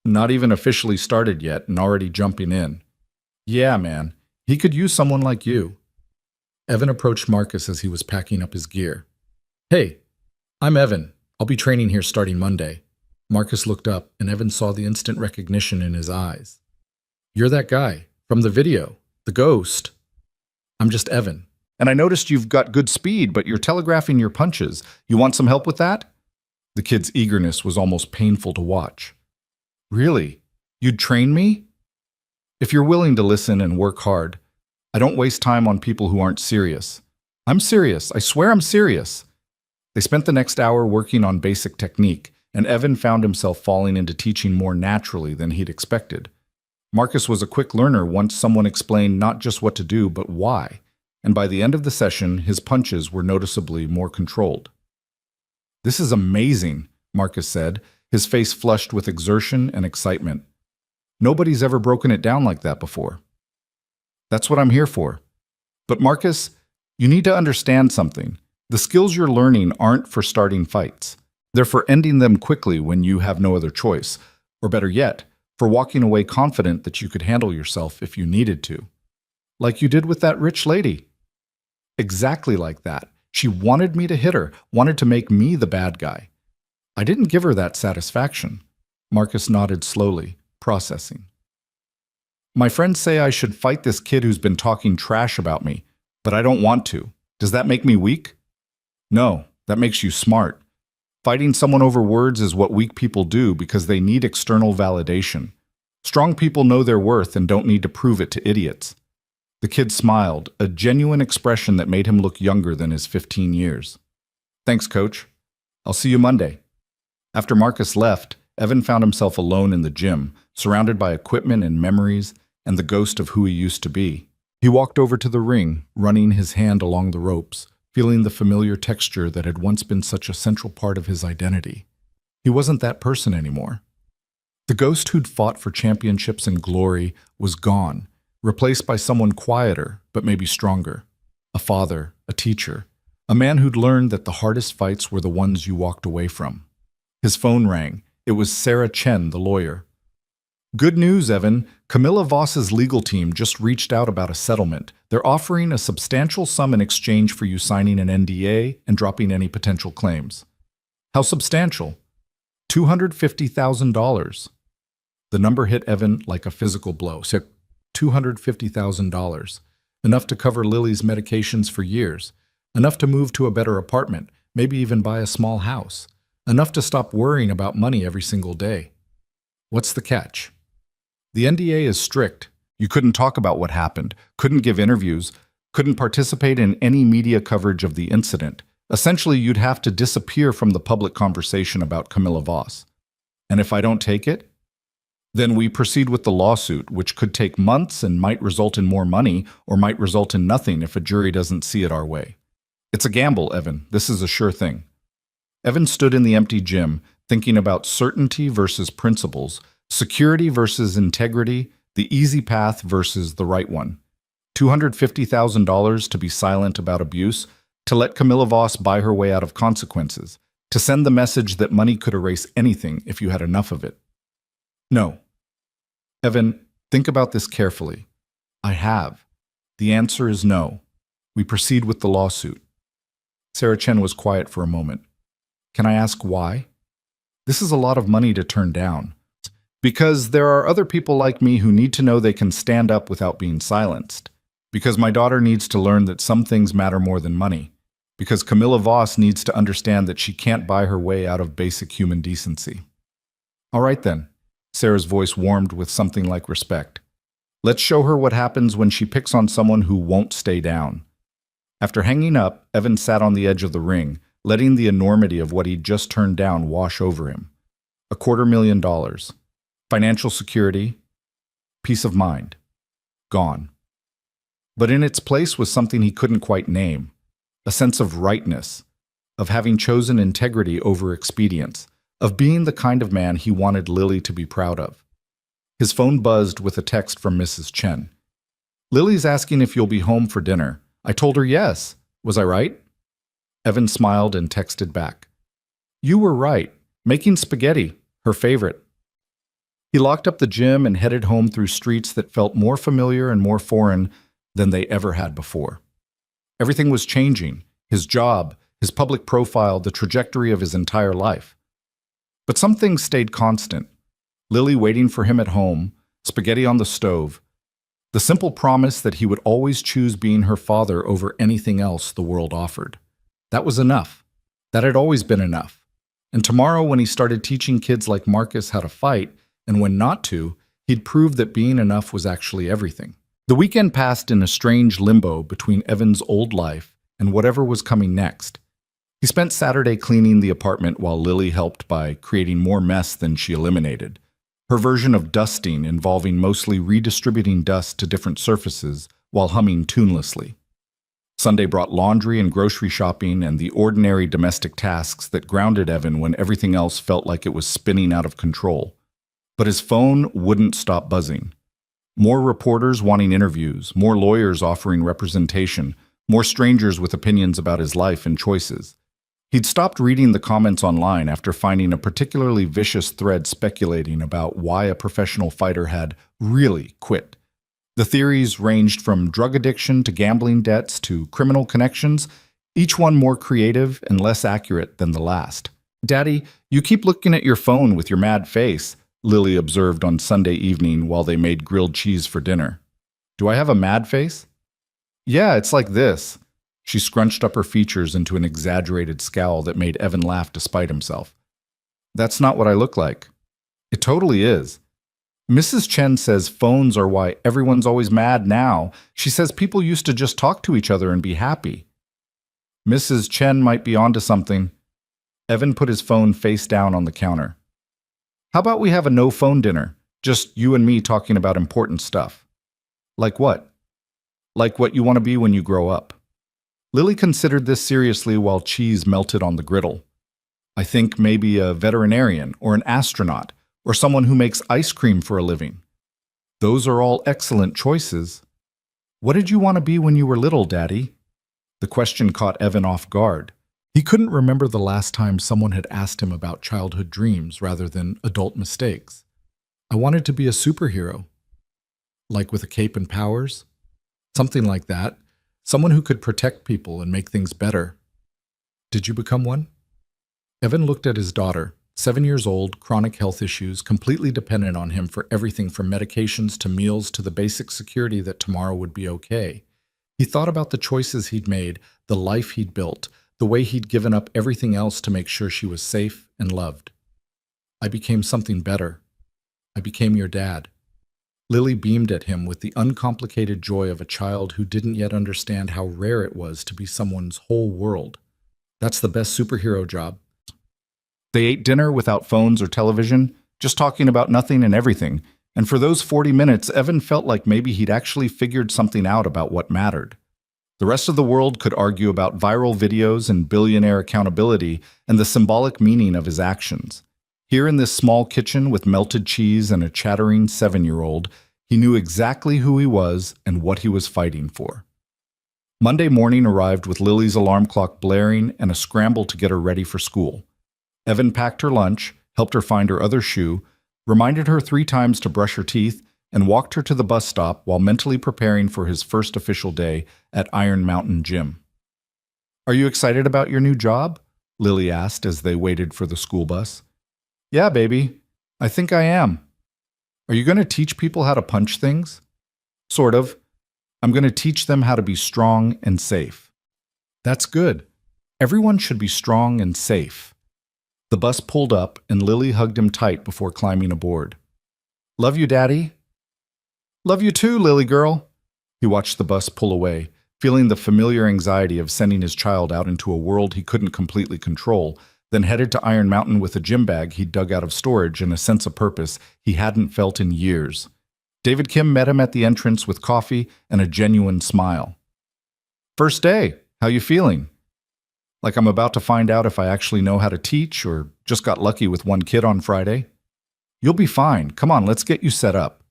Not even officially started yet and already jumping in. Yeah, man. He could use someone like you. Evan approached Marcus as he was packing up his gear. Hey, I'm Evan. I'll be training here starting Monday. Marcus looked up, and Evan saw the instant recognition in his eyes. You're that guy, from the video, the ghost. I'm just Evan. And I noticed you've got good speed, but you're telegraphing your punches. You want some help with that? The kid's eagerness was almost painful to watch. Really? You'd train me? If you're willing to listen and work hard, I don't waste time on people who aren't serious. I'm serious. I swear I'm serious. They spent the next hour working on basic technique, and Evan found himself falling into teaching more naturally than he'd expected. Marcus was a quick learner once someone explained not just what to do, but why, and by the end of the session, his punches were noticeably more controlled. This is amazing, Marcus said, his face flushed with exertion and excitement. Nobody's ever broken it down like that before. That's what I'm here for. But Marcus, you need to understand something. The skills you're learning aren't for starting fights. They're for ending them quickly when you have no other choice, or better yet, for walking away confident that you could handle yourself if you needed to. Like you did with that rich lady. Exactly like that. She wanted me to hit her, wanted to make me the bad guy. I didn't give her that satisfaction. Marcus nodded slowly, processing. My friends say I should fight this kid who's been talking trash about me, but I don't want to. Does that make me weak? No, that makes you smart. Fighting someone over words is what weak people do because they need external validation. Strong people know their worth and don't need to prove it to idiots. The kid smiled, a genuine expression that made him look younger than his 15 years. Thanks, coach. I'll see you Monday. After Marcus left, Evan found himself alone in the gym, surrounded by equipment and memories and the ghost of who he used to be. He walked over to the ring, running his hand along the ropes, feeling the familiar texture that had once been such a central part of his identity. He wasn't that person anymore. The ghost who'd fought for championships and glory was gone, replaced by someone quieter, but maybe stronger. A father, a teacher, a man who'd learned that the hardest fights were the ones you walked away from. His phone rang. It was Sarah Chen, the lawyer. Good news, Evan. Camilla Voss's legal team just reached out about a settlement. They're offering a substantial sum in exchange for you signing an NDA and dropping any potential claims. How substantial? $250,000. The number hit Evan like a physical blow. $250,000. Enough to cover Lily's medications for years. Enough to move to a better apartment, maybe even buy a small house. Enough to stop worrying about money every single day. What's the catch? The NDA is strict. You couldn't talk about what happened, couldn't give interviews, couldn't participate in any media coverage of the incident. Essentially, you'd have to disappear from the public conversation about Camilla Voss. And if I don't take it? Then we proceed with the lawsuit, which could take months and might result in more money or might result in nothing if a jury doesn't see it our way. It's a gamble, Evan. This is a sure thing. Evan stood in the empty gym, thinking about certainty versus principles, security versus integrity, the easy path versus the right one. $250,000 to be silent about abuse, to let Camilla Voss buy her way out of consequences, to send the message that money could erase anything if you had enough of it. No. Evan, think about this carefully. I have. The answer is no. We proceed with the lawsuit. Sarah Chen was quiet for a moment. Can I ask why? This is a lot of money to turn down. Because there are other people like me who need to know they can stand up without being silenced. Because my daughter needs to learn that some things matter more than money. Because Camilla Voss needs to understand that she can't buy her way out of basic human decency. All right then. Sarah's voice warmed with something like respect. Let's show her what happens when she picks on someone who won't stay down. After hanging up, Evan sat on the edge of the ring, letting the enormity of what he'd just turned down wash over him. $250,000. Financial security. Peace of mind. Gone. But in its place was something he couldn't quite name. A sense of rightness, of having chosen integrity over expedience, of being the kind of man he wanted Lily to be proud of. His phone buzzed with a text from Mrs. Chen. "Lily's asking if you'll be home for dinner. I told her yes. Was I right?" Evan smiled and texted back. "You were right. Making spaghetti, her favorite." He locked up the gym and headed home through streets that felt more familiar and more foreign than they ever had before. Everything was changing: his job, his public profile, the trajectory of his entire life. But some things stayed constant. Lily waiting for him at home, spaghetti on the stove, the simple promise that he would always choose being her father over anything else the world offered. That was enough. That had always been enough. And tomorrow, when he started teaching kids like Marcus how to fight, and when not to, he'd prove that being enough was actually everything. The weekend passed in a strange limbo between Evan's old life and whatever was coming next. He spent Saturday cleaning the apartment while Lily helped by creating more mess than she eliminated. Her version of dusting involving mostly redistributing dust to different surfaces while humming tunelessly. Sunday brought laundry and grocery shopping and the ordinary domestic tasks that grounded Evan when everything else felt like it was spinning out of control. But his phone wouldn't stop buzzing. More reporters wanting interviews, more lawyers offering representation, more strangers with opinions about his life and choices. He'd stopped reading the comments online after finding a particularly vicious thread speculating about why a professional fighter had really quit. The theories ranged from drug addiction to gambling debts to criminal connections, each one more creative and less accurate than the last. "Daddy, you keep looking at your phone with your mad face," Lily observed on Sunday evening while they made grilled cheese for dinner. "Do I have a mad face?" "Yeah, it's like this." She scrunched up her features into an exaggerated scowl that made Evan laugh despite himself. "That's not what I look like." "It totally is. Mrs. Chen says phones are why everyone's always mad now. She says people used to just talk to each other and be happy." "Mrs. Chen might be onto something." Evan put his phone face down on the counter. "How about we have a no-phone dinner? Just you and me talking about important stuff." "Like what?" "Like what you want to be when you grow up." Lily considered this seriously while cheese melted on the griddle. "I think maybe a veterinarian or an astronaut or someone who makes ice cream for a living." "Those are all excellent choices." "What did you want to be when you were little, Daddy?" The question caught Evan off guard. He couldn't remember the last time someone had asked him about childhood dreams rather than adult mistakes. "I wanted to be a superhero." "Like with a cape and powers?" "Something like that. Someone who could protect people and make things better." "Did you become one?" Evan looked at his daughter, 7 years old, chronic health issues, completely dependent on him for everything from medications to meals to the basic security that tomorrow would be okay. He thought about the choices he'd made, the life he'd built, the way he'd given up everything else to make sure she was safe and loved. "I became something better. I became your dad." Lily beamed at him with the uncomplicated joy of a child who didn't yet understand how rare it was to be someone's whole world. "That's the best superhero job." They ate dinner without phones or television, just talking about nothing and everything, and for those 40 minutes, Evan felt like maybe he'd actually figured something out about what mattered. The rest of the world could argue about viral videos and billionaire accountability and the symbolic meaning of his actions. Here in this small kitchen with melted cheese and a chattering 7-year-old, he knew exactly who he was and what he was fighting for. Monday morning arrived with Lily's alarm clock blaring and a scramble to get her ready for school. Evan packed her lunch, helped her find her other shoe, reminded her 3 times to brush her teeth, and walked her to the bus stop while mentally preparing for his first official day at Iron Mountain Gym. "Are you excited about your new job?" Lily asked as they waited for the school bus. "Yeah, baby. I think I am." "Are you going to teach people how to punch things?" "Sort of. I'm going to teach them how to be strong and safe." "That's good. Everyone should be strong and safe." The bus pulled up and Lily hugged him tight before climbing aboard. "Love you, Daddy." "Love you too, Lily girl." He watched the bus pull away, feeling the familiar anxiety of sending his child out into a world he couldn't completely control, then headed to Iron Mountain with a gym bag he'd dug out of storage and a sense of purpose he hadn't felt in years. David Kim met him at the entrance with coffee and a genuine smile. "First day, how you feeling?" Like I'm about to find out if I actually know how to teach or just got lucky with one kid on Friday. You'll be fine. Come on, let's get you set up.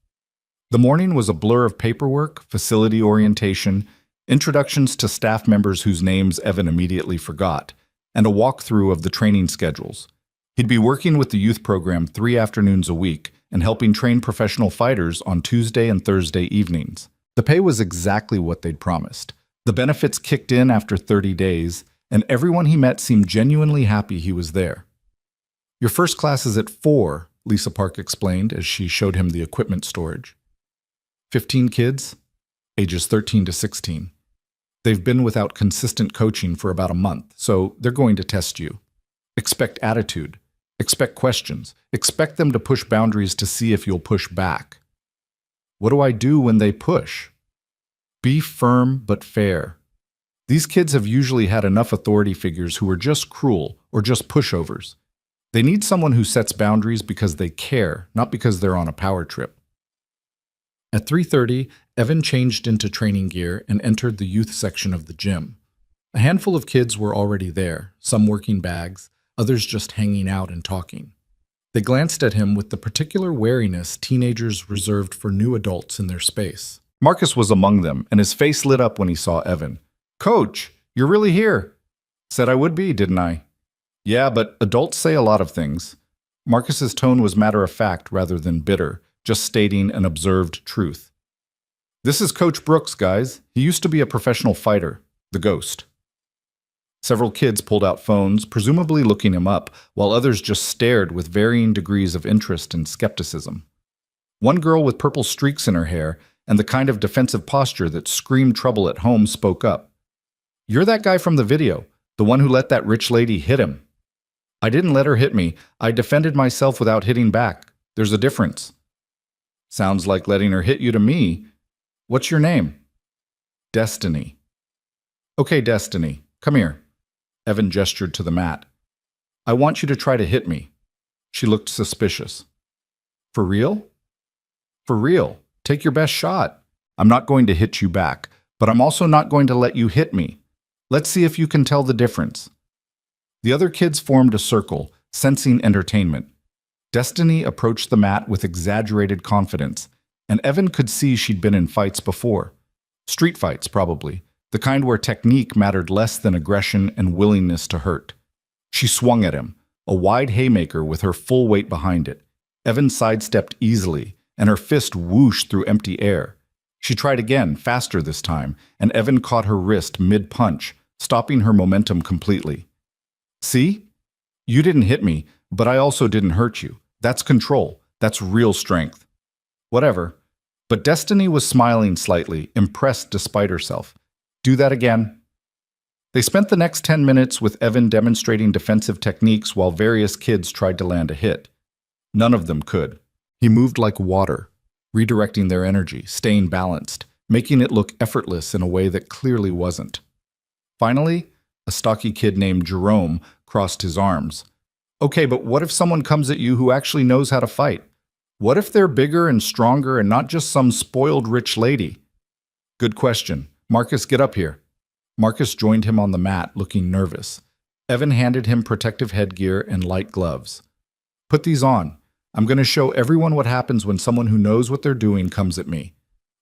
The morning was a blur of paperwork, facility orientation, introductions to staff members whose names Evan immediately forgot, and a walkthrough of the training schedules. He'd be working with the youth program 3 afternoons a week and helping train professional fighters on Tuesday and Thursday evenings. The pay was exactly what they'd promised. The benefits kicked in after 30 days, and everyone he met seemed genuinely happy he was there. Your first class is at 4, Lisa Park explained as she showed him the equipment storage. 15 kids, ages 13 to 16. They've been without consistent coaching for about a month, so they're going to test you. Expect attitude. Expect questions. Expect them to push boundaries to see if you'll push back. What do I do when they push? Be firm but fair. These kids have usually had enough authority figures who are just cruel or just pushovers. They need someone who sets boundaries because they care, not because they're on a power trip. At 3:30, Evan changed into training gear and entered the youth section of the gym. A handful of kids were already there, some working bags, others just hanging out and talking. They glanced at him with the particular wariness teenagers reserved for new adults in their space. Marcus was among them, and his face lit up when he saw Evan. "Coach, you're really here." "Said I would be, didn't I?" "Yeah, but adults say a lot of things." Marcus's tone was matter-of-fact rather than bitter, just stating an observed truth. "This is Coach Brooks, guys. He used to be a professional fighter, the Ghost." Several kids pulled out phones, presumably looking him up, while others just stared with varying degrees of interest and skepticism. One girl with purple streaks in her hair and the kind of defensive posture that screamed trouble at home spoke up. "You're that guy from the video, the one who let that rich lady hit him." "I didn't let her hit me. I defended myself without hitting back. There's a difference." "Sounds like letting her hit you to me. What's your name?" "Destiny." "Okay, Destiny, come here." Evan gestured to the mat. "I want you to try to hit me." She looked suspicious. "For real?" "For real. Take your best shot. I'm not going to hit you back, but I'm also not going to let you hit me. Let's see if you can tell the difference." The other kids formed a circle, sensing entertainment. Destiny approached the mat with exaggerated confidence, and Evan could see she'd been in fights before. Street fights, probably. The kind where technique mattered less than aggression and willingness to hurt. She swung at him, a wide haymaker with her full weight behind it. Evan sidestepped easily, and her fist whooshed through empty air. She tried again, faster this time, and Evan caught her wrist mid-punch, stopping her momentum completely. "See? You didn't hit me, but I also didn't hurt you. That's control. That's real strength." "Whatever." But Destiny was smiling slightly, impressed despite herself. "Do that again." They spent the next 10 minutes with Evan demonstrating defensive techniques while various kids tried to land a hit. None of them could. He moved like water, redirecting their energy, staying balanced, making it look effortless in a way that clearly wasn't. Finally, a stocky kid named Jerome crossed his arms. "Okay, but what if someone comes at you who actually knows how to fight? What if they're bigger and stronger and not just some spoiled rich lady?" "Good question. Marcus, get up here." Marcus joined him on the mat, looking nervous. Evan handed him protective headgear and light gloves. "Put these on. I'm going to show everyone what happens when someone who knows what they're doing comes at me.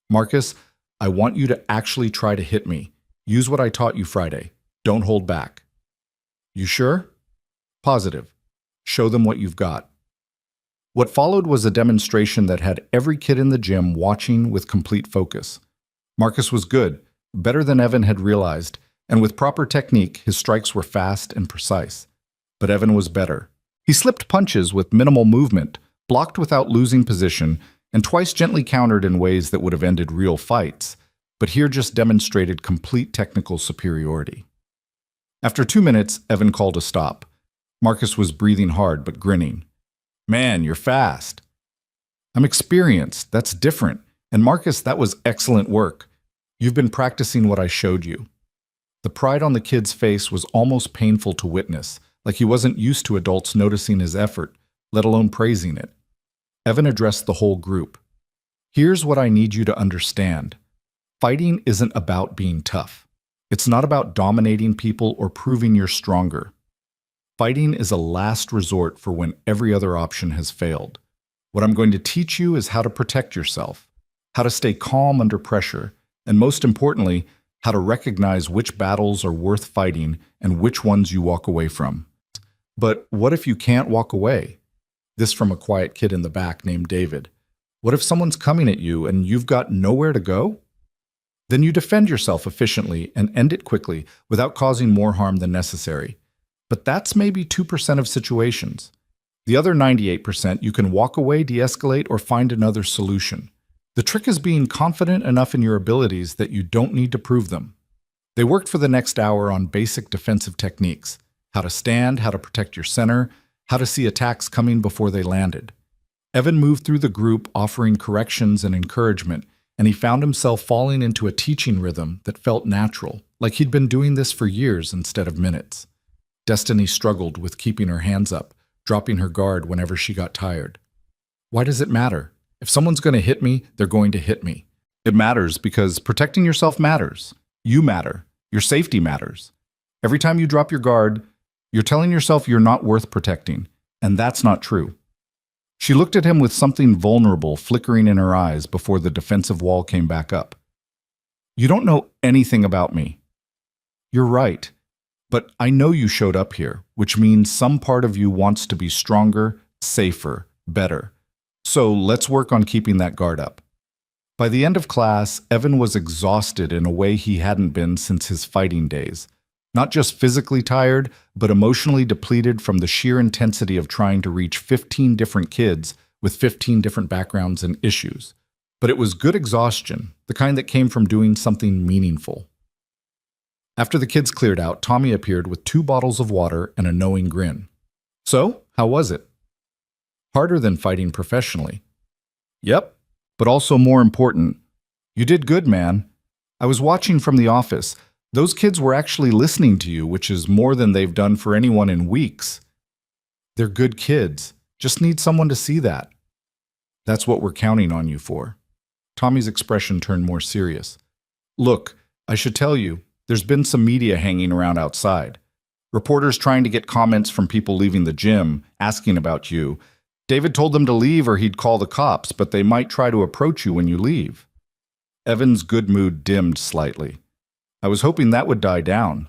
Marcus, I want you to actually try to hit me. Use what I taught you Friday. Don't hold back." "You sure?" "Positive. Show them what you've got." What followed was a demonstration that had every kid in the gym watching with complete focus. Marcus was good, better than Evan had realized, and with proper technique, his strikes were fast and precise. But Evan was better. He slipped punches with minimal movement, blocked without losing position, and twice gently countered in ways that would have ended real fights, but here just demonstrated complete technical superiority. After 2 minutes, Evan called a stop. Marcus was breathing hard but grinning. "Man, you're fast." "I'm experienced. That's different. And Marcus, that was excellent work. You've been practicing what I showed you." The pride on the kid's face was almost painful to witness, like he wasn't used to adults noticing his effort, let alone praising it. Evan addressed the whole group. "Here's what I need you to understand. Fighting isn't about being tough. It's not about dominating people or proving you're stronger. Fighting is a last resort for when every other option has failed. What I'm going to teach you is how to protect yourself, how to stay calm under pressure, and most importantly, how to recognize which battles are worth fighting and which ones you walk away from. But what if you can't walk away? This from a quiet kid in the back named David. What if someone's coming at you and you've got nowhere to go? Then you defend yourself efficiently and end it quickly without causing more harm than necessary. But that's maybe 2% of situations. The other 98%, you can walk away, de-escalate, or find another solution. The trick is being confident enough in your abilities that you don't need to prove them. They worked for the next hour on basic defensive techniques: how to stand, how to protect your center, how to see attacks coming before they landed. Evan moved through the group offering corrections and encouragement, and he found himself falling into a teaching rhythm that felt natural, like he'd been doing this for years instead of minutes. Destiny struggled with keeping her hands up, dropping her guard whenever she got tired. Why does it matter? If someone's going to hit me, they're going to hit me. It matters because protecting yourself matters. You matter. Your safety matters. Every time you drop your guard, you're telling yourself you're not worth protecting, and that's not true. She looked at him with something vulnerable flickering in her eyes before the defensive wall came back up. You don't know anything about me. You're right, but I know you showed up here, which means some part of you wants to be stronger, safer, better. So let's work on keeping that guard up. By the end of class, Evan was exhausted in a way he hadn't been since his fighting days. Not just physically tired, but emotionally depleted from the sheer intensity of trying to reach 15 different kids with 15 different backgrounds and issues. But it was good exhaustion, the kind that came from doing something meaningful. After the kids cleared out, Tommy appeared with 2 bottles of water and a knowing grin. So, how was it? Harder than fighting professionally. Yep, but also more important. You did good, man. I was watching from the office. Those kids were actually listening to you, which is more than they've done for anyone in weeks. They're good kids. Just need someone to see that. That's what we're counting on you for. Tommy's expression turned more serious. Look, I should tell you, there's been some media hanging around outside. Reporters trying to get comments from people leaving the gym, asking about you. David told them to leave or he'd call the cops, but they might try to approach you when you leave. Evan's good mood dimmed slightly. I was hoping that would die down.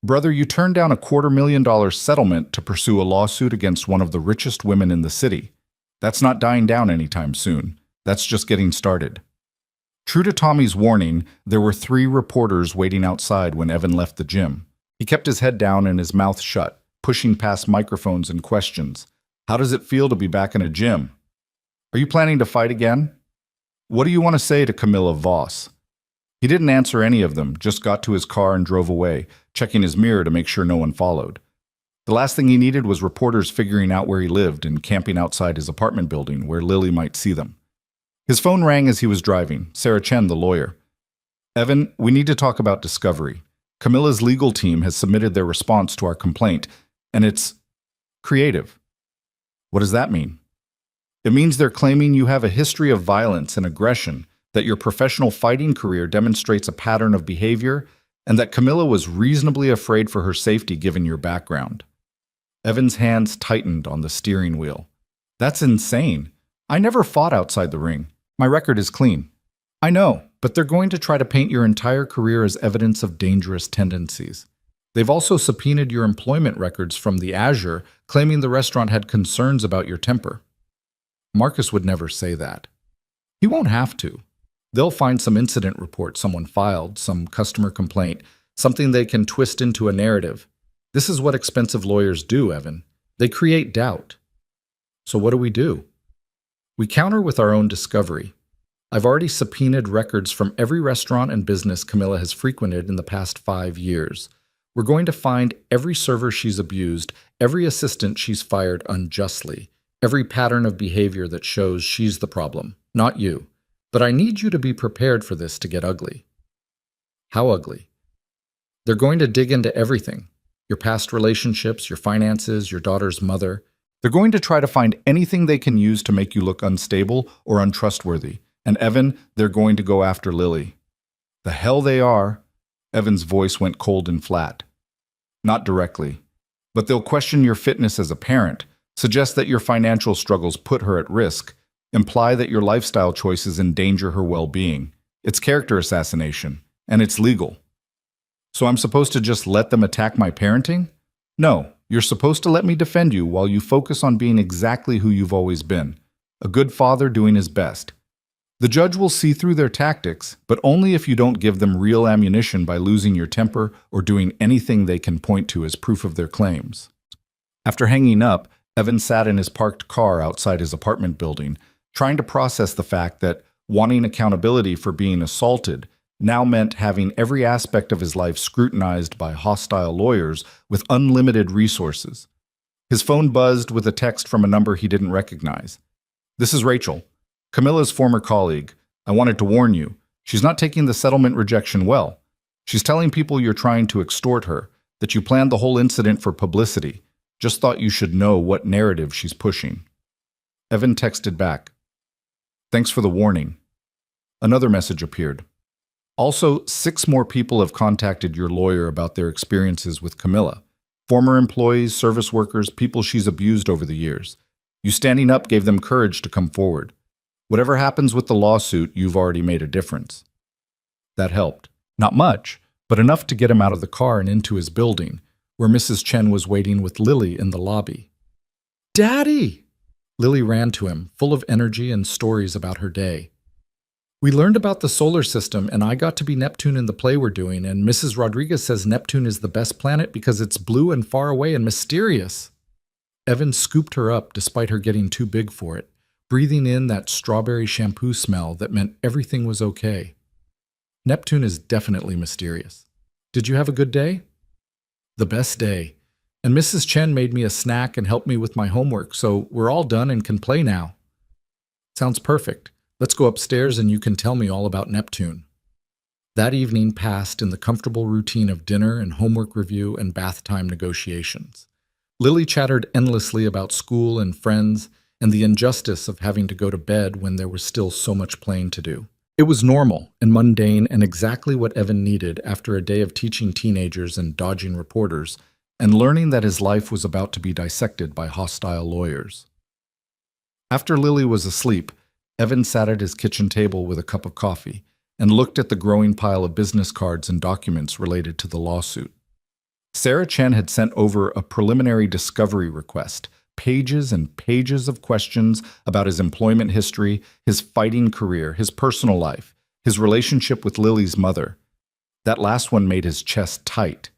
Brother, you turned down a $250,000 settlement to pursue a lawsuit against one of the richest women in the city. That's not dying down anytime soon. That's just getting started. True to Tommy's warning, there were 3 reporters waiting outside when Evan left the gym. He kept his head down and his mouth shut, pushing past microphones and questions. How does it feel to be back in a gym? Are you planning to fight again? What do you want to say to Camilla Voss? He didn't answer any of them, just got to his car and drove away, checking his mirror to make sure no one followed. The last thing he needed was reporters figuring out where he lived and camping outside his apartment building where Lily might see them. His phone rang as he was driving, Sarah Chen, the lawyer. Evan, we need to talk about discovery. Camilla's legal team has submitted their response to our complaint, and it's creative. What does that mean? It means they're claiming you have a history of violence and aggression, that your professional fighting career demonstrates a pattern of behavior, and that Camilla was reasonably afraid for her safety given your background. Evan's hands tightened on the steering wheel. That's insane. I never fought outside the ring. My record is clean. I know, but they're going to try to paint your entire career as evidence of dangerous tendencies. They've also subpoenaed your employment records from the Azure, claiming the restaurant had concerns about your temper. Marcus would never say that. He won't have to. They'll find some incident report someone filed, some customer complaint, something they can twist into a narrative. This is what expensive lawyers do, Evan. They create doubt. So what do? We counter with our own discovery. I've already subpoenaed records from every restaurant and business Camilla has frequented in the past 5 years. We're going to find every server she's abused, every assistant she's fired unjustly, every pattern of behavior that shows she's the problem, not you. But I need you to be prepared for this to get ugly. How ugly? They're going to dig into everything. Your past relationships, your finances, your daughter's mother. They're going to try to find anything they can use to make you look unstable or untrustworthy. And Evan, they're going to go after Lily. The hell they are. Evan's voice went cold and flat. Not directly. But they'll question your fitness as a parent, suggest that your financial struggles put her at risk, imply that your lifestyle choices endanger her well-being. It's character assassination, and it's legal. So I'm supposed to just let them attack my parenting? No, you're supposed to let me defend you while you focus on being exactly who you've always been, a good father doing his best. The judge will see through their tactics, but only if you don't give them real ammunition by losing your temper or doing anything they can point to as proof of their claims. After hanging up, Evan sat in his parked car outside his apartment building, trying to process the fact that wanting accountability for being assaulted now meant having every aspect of his life scrutinized by hostile lawyers with unlimited resources. His phone buzzed with a text from a number he didn't recognize. "This is Rachel, Camilla's former colleague. I wanted to warn you. She's not taking the settlement rejection well. She's telling people you're trying to extort her, that you planned the whole incident for publicity. Just thought you should know what narrative she's pushing." Evan texted back, "Thanks for the warning." Another message appeared. "Also, 6 more people have contacted your lawyer about their experiences with Camilla. Former employees, service workers, people she's abused over the years. You standing up gave them courage to come forward. Whatever happens with the lawsuit, you've already made a difference." That helped. Not much, but enough to get him out of the car and into his building, where Mrs. Chen was waiting with Lily in the lobby. "Daddy!" Lily ran to him, full of energy and stories about her day. "We learned about the solar system, and I got to be Neptune in the play we're doing, and Mrs. Rodriguez says Neptune is the best planet because it's blue and far away and mysterious." Evan scooped her up despite her getting too big for it, breathing in that strawberry shampoo smell that meant everything was okay. "Neptune is definitely mysterious. Did you have a good day?" "The best day. And Mrs. Chen made me a snack and helped me with my homework, so we're all done and can play now." "Sounds perfect. Let's go upstairs and you can tell me all about Neptune." That evening passed in the comfortable routine of dinner and homework review and bath time negotiations. Lily chattered endlessly about school and friends and the injustice of having to go to bed when there was still so much playing to do. It was normal and mundane and exactly what Evan needed after a day of teaching teenagers and dodging reporters and learning that his life was about to be dissected by hostile lawyers. After Lily was asleep, Evan sat at his kitchen table with a cup of coffee and looked at the growing pile of business cards and documents related to the lawsuit. Sarah Chen had sent over a preliminary discovery request, pages and pages of questions about his employment history, his fighting career, his personal life, his relationship with Lily's mother. That last one made his chest tight.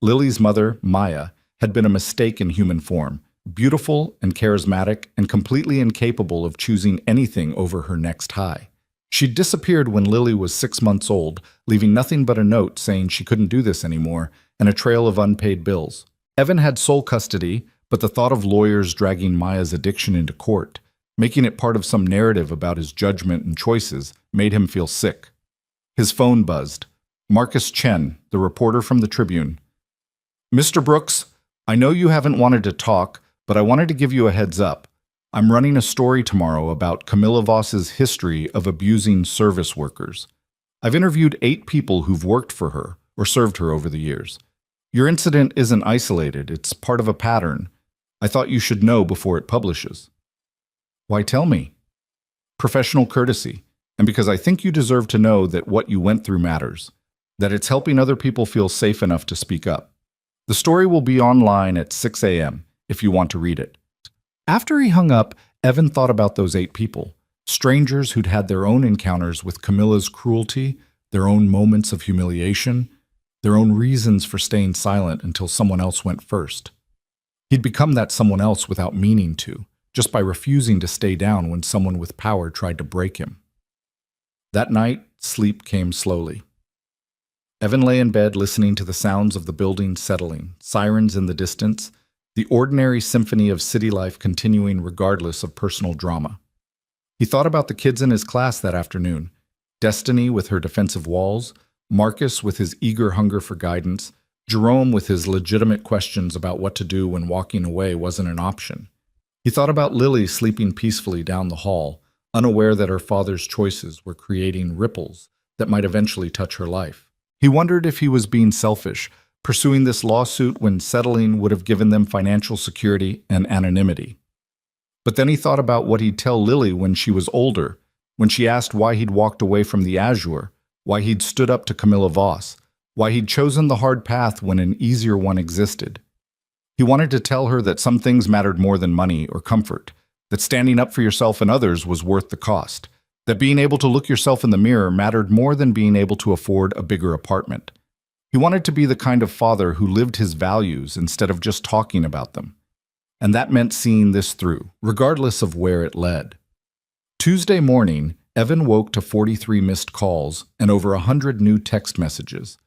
Lily's mother, Maya, had been a mistake in human form, beautiful and charismatic and completely incapable of choosing anything over her next high. She'd disappeared when Lily was 6 months old, leaving nothing but a note saying she couldn't do this anymore and a trail of unpaid bills. Evan had sole custody, but the thought of lawyers dragging Maya's addiction into court, making it part of some narrative about his judgment and choices, made him feel sick. His phone buzzed. Marcus Chen, the reporter from the Tribune. "Mr. Brooks, I know you haven't wanted to talk, but I wanted to give you a heads up. I'm running a story tomorrow about Camilla Voss's history of abusing service workers. I've interviewed 8 people who've worked for her or served her over the years. Your incident isn't isolated, it's part of a pattern. I thought you should know before it publishes." "Why tell me?" "Professional courtesy, and because I think you deserve to know that what you went through matters, that it's helping other people feel safe enough to speak up. The story will be online at 6 a.m. if you want to read it." After he hung up, Evan thought about those 8 people, strangers who'd had their own encounters with Camilla's cruelty, their own moments of humiliation, their own reasons for staying silent until someone else went first. He'd become that someone else without meaning to, just by refusing to stay down when someone with power tried to break him. That night, sleep came slowly. Evan lay in bed listening to the sounds of the building settling, sirens in the distance, the ordinary symphony of city life continuing regardless of personal drama. He thought about the kids in his class that afternoon, Destiny with her defensive walls, Marcus with his eager hunger for guidance, Jerome with his legitimate questions about what to do when walking away wasn't an option. He thought about Lily sleeping peacefully down the hall, unaware that her father's choices were creating ripples that might eventually touch her life. He wondered if he was being selfish, pursuing this lawsuit when settling would have given them financial security and anonymity. But then he thought about what he'd tell Lily when she was older, when she asked why he'd walked away from the Azure, why he'd stood up to Camilla Voss, why he'd chosen the hard path when an easier one existed. He wanted to tell her that some things mattered more than money or comfort, that standing up for yourself and others was worth the cost, that being able to look yourself in the mirror mattered more than being able to afford a bigger apartment. He wanted to be the kind of father who lived his values instead of just talking about them. And that meant seeing this through, regardless of where it led. Tuesday morning, Evan woke to 43 missed calls and over 100 new text messages.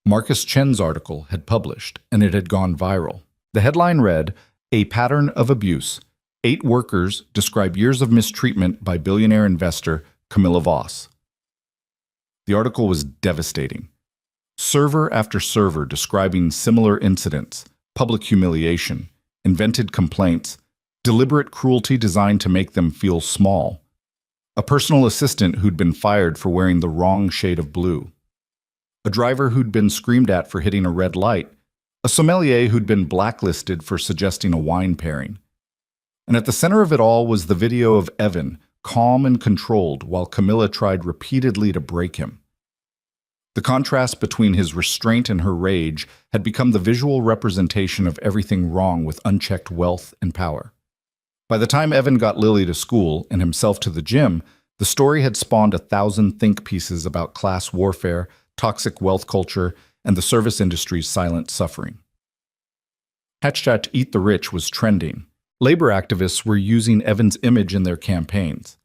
Marcus Chen's article had published, and it had gone viral. The headline read, "A Pattern of Abuse. 8 workers describe years of mistreatment by billionaire investor Camilla Voss." The article was devastating. Server after server describing similar incidents, public humiliation, invented complaints, deliberate cruelty designed to make them feel small. A personal assistant who'd been fired for wearing the wrong shade of blue. A driver who'd been screamed at for hitting a red light. A sommelier who'd been blacklisted for suggesting a wine pairing. And at the center of it all was the video of Evan, calm and controlled, while Camilla tried repeatedly to break him. The contrast between his restraint and her rage had become the visual representation of everything wrong with unchecked wealth and power. By the time Evan got Lily to school and himself to the gym, the story had spawned 1,000 think pieces about class warfare, toxic wealth culture, and the service industry's silent suffering. #Eat the Rich was trending. Labor activists were using Evan's image in their campaigns.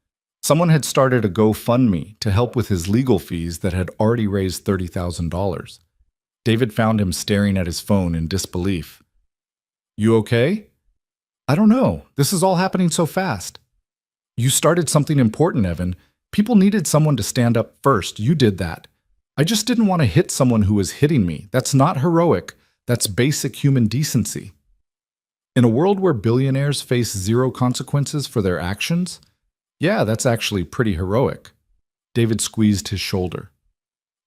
Someone had started a GoFundMe to help with his legal fees that had already raised $30,000. David found him staring at his phone in disbelief. "You okay?" "I don't know. This is all happening so fast." "You started something important, Evan. People needed someone to stand up first. You did that. I just didn't want to hit someone who was hitting me. That's not heroic. That's basic human decency." In a world where billionaires face zero consequences for their actions, yeah, that's actually pretty heroic. David squeezed his shoulder.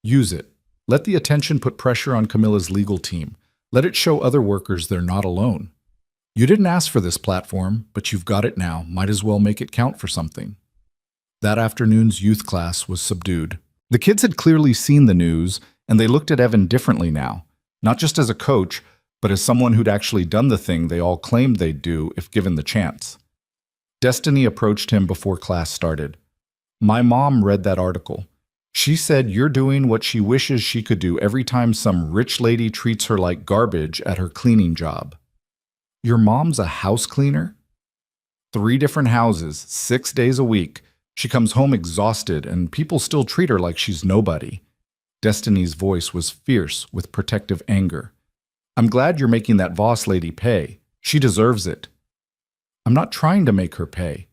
"Use it. Let the attention put pressure on Camilla's legal team. Let it show other workers they're not alone. You didn't ask for this platform, but you've got it now. Might as well make it count for something." That afternoon's youth class was subdued. The kids had clearly seen the news, and they looked at Evan differently now, not just as a coach, but as someone who'd actually done the thing they all claimed they'd do if given the chance. Destiny approached him before class started. "My mom read that article. She said you're doing what she wishes she could do every time some rich lady treats her like garbage at her cleaning job." "Your mom's a house cleaner?" 3 different houses, 6 days a week. She comes home exhausted, and people still treat her like she's nobody. Destiny's voice was fierce with protective anger. "I'm glad you're making that Voss lady pay. She deserves it." "I'm not trying to make her pay.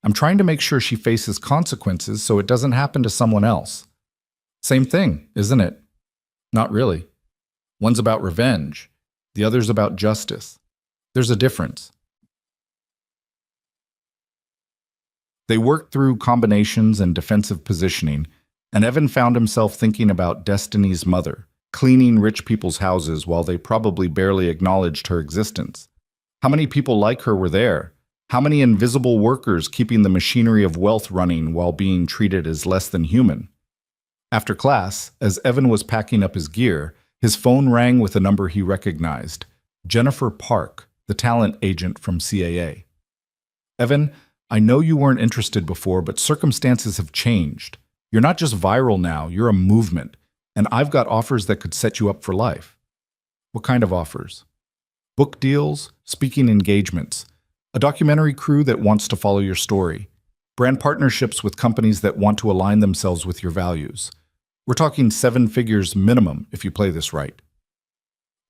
I'm trying to make sure she faces consequences so it doesn't happen to someone else." "Same thing, isn't it?" "Not really. One's about revenge. The other's about justice. There's a difference." They worked through combinations and defensive positioning, and Evan found himself thinking about Destiny's mother, cleaning rich people's houses while they probably barely acknowledged her existence. How many people like her were there? How many invisible workers keeping the machinery of wealth running while being treated as less than human? After class, as Evan was packing up his gear, his phone rang with a number he recognized. Jennifer Park, the talent agent from CAA. "Evan, I know you weren't interested before, but circumstances have changed. You're not just viral now, you're a movement. And I've got offers that could set you up for life." "What kind of offers?" "Book deals, speaking engagements, a documentary crew that wants to follow your story, brand partnerships with companies that want to align themselves with your values. We're talking 7 figures minimum if you play this right."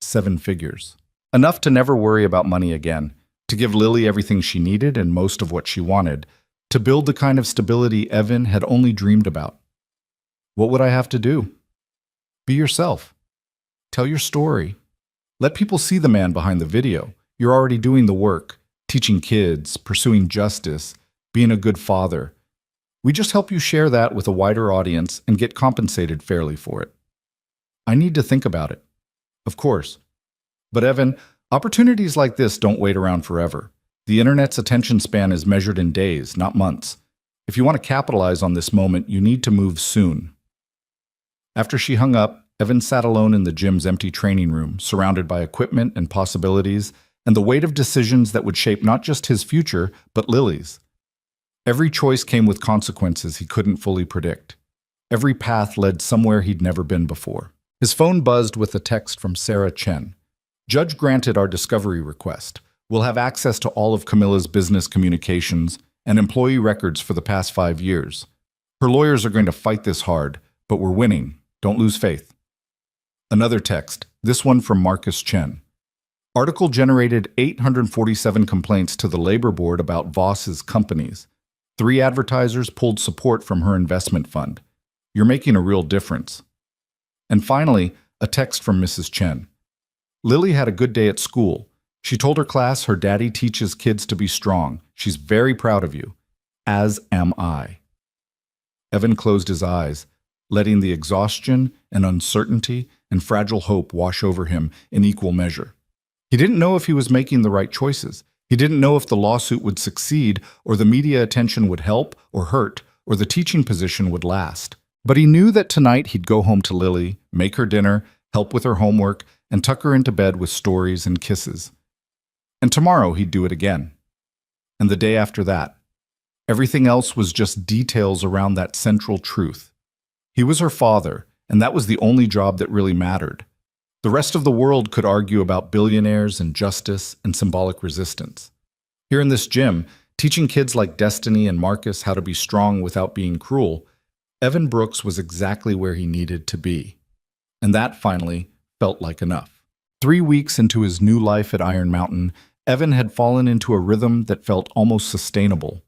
7 figures. Enough to never worry about money again, to give Lily everything she needed and most of what she wanted, to build the kind of stability Evan had only dreamed about. "What would I have to do?" "Be yourself. Tell your story. Let people see the man behind the video. You're already doing the work, teaching kids, pursuing justice, being a good father. We just help you share that with a wider audience and get compensated fairly for it." I need to think about it. Of course. But Evan, opportunities like this don't wait around forever. The internet's attention span is measured in days, not months. If you want to capitalize on this moment, you need to move soon. After she hung up, Evan sat alone in the gym's empty training room, surrounded by equipment and possibilities, and the weight of decisions that would shape not just his future, but Lily's. Every choice came with consequences he couldn't fully predict. Every path led somewhere he'd never been before. His phone buzzed with a text from Sarah Chen. Judge granted our discovery request. We'll have access to all of Camilla's business communications and employee records for the past 5 years. Her lawyers are going to fight this hard, but we're winning. Don't lose faith. Another text, this one from Marcus Chen. Article generated 847 complaints to the labor board about Voss's companies. 3 advertisers pulled support from her investment fund. You're making a real difference. And finally, a text from Mrs. Chen. Lily had a good day at school. She told her class her daddy teaches kids to be strong. She's very proud of you. As am I. Evan closed his eyes, letting the exhaustion and uncertainty and fragile hope wash over him in equal measure. He didn't know if he was making the right choices. He didn't know if the lawsuit would succeed, or the media attention would help or hurt, or the teaching position would last. But he knew that tonight he'd go home to Lily, make her dinner, help with her homework, and tuck her into bed with stories and kisses. And tomorrow he'd do it again. And the day after that. Everything else was just details around that central truth. He was her father, and that was the only job that really mattered. The rest of the world could argue about billionaires and justice and symbolic resistance. Here in this gym, teaching kids like Destiny and Marcus how to be strong without being cruel, Evan Brooks was exactly where he needed to be. And that, finally, felt like enough. 3 weeks into his new life at Iron Mountain, Evan had fallen into a rhythm that felt almost sustainable.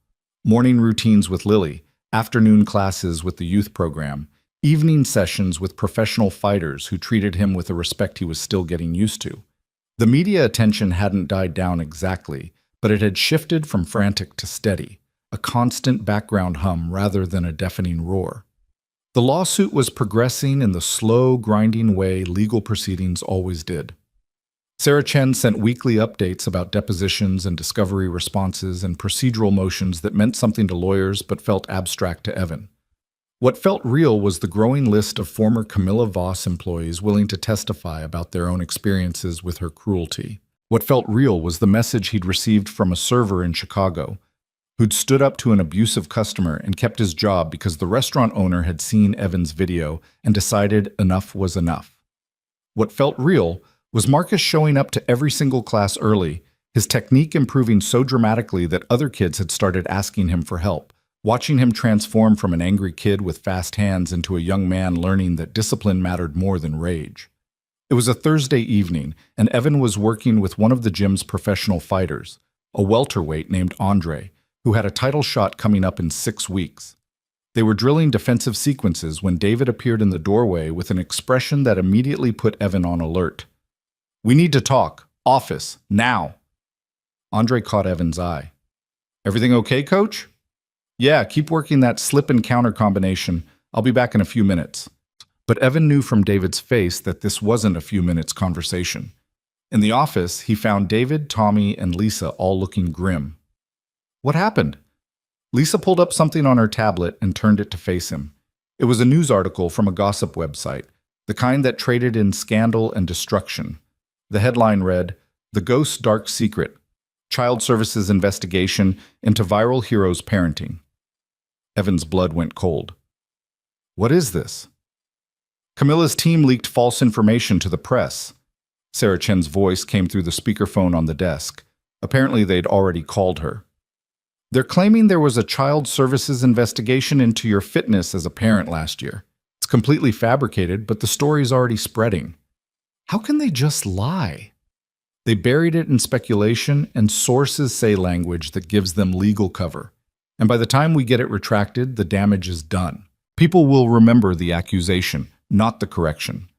Morning routines with Lily, afternoon classes with the youth program, evening sessions with professional fighters who treated him with a respect he was still getting used to. The media attention hadn't died down exactly, but it had shifted from frantic to steady, a constant background hum rather than a deafening roar. The lawsuit was progressing in the slow, grinding way legal proceedings always did. Sarah Chen sent weekly updates about depositions and discovery responses and procedural motions that meant something to lawyers but felt abstract to Evan. What felt real was the growing list of former Camilla Voss employees willing to testify about their own experiences with her cruelty. What felt real was the message he'd received from a server in Chicago who'd stood up to an abusive customer and kept his job because the restaurant owner had seen Evan's video and decided enough was enough. What felt real was Marcus showing up to every single class early, his technique improving so dramatically that other kids had started asking him for help, watching him transform from an angry kid with fast hands into a young man learning that discipline mattered more than rage. It was a Thursday evening, and Evan was working with one of the gym's professional fighters, a welterweight named Andre, who had a title shot coming up in 6 weeks. They were drilling defensive sequences when David appeared in the doorway with an expression that immediately put Evan on alert. "We need to talk. Office. Now." Andre caught Evan's eye. "Everything okay, coach?" "Yeah, keep working that slip and counter combination. I'll be back in a few minutes." But Evan knew from David's face that this wasn't a few minutes conversation. In the office, he found David, Tommy, and Lisa all looking grim. "What happened?" Lisa pulled up something on her tablet and turned it to face him. It was a news article from a gossip website, the kind that traded in scandal and destruction. The headline read, "The Ghost's Dark Secret, Child Services Investigation into Viral Heroes Parenting." Evan's blood went cold. "What is this?" "Camilla's team leaked false information to the press." Sarah Chen's voice came through the speakerphone on the desk. Apparently they'd already called her. "They're claiming there was a child services investigation into your fitness as a parent last year. It's completely fabricated, but the story's already spreading." How can they just lie? They buried it in speculation, and sources say language that gives them legal cover. And by the time we get it retracted, the damage is done. People will remember the accusation, not the correction.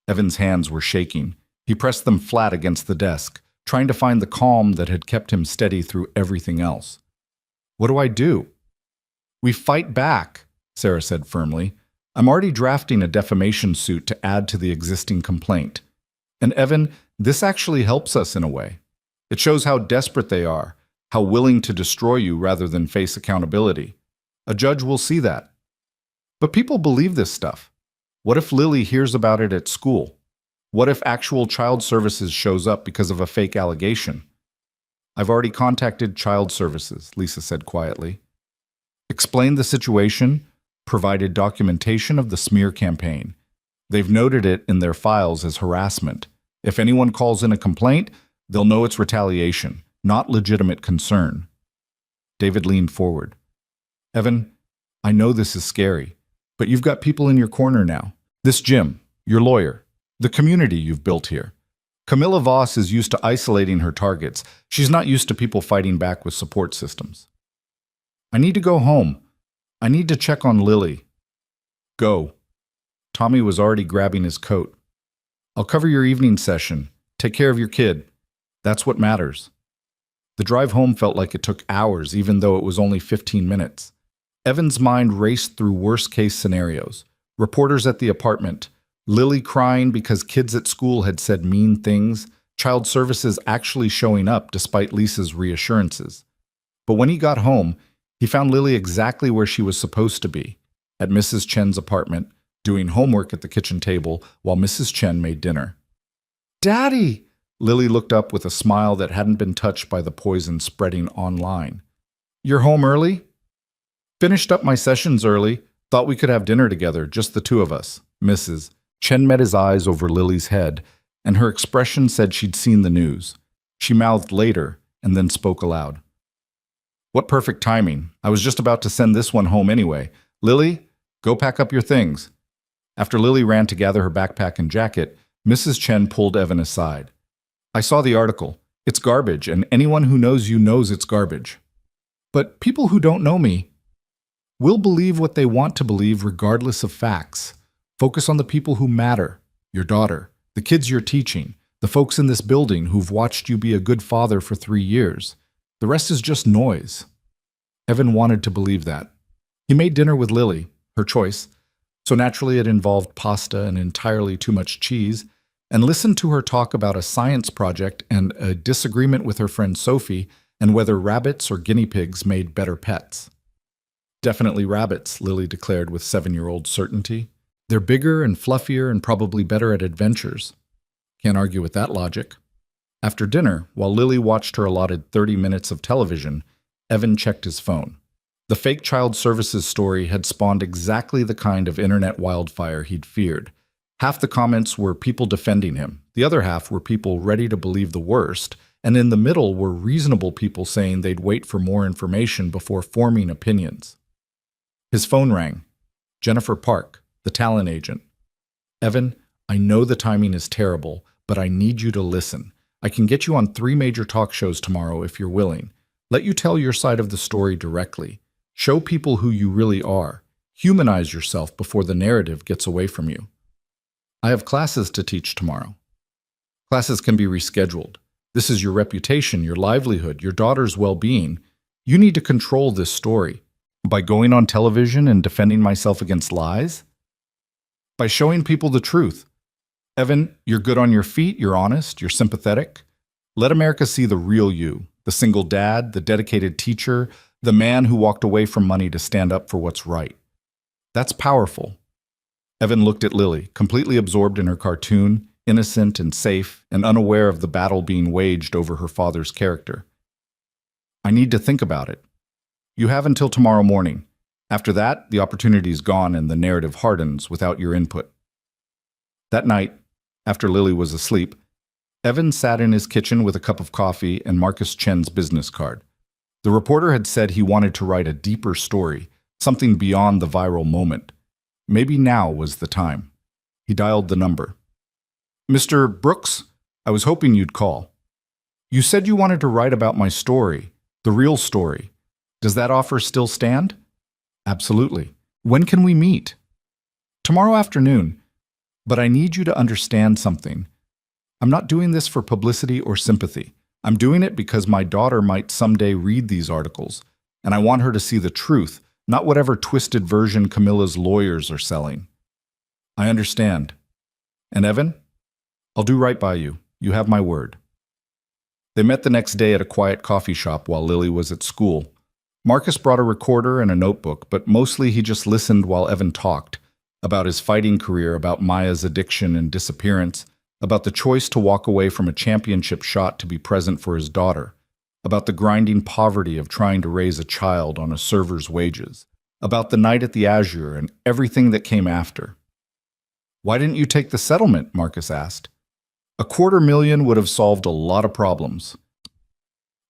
Evan's hands were shaking. He pressed them flat against the desk, trying to find the calm that had kept him steady through everything else. "What do I do?" "We fight back," Sarah said firmly. I'm already drafting a defamation suit to add to the existing complaint. And Evan, this actually helps us in a way. It shows how desperate they are, how willing to destroy you rather than face accountability. A judge will see that. But people believe this stuff. What if Lily hears about it at school? What if actual child services shows up because of a fake allegation? I've already contacted child services, Lisa said quietly. Explained the situation, provided documentation of the smear campaign. They've noted it in their files as harassment. If anyone calls in a complaint, they'll know it's retaliation, not legitimate concern. David leaned forward. Evan, I know this is scary, but you've got people in your corner now. This Jim, your lawyer, the community you've built here. Camilla Voss is used to isolating her targets. She's not used to people fighting back with support systems. I need to go home. I need to check on Lily. Go. Tommy was already grabbing his coat. I'll cover your evening session. Take care of your kid. That's what matters. The drive home felt like it took hours, even though it was only 15 minutes. Evan's mind raced through worst-case scenarios. Reporters at the apartment, Lily crying because kids at school had said mean things, child services actually showing up despite Lisa's reassurances. But when he got home, he found Lily exactly where she was supposed to be, at Mrs. Chen's apartment, doing homework at the kitchen table while Mrs. Chen made dinner. Daddy! Lily looked up with a smile that hadn't been touched by the poison spreading online. You're home early? Finished up my sessions early. Thought we could have dinner together, just the two of us. Mrs. Chen met his eyes over Lily's head, and her expression said she'd seen the news. She mouthed later, and then spoke aloud. What perfect timing. I was just about to send this one home anyway. Lily, go pack up your things. After Lily ran to gather her backpack and jacket, Mrs. Chen pulled Evan aside. I saw the article. It's garbage, and anyone who knows you knows it's garbage. But people who don't know me will believe what they want to believe regardless of facts. Focus on the people who matter, your daughter, the kids you're teaching, the folks in this building who've watched you be a good father for 3 years. The rest is just noise. Evan wanted to believe that. He made dinner with Lily, her choice, so naturally it involved pasta and entirely too much cheese, and listened to her talk about a science project and a disagreement with her friend Sophie and whether rabbits or guinea pigs made better pets. Definitely rabbits, Lily declared with 7-year-old certainty. They're bigger and fluffier and probably better at adventures. Can't argue with that logic. After dinner, while Lily watched her allotted 30 minutes of television, Evan checked his phone. The fake child services story had spawned exactly the kind of internet wildfire he'd feared. Half the comments were people defending him. The other half were people ready to believe the worst, and in the middle were reasonable people saying they'd wait for more information before forming opinions. His phone rang. Jennifer Park, the talent agent. Evan, I know the timing is terrible, but I need you to listen. I can get you on 3 major talk shows tomorrow if you're willing. Let you tell your side of the story directly. Show people who you really are. Humanize yourself before the narrative gets away from you. I have classes to teach tomorrow. Classes can be rescheduled. This is your reputation, your livelihood, your daughter's well-being. You need to control this story. By going on television and defending myself against lies? By showing people the truth. Evan, you're good on your feet, you're honest, you're sympathetic. Let America see the real you, the single dad, the dedicated teacher, the man who walked away from money to stand up for what's right. That's powerful. Evan looked at Lily, completely absorbed in her cartoon, innocent and safe, and unaware of the battle being waged over her father's character. I need to think about it. You have until tomorrow morning. After that, the opportunity's gone and the narrative hardens without your input. That night, after Lily was asleep, Evan sat in his kitchen with a cup of coffee and Marcus Chen's business card. The reporter had said he wanted to write a deeper story, something beyond the viral moment. Maybe now was the time. He dialed the number. Mr. Brooks, I was hoping you'd call. You said you wanted to write about my story, the real story. Does that offer still stand? Absolutely. When can we meet? Tomorrow afternoon. But I need you to understand something. I'm not doing this for publicity or sympathy. I'm doing it because my daughter might someday read these articles, and I want her to see the truth, not whatever twisted version Camilla's lawyers are selling. I understand. And Evan? I'll do right by you. You have my word. They met the next day at a quiet coffee shop while Lily was at school. Marcus brought a recorder and a notebook, but mostly he just listened while Evan talked about his fighting career, about Maya's addiction and disappearance, about the choice to walk away from a championship shot to be present for his daughter, about the grinding poverty of trying to raise a child on a server's wages, about the night at the Azure and everything that came after. Why didn't you take the settlement? Marcus asked. $250,000 would have solved a lot of problems.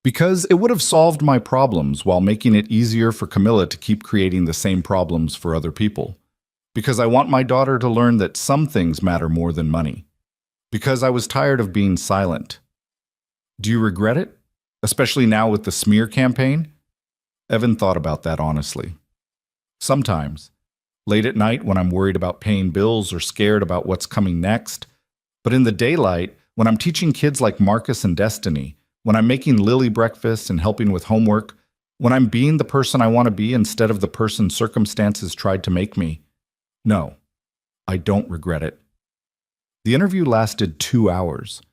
Because it would have solved my problems while making it easier for Camilla to keep creating the same problems for other people. Because I want my daughter to learn that some things matter more than money. Because I was tired of being silent. Do you regret it? Especially now with the smear campaign? Evan thought about that honestly. Sometimes. Late at night when I'm worried about paying bills or scared about what's coming next. But in the daylight, when I'm teaching kids like Marcus and Destiny, when I'm making Lily breakfast and helping with homework, when I'm being the person I want to be instead of the person circumstances tried to make me, no, I don't regret it. The interview lasted 2 hours.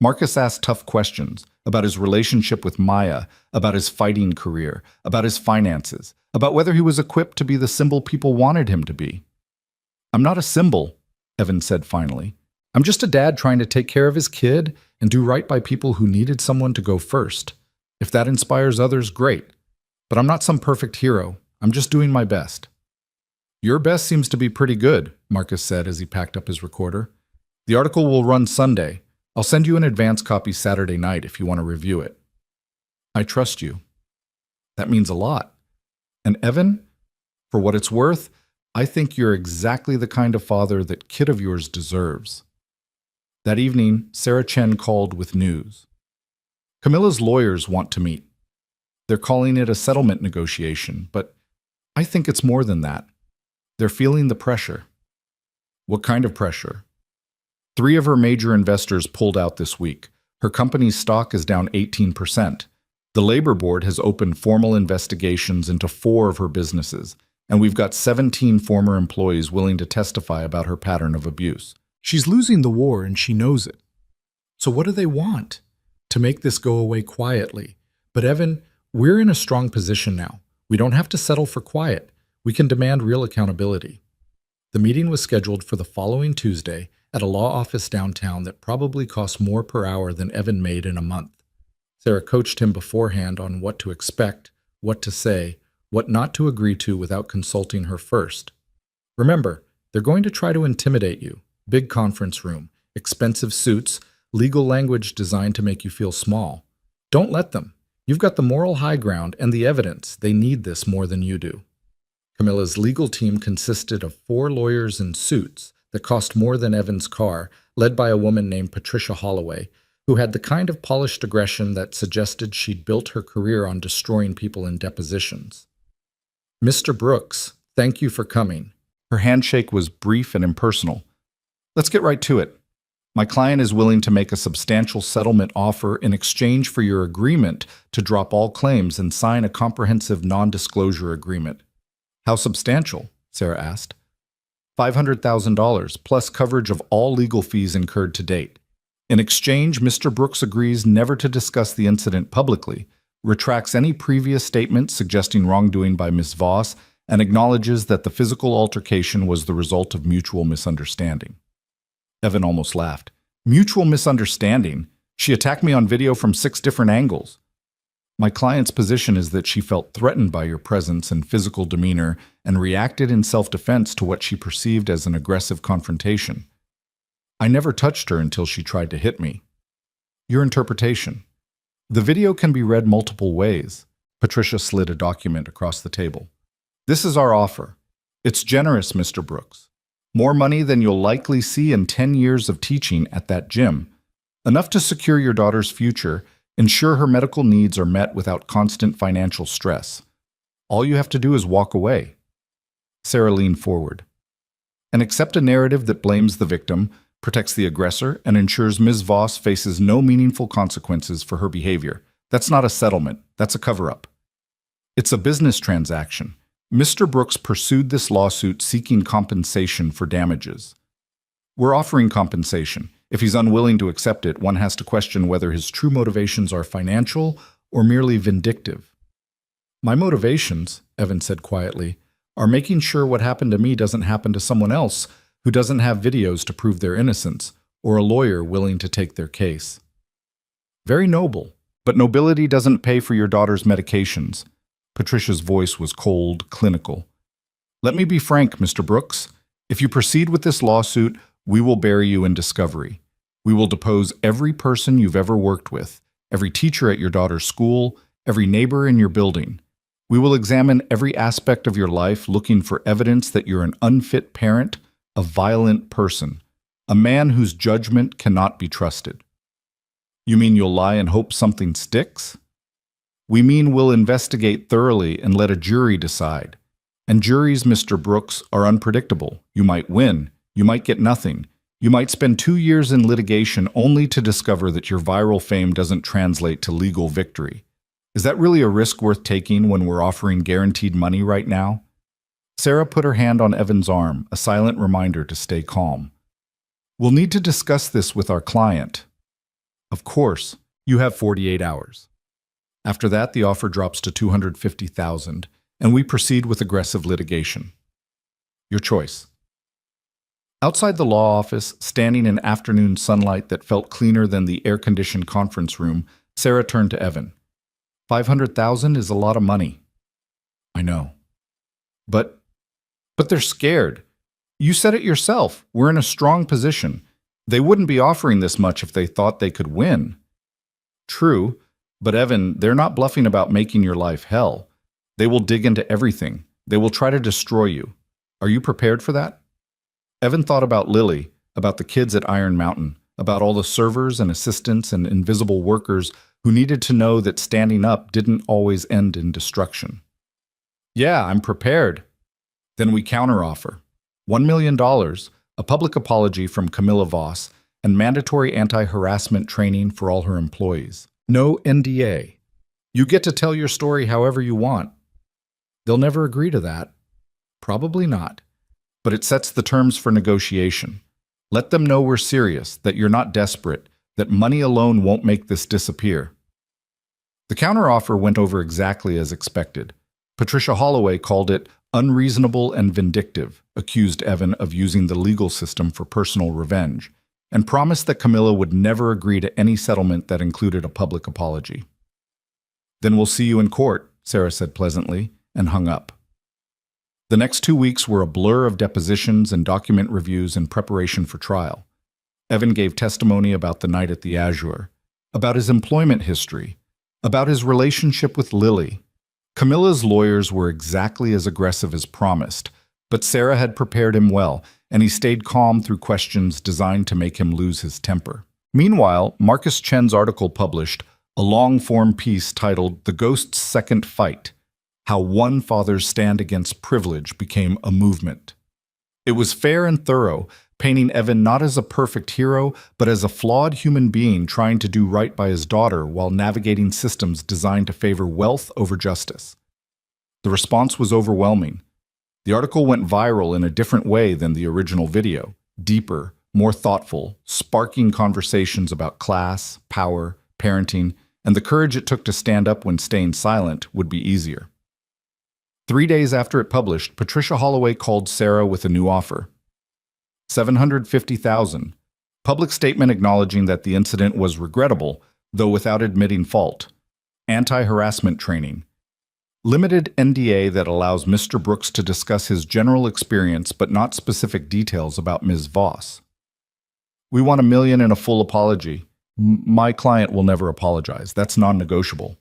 Marcus asked tough questions about his relationship with Maya, about his fighting career, about his finances, about whether he was equipped to be the symbol people wanted him to be. I'm not a symbol, Evan said finally. I'm just a dad trying to take care of his kid and do right by people who needed someone to go first. If that inspires others, great. But I'm not some perfect hero. I'm just doing my best. Your best seems to be pretty good, Marcus said as he packed up his recorder. The article will run Sunday. I'll send you an advance copy Saturday night if you want to review it. I trust you. That means a lot. And Evan, for what it's worth, I think you're exactly the kind of father that kid of yours deserves. That evening, Sarah Chen called with news. Camilla's lawyers want to meet. They're calling it a settlement negotiation, but I think it's more than that. They're feeling the pressure. What kind of pressure? 3 of her major investors pulled out this week. Her company's stock is down 18%. The Labor Board has opened formal investigations into 4 of her businesses, and we've got 17 former employees willing to testify about her pattern of abuse. She's losing the war and she knows it. So what do they want? To make this go away quietly. But Evan, we're in a strong position now. We don't have to settle for quiet. We can demand real accountability. The meeting was scheduled for the following Tuesday at a law office downtown that probably cost more per hour than Evan made in a month. Sarah coached him beforehand on what to expect, what to say, what not to agree to without consulting her first. Remember, they're going to try to intimidate you. Big conference room, expensive suits, legal language designed to make you feel small. Don't let them. You've got the moral high ground and the evidence. They need this more than you do. Camilla's legal team consisted of 4 lawyers in suits that cost more than Evan's car, led by a woman named Patricia Holloway, who had the kind of polished aggression that suggested she'd built her career on destroying people in depositions. Mr. Brooks, thank you for coming. Her handshake was brief and impersonal. Let's get right to it. My client is willing to make a substantial settlement offer in exchange for your agreement to drop all claims and sign a comprehensive non-disclosure agreement. How substantial? Sarah asked. $500,000 plus coverage of all legal fees incurred to date. In exchange, Mr. Brooks agrees never to discuss the incident publicly, retracts any previous statements suggesting wrongdoing by Ms. Voss, and acknowledges that the physical altercation was the result of mutual misunderstanding. Evan almost laughed. Mutual misunderstanding? She attacked me on video from 6 different angles. My client's position is that she felt threatened by your presence and physical demeanor and reacted in self-defense to what she perceived as an aggressive confrontation. I never touched her until she tried to hit me. Your interpretation. The video can be read multiple ways. Patricia slid a document across the table. This is our offer. It's generous, Mr. Brooks. More money than you'll likely see in 10 years of teaching at that gym. Enough to secure your daughter's future, ensure her medical needs are met without constant financial stress. All you have to do is walk away. Sarah leaned forward. And accept a narrative that blames the victim, protects the aggressor, and ensures Ms. Voss faces no meaningful consequences for her behavior. That's not a settlement. That's a cover-up. It's a business transaction. Mr. Brooks pursued this lawsuit seeking compensation for damages. We're offering compensation. If he's unwilling to accept it, one has to question whether his true motivations are financial or merely vindictive. My motivations, Evan said quietly, are making sure what happened to me doesn't happen to someone else who doesn't have videos to prove their innocence or a lawyer willing to take their case. Very noble, but nobility doesn't pay for your daughter's medications. Patricia's voice was cold, clinical. Let me be frank, Mr. Brooks. If you proceed with this lawsuit, we will bury you in discovery. We will depose every person you've ever worked with, every teacher at your daughter's school, every neighbor in your building. We will examine every aspect of your life looking for evidence that you're an unfit parent, a violent person, a man whose judgment cannot be trusted. You mean you'll lie and hope something sticks? We mean we'll investigate thoroughly and let a jury decide. And juries, Mr. Brooks, are unpredictable. You might win. You might get nothing. You might spend 2 years in litigation only to discover that your viral fame doesn't translate to legal victory. Is that really a risk worth taking when we're offering guaranteed money right now? Sarah put her hand on Evan's arm, a silent reminder to stay calm. We'll need to discuss this with our client. Of course, you have 48 hours. After that, the offer drops to $250,000, and we proceed with aggressive litigation. Your choice. Outside the law office, standing in afternoon sunlight that felt cleaner than the air-conditioned conference room, Sarah turned to Evan. $500,000 is a lot of money. I know. But they're scared. You said it yourself. We're in a strong position. They wouldn't be offering this much if they thought they could win. True, but Evan, they're not bluffing about making your life hell. They will dig into everything. They will try to destroy you. Are you prepared for that? Evan thought about Lily, about the kids at Iron Mountain, about all the servers and assistants and invisible workers who needed to know that standing up didn't always end in destruction. Yeah, I'm prepared. Then we counteroffer. $1 million, a public apology from Camilla Voss, and mandatory anti-harassment training for all her employees. No NDA. You get to tell your story however you want. They'll never agree to that. Probably not. But it sets the terms for negotiation. Let them know we're serious, that you're not desperate, that money alone won't make this disappear. The counteroffer went over exactly as expected. Patricia Holloway called it unreasonable and vindictive, accused Evan of using the legal system for personal revenge, and promised that Camilla would never agree to any settlement that included a public apology. Then we'll see you in court, Sarah said pleasantly, and hung up. The next 2 weeks were a blur of depositions and document reviews in preparation for trial. Evan gave testimony about the night at the Azure, about his employment history, about his relationship with Lily. Camilla's lawyers were exactly as aggressive as promised, but Sarah had prepared him well, and he stayed calm through questions designed to make him lose his temper. Meanwhile, Marcus Chen's article published a long-form piece titled "The Ghost's Second Fight: How One Father's Stand Against Privilege Became a Movement." It was fair and thorough, painting Evan not as a perfect hero, but as a flawed human being trying to do right by his daughter while navigating systems designed to favor wealth over justice. The response was overwhelming. The article went viral in a different way than the original video, deeper, more thoughtful, sparking conversations about class, power, parenting, and the courage it took to stand up when staying silent would be easier. 3 days after it published, Patricia Holloway called Sarah with a new offer. $750,000. Public statement acknowledging that the incident was regrettable, though without admitting fault. Anti-harassment training. Limited NDA that allows Mr. Brooks to discuss his general experience but not specific details about Ms. Voss. We want $1 million and a full apology. My client will never apologize. That's non-negotiable.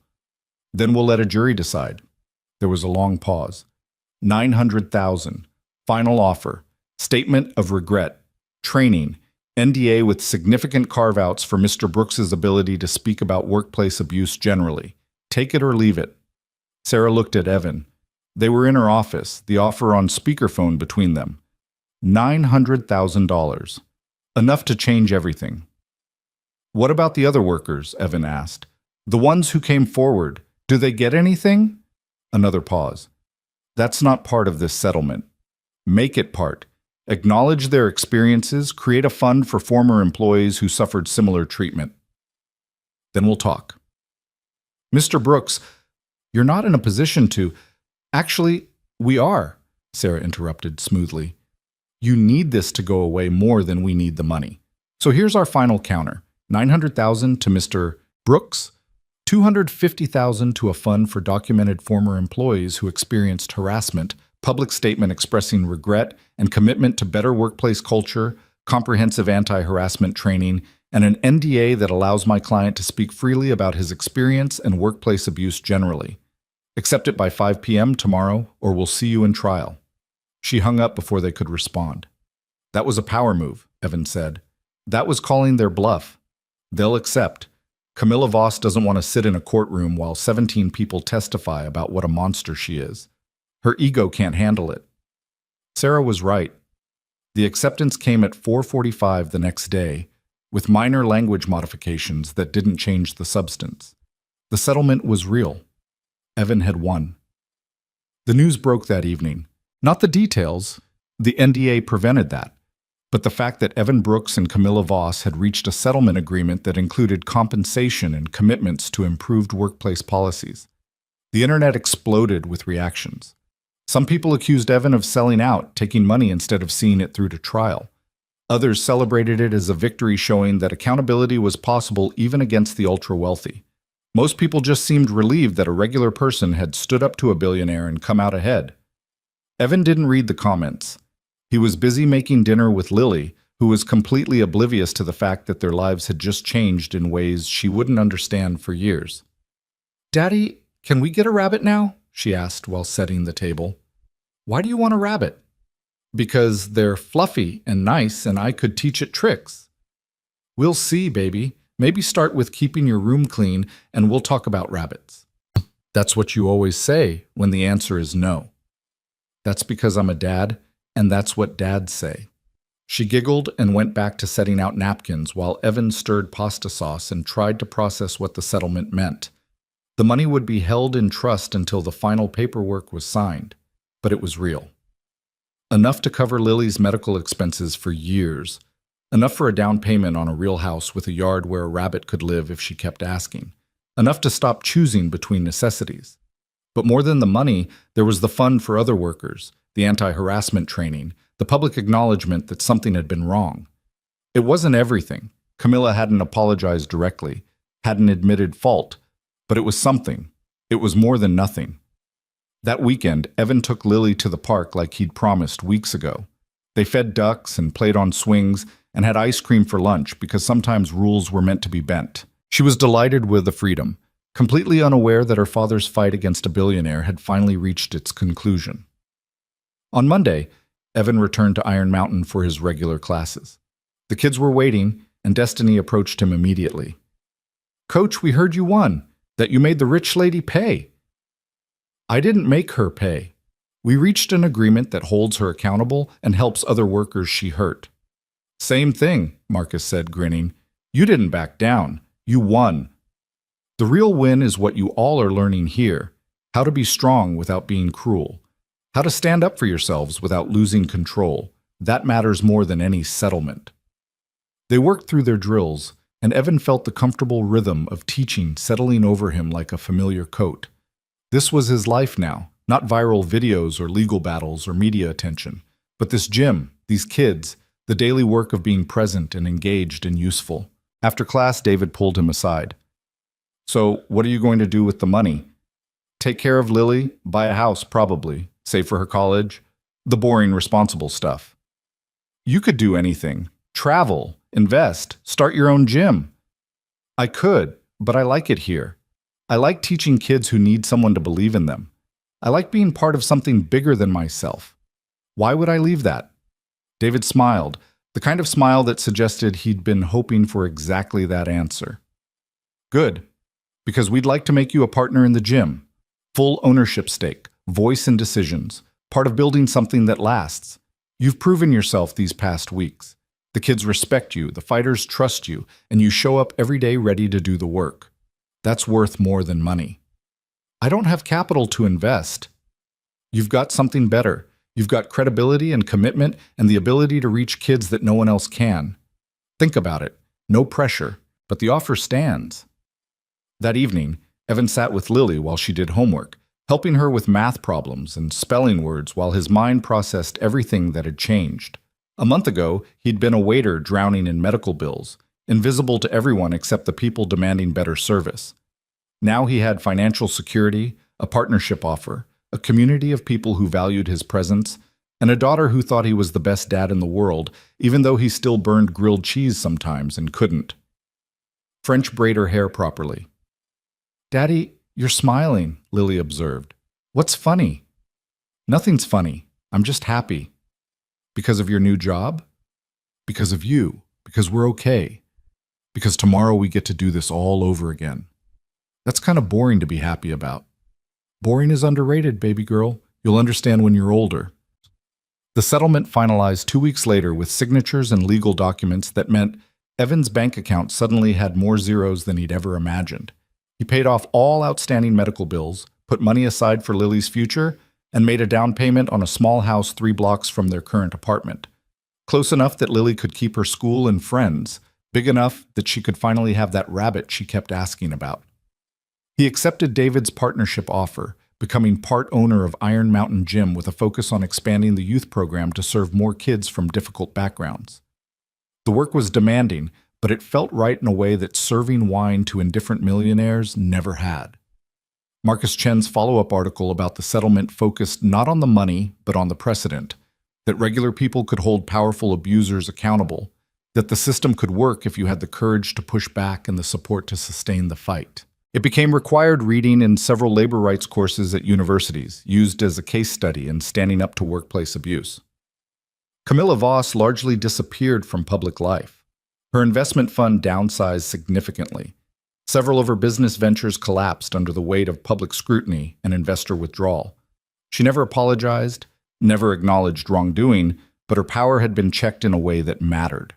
Then we'll let a jury decide. There was a long pause. $900,000. Final offer. Statement of regret. Training. NDA with significant carve-outs for Mr. Brooks's ability to speak about workplace abuse generally. Take it or leave it. Sarah looked at Evan. They were in her office, the offer on speakerphone between them. $900,000. Enough to change everything. What about the other workers? Evan asked. The ones who came forward. Do they get anything? Another pause. That's not part of this settlement. Make it part. Acknowledge their experiences, create a fund for former employees who suffered similar treatment. Then we'll talk. Mr. Brooks, you're not in a position to— Actually, we are, Sarah interrupted smoothly. You need this to go away more than we need the money. So here's our final counter. $900,000 to Mr. Brooks, $250,000 to a fund for documented former employees who experienced harassment, public statement expressing regret and commitment to better workplace culture, comprehensive anti-harassment training, and an NDA that allows my client to speak freely about his experience and workplace abuse generally. Accept it by 5 p.m. tomorrow, or we'll see you in trial. She hung up before they could respond. That was a power move, Evan said. That was calling their bluff. They'll accept. Camilla Voss doesn't want to sit in a courtroom while 17 people testify about what a monster she is. Her ego can't handle it. Sarah was right. The acceptance came at 4:45 the next day, with minor language modifications that didn't change the substance. The settlement was real. Evan had won. The news broke that evening. Not the details. The NDA prevented that. But the fact that Evan Brooks and Camilla Voss had reached a settlement agreement that included compensation and commitments to improved workplace policies. The internet exploded with reactions. Some people accused Evan of selling out, taking money instead of seeing it through to trial. Others celebrated it as a victory, showing that accountability was possible even against the ultra-wealthy. Most people just seemed relieved that a regular person had stood up to a billionaire and come out ahead. Evan didn't read the comments. He was busy making dinner with Lily, who was completely oblivious to the fact that their lives had just changed in ways she wouldn't understand for years. "Daddy, can we get a rabbit now?" she asked while setting the table. "Why do you want a rabbit?" "Because they're fluffy and nice and I could teach it tricks." "We'll see, baby. Maybe start with keeping your room clean and we'll talk about rabbits." "That's what you always say when the answer is no." "That's because I'm a dad, and that's what dads say." She giggled and went back to setting out napkins while Evan stirred pasta sauce and tried to process what the settlement meant. The money would be held in trust until the final paperwork was signed, but it was real. Enough to cover Lily's medical expenses for years. Enough for a down payment on a real house with a yard where a rabbit could live if she kept asking. Enough to stop choosing between necessities. But more than the money, there was the fund for other workers, the anti-harassment training, the public acknowledgement that something had been wrong. It wasn't everything. Camilla hadn't apologized directly, hadn't admitted fault, but it was something. It was more than nothing. That weekend, Evan took Lily to the park like he'd promised weeks ago. They fed ducks and played on swings and had ice cream for lunch because sometimes rules were meant to be bent. She was delighted with the freedom, completely unaware that her father's fight against a billionaire had finally reached its conclusion. On Monday, Evan returned to Iron Mountain for his regular classes. The kids were waiting, and Destiny approached him immediately. "Coach, we heard you won, that you made the rich lady pay." "I didn't make her pay. We reached an agreement that holds her accountable and helps other workers she hurt." "Same thing," Marcus said, grinning. "You didn't back down. You won." The real win is what you all are learning here: how to be strong without being cruel. How to stand up for yourselves without losing control. That matters more than any settlement. They worked through their drills, and Evan felt the comfortable rhythm of teaching settling over him like a familiar coat. This was his life now, not viral videos or legal battles or media attention, but this gym, these kids, the daily work of being present and engaged and useful. After class, David pulled him aside. "So, what are you going to do with the money?" "Take care of Lily, buy a house probably, save for her college, the boring, responsible stuff." "You could do anything. Travel, invest, start your own gym." "I could, but I like it here. I like teaching kids who need someone to believe in them. I like being part of something bigger than myself. Why would I leave that?" David smiled, the kind of smile that suggested he'd been hoping for exactly that answer. "Good, because we'd like to make you a partner in the gym. Full ownership stake, voice in decisions, part of building something that lasts. You've proven yourself these past weeks. The kids respect you, the fighters trust you, and you show up every day ready to do the work. That's worth more than money." "I don't have capital to invest." You've got something better. You've got credibility and commitment and the ability to reach kids that no one else can. Think about it. No pressure, but the offer stands. That evening, Evan sat with Lily while she did homework, helping her with math problems and spelling words while his mind processed everything that had changed. A month ago, he'd been a waiter drowning in medical bills, invisible to everyone except the people demanding better service. Now he had financial security, a partnership offer, a community of people who valued his presence, and a daughter who thought he was the best dad in the world, even though he still burned grilled cheese sometimes and couldn't. French braid her hair properly. "Daddy, you're smiling," Lily observed. "What's funny?" "Nothing's funny. I'm just happy." "Because of your new job?" "Because of you. Because we're okay. Because tomorrow we get to do this all over again." "That's kind of boring to be happy about." "Boring is underrated, baby girl. You'll understand when you're older." The settlement finalized 2 weeks later with signatures and legal documents that meant Evan's bank account suddenly had more zeros than he'd ever imagined. He paid off all outstanding medical bills, put money aside for Lily's future, and made a down payment on a small house 3 blocks from their current apartment. Close enough that Lily could keep her school and friends, big enough that she could finally have that rabbit she kept asking about. He accepted David's partnership offer, becoming part owner of Iron Mountain Gym with a focus on expanding the youth program to serve more kids from difficult backgrounds. The work was demanding, but it felt right in a way that serving wine to indifferent millionaires never had. Marcus Chen's follow-up article about the settlement focused not on the money, but on the precedent, that regular people could hold powerful abusers accountable, that the system could work if you had the courage to push back and the support to sustain the fight. It became required reading in several labor rights courses at universities, used as a case study in standing up to workplace abuse. Camilla Voss largely disappeared from public life. Her investment fund downsized significantly. Several of her business ventures collapsed under the weight of public scrutiny and investor withdrawal. She never apologized, never acknowledged wrongdoing, but her power had been checked in a way that mattered.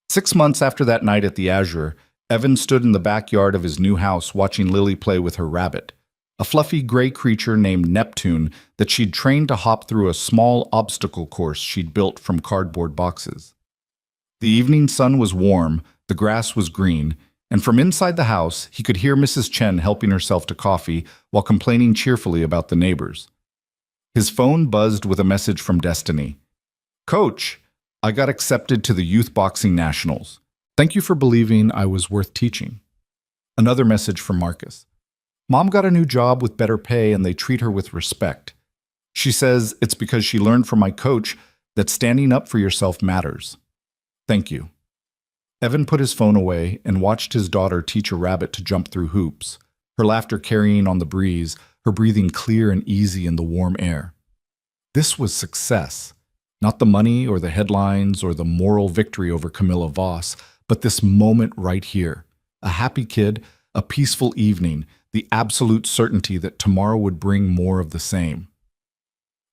6 months after that night at the Azure, Evan stood in the backyard of his new house watching Lily play with her rabbit, a fluffy gray creature named Neptune that she'd trained to hop through a small obstacle course she'd built from cardboard boxes. The evening sun was warm, the grass was green, and from inside the house, he could hear Mrs. Chen helping herself to coffee while complaining cheerfully about the neighbors. His phone buzzed with a message from Destiny. "Coach, I got accepted to the Youth Boxing Nationals. Thank you for believing I was worth teaching." Another message from Marcus. "Mom got a new job with better pay and they treat her with respect. She says it's because she learned from my coach that standing up for yourself matters. Thank you." Evan put his phone away and watched his daughter teach a rabbit to jump through hoops, her laughter carrying on the breeze, her breathing clear and easy in the warm air. This was success. Not the money or the headlines or the moral victory over Camilla Voss, but this moment right here. A happy kid, a peaceful evening, the absolute certainty that tomorrow would bring more of the same.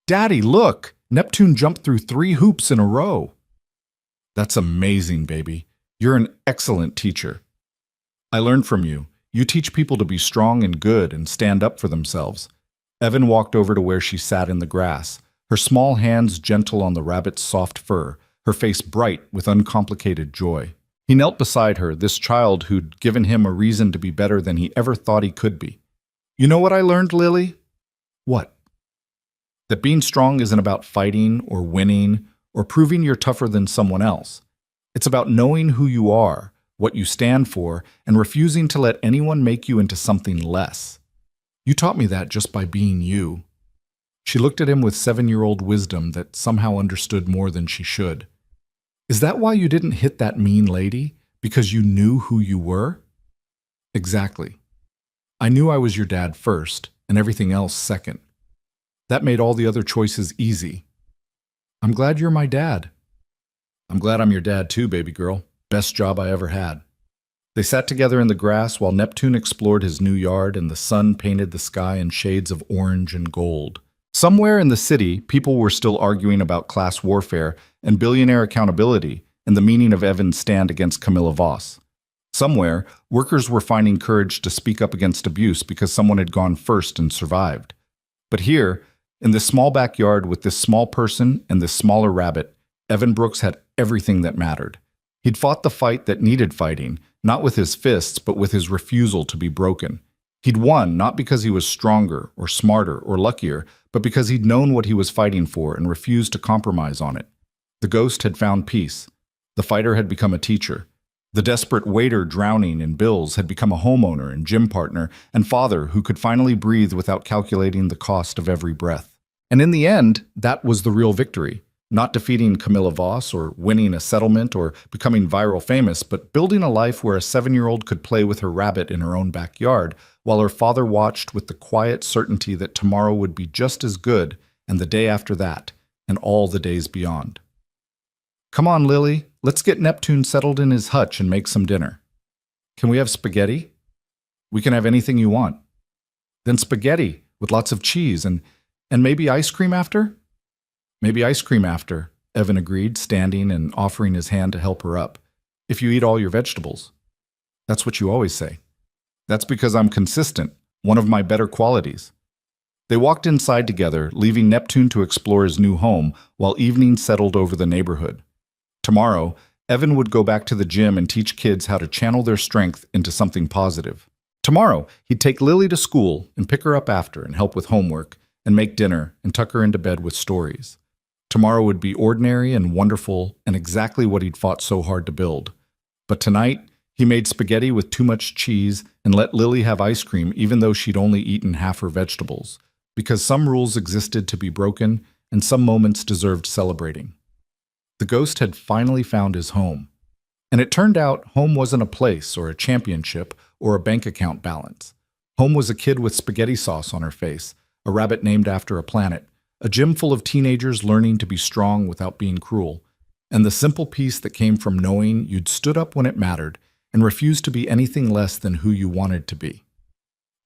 "Daddy, look! Neptune jumped through 3 hoops in a row." "That's amazing, baby. You're an excellent teacher. I learned from you. You teach people to be strong and good and stand up for themselves." Evan walked over to where she sat in the grass, her small hands gentle on the rabbit's soft fur, her face bright with uncomplicated joy. He knelt beside her, this child who'd given him a reason to be better than he ever thought he could be. "You know what I learned, Lily?" "What?" "That being strong isn't about fighting or winning or proving you're tougher than someone else. It's about knowing who you are, what you stand for, and refusing to let anyone make you into something less. You taught me that just by being you." She looked at him with 7-year-old wisdom that somehow understood more than she should. "Is that why you didn't hit that mean lady? Because you knew who you were?" "Exactly. I knew I was your dad first, and everything else second. That made all the other choices easy." "I'm glad you're my dad." "I'm glad I'm your dad too, baby girl. Best job I ever had." They sat together in the grass while Neptune explored his new yard and the sun painted the sky in shades of orange and gold. Somewhere in the city, people were still arguing about class warfare and billionaire accountability and the meaning of Evan's stand against Camilla Voss. Somewhere, workers were finding courage to speak up against abuse because someone had gone first and survived. But here, in this small backyard with this small person and this smaller rabbit, Evan Brooks had everything that mattered. He'd fought the fight that needed fighting, not with his fists, but with his refusal to be broken. He'd won not because he was stronger or smarter or luckier, but because he'd known what he was fighting for and refused to compromise on it. The ghost had found peace. The fighter had become a teacher. The desperate waiter drowning in bills had become a homeowner and gym partner and father who could finally breathe without calculating the cost of every breath. And in the end, that was the real victory. Not defeating Camilla Voss or winning a settlement or becoming viral famous, but building a life where a 7-year-old could play with her rabbit in her own backyard while her father watched with the quiet certainty that tomorrow would be just as good, and the day after that, and all the days beyond. "Come on, Lily, let's get Neptune settled in his hutch and make some dinner." "Can we have spaghetti?" "We can have anything you want." "Then spaghetti with lots of cheese and maybe ice cream after?" "Maybe ice cream after," Evan agreed, standing and offering his hand to help her up. "If you eat all your vegetables." "That's what you always say." "That's because I'm consistent, one of my better qualities." They walked inside together, leaving Neptune to explore his new home while evening settled over the neighborhood. Tomorrow, Evan would go back to the gym and teach kids how to channel their strength into something positive. Tomorrow, he'd take Lily to school and pick her up after and help with homework and make dinner and tuck her into bed with stories. Tomorrow would be ordinary and wonderful and exactly what he'd fought so hard to build. But tonight, he made spaghetti with too much cheese and let Lily have ice cream even though she'd only eaten half her vegetables, because some rules existed to be broken and some moments deserved celebrating. The ghost had finally found his home. And it turned out home wasn't a place or a championship or a bank account balance. Home was a kid with spaghetti sauce on her face, a rabbit named after a planet, a gym full of teenagers learning to be strong without being cruel, and the simple peace that came from knowing you'd stood up when it mattered and refused to be anything less than who you wanted to be.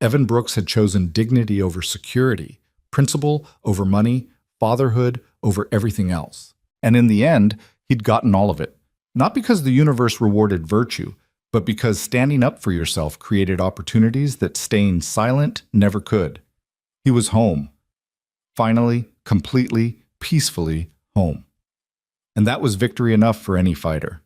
Evan Brooks had chosen dignity over security, principle over money, fatherhood over everything else. And in the end, he'd gotten all of it. Not because the universe rewarded virtue, but because standing up for yourself created opportunities that staying silent never could. He was home. Finally, completely, peacefully home. And that was victory enough for any fighter.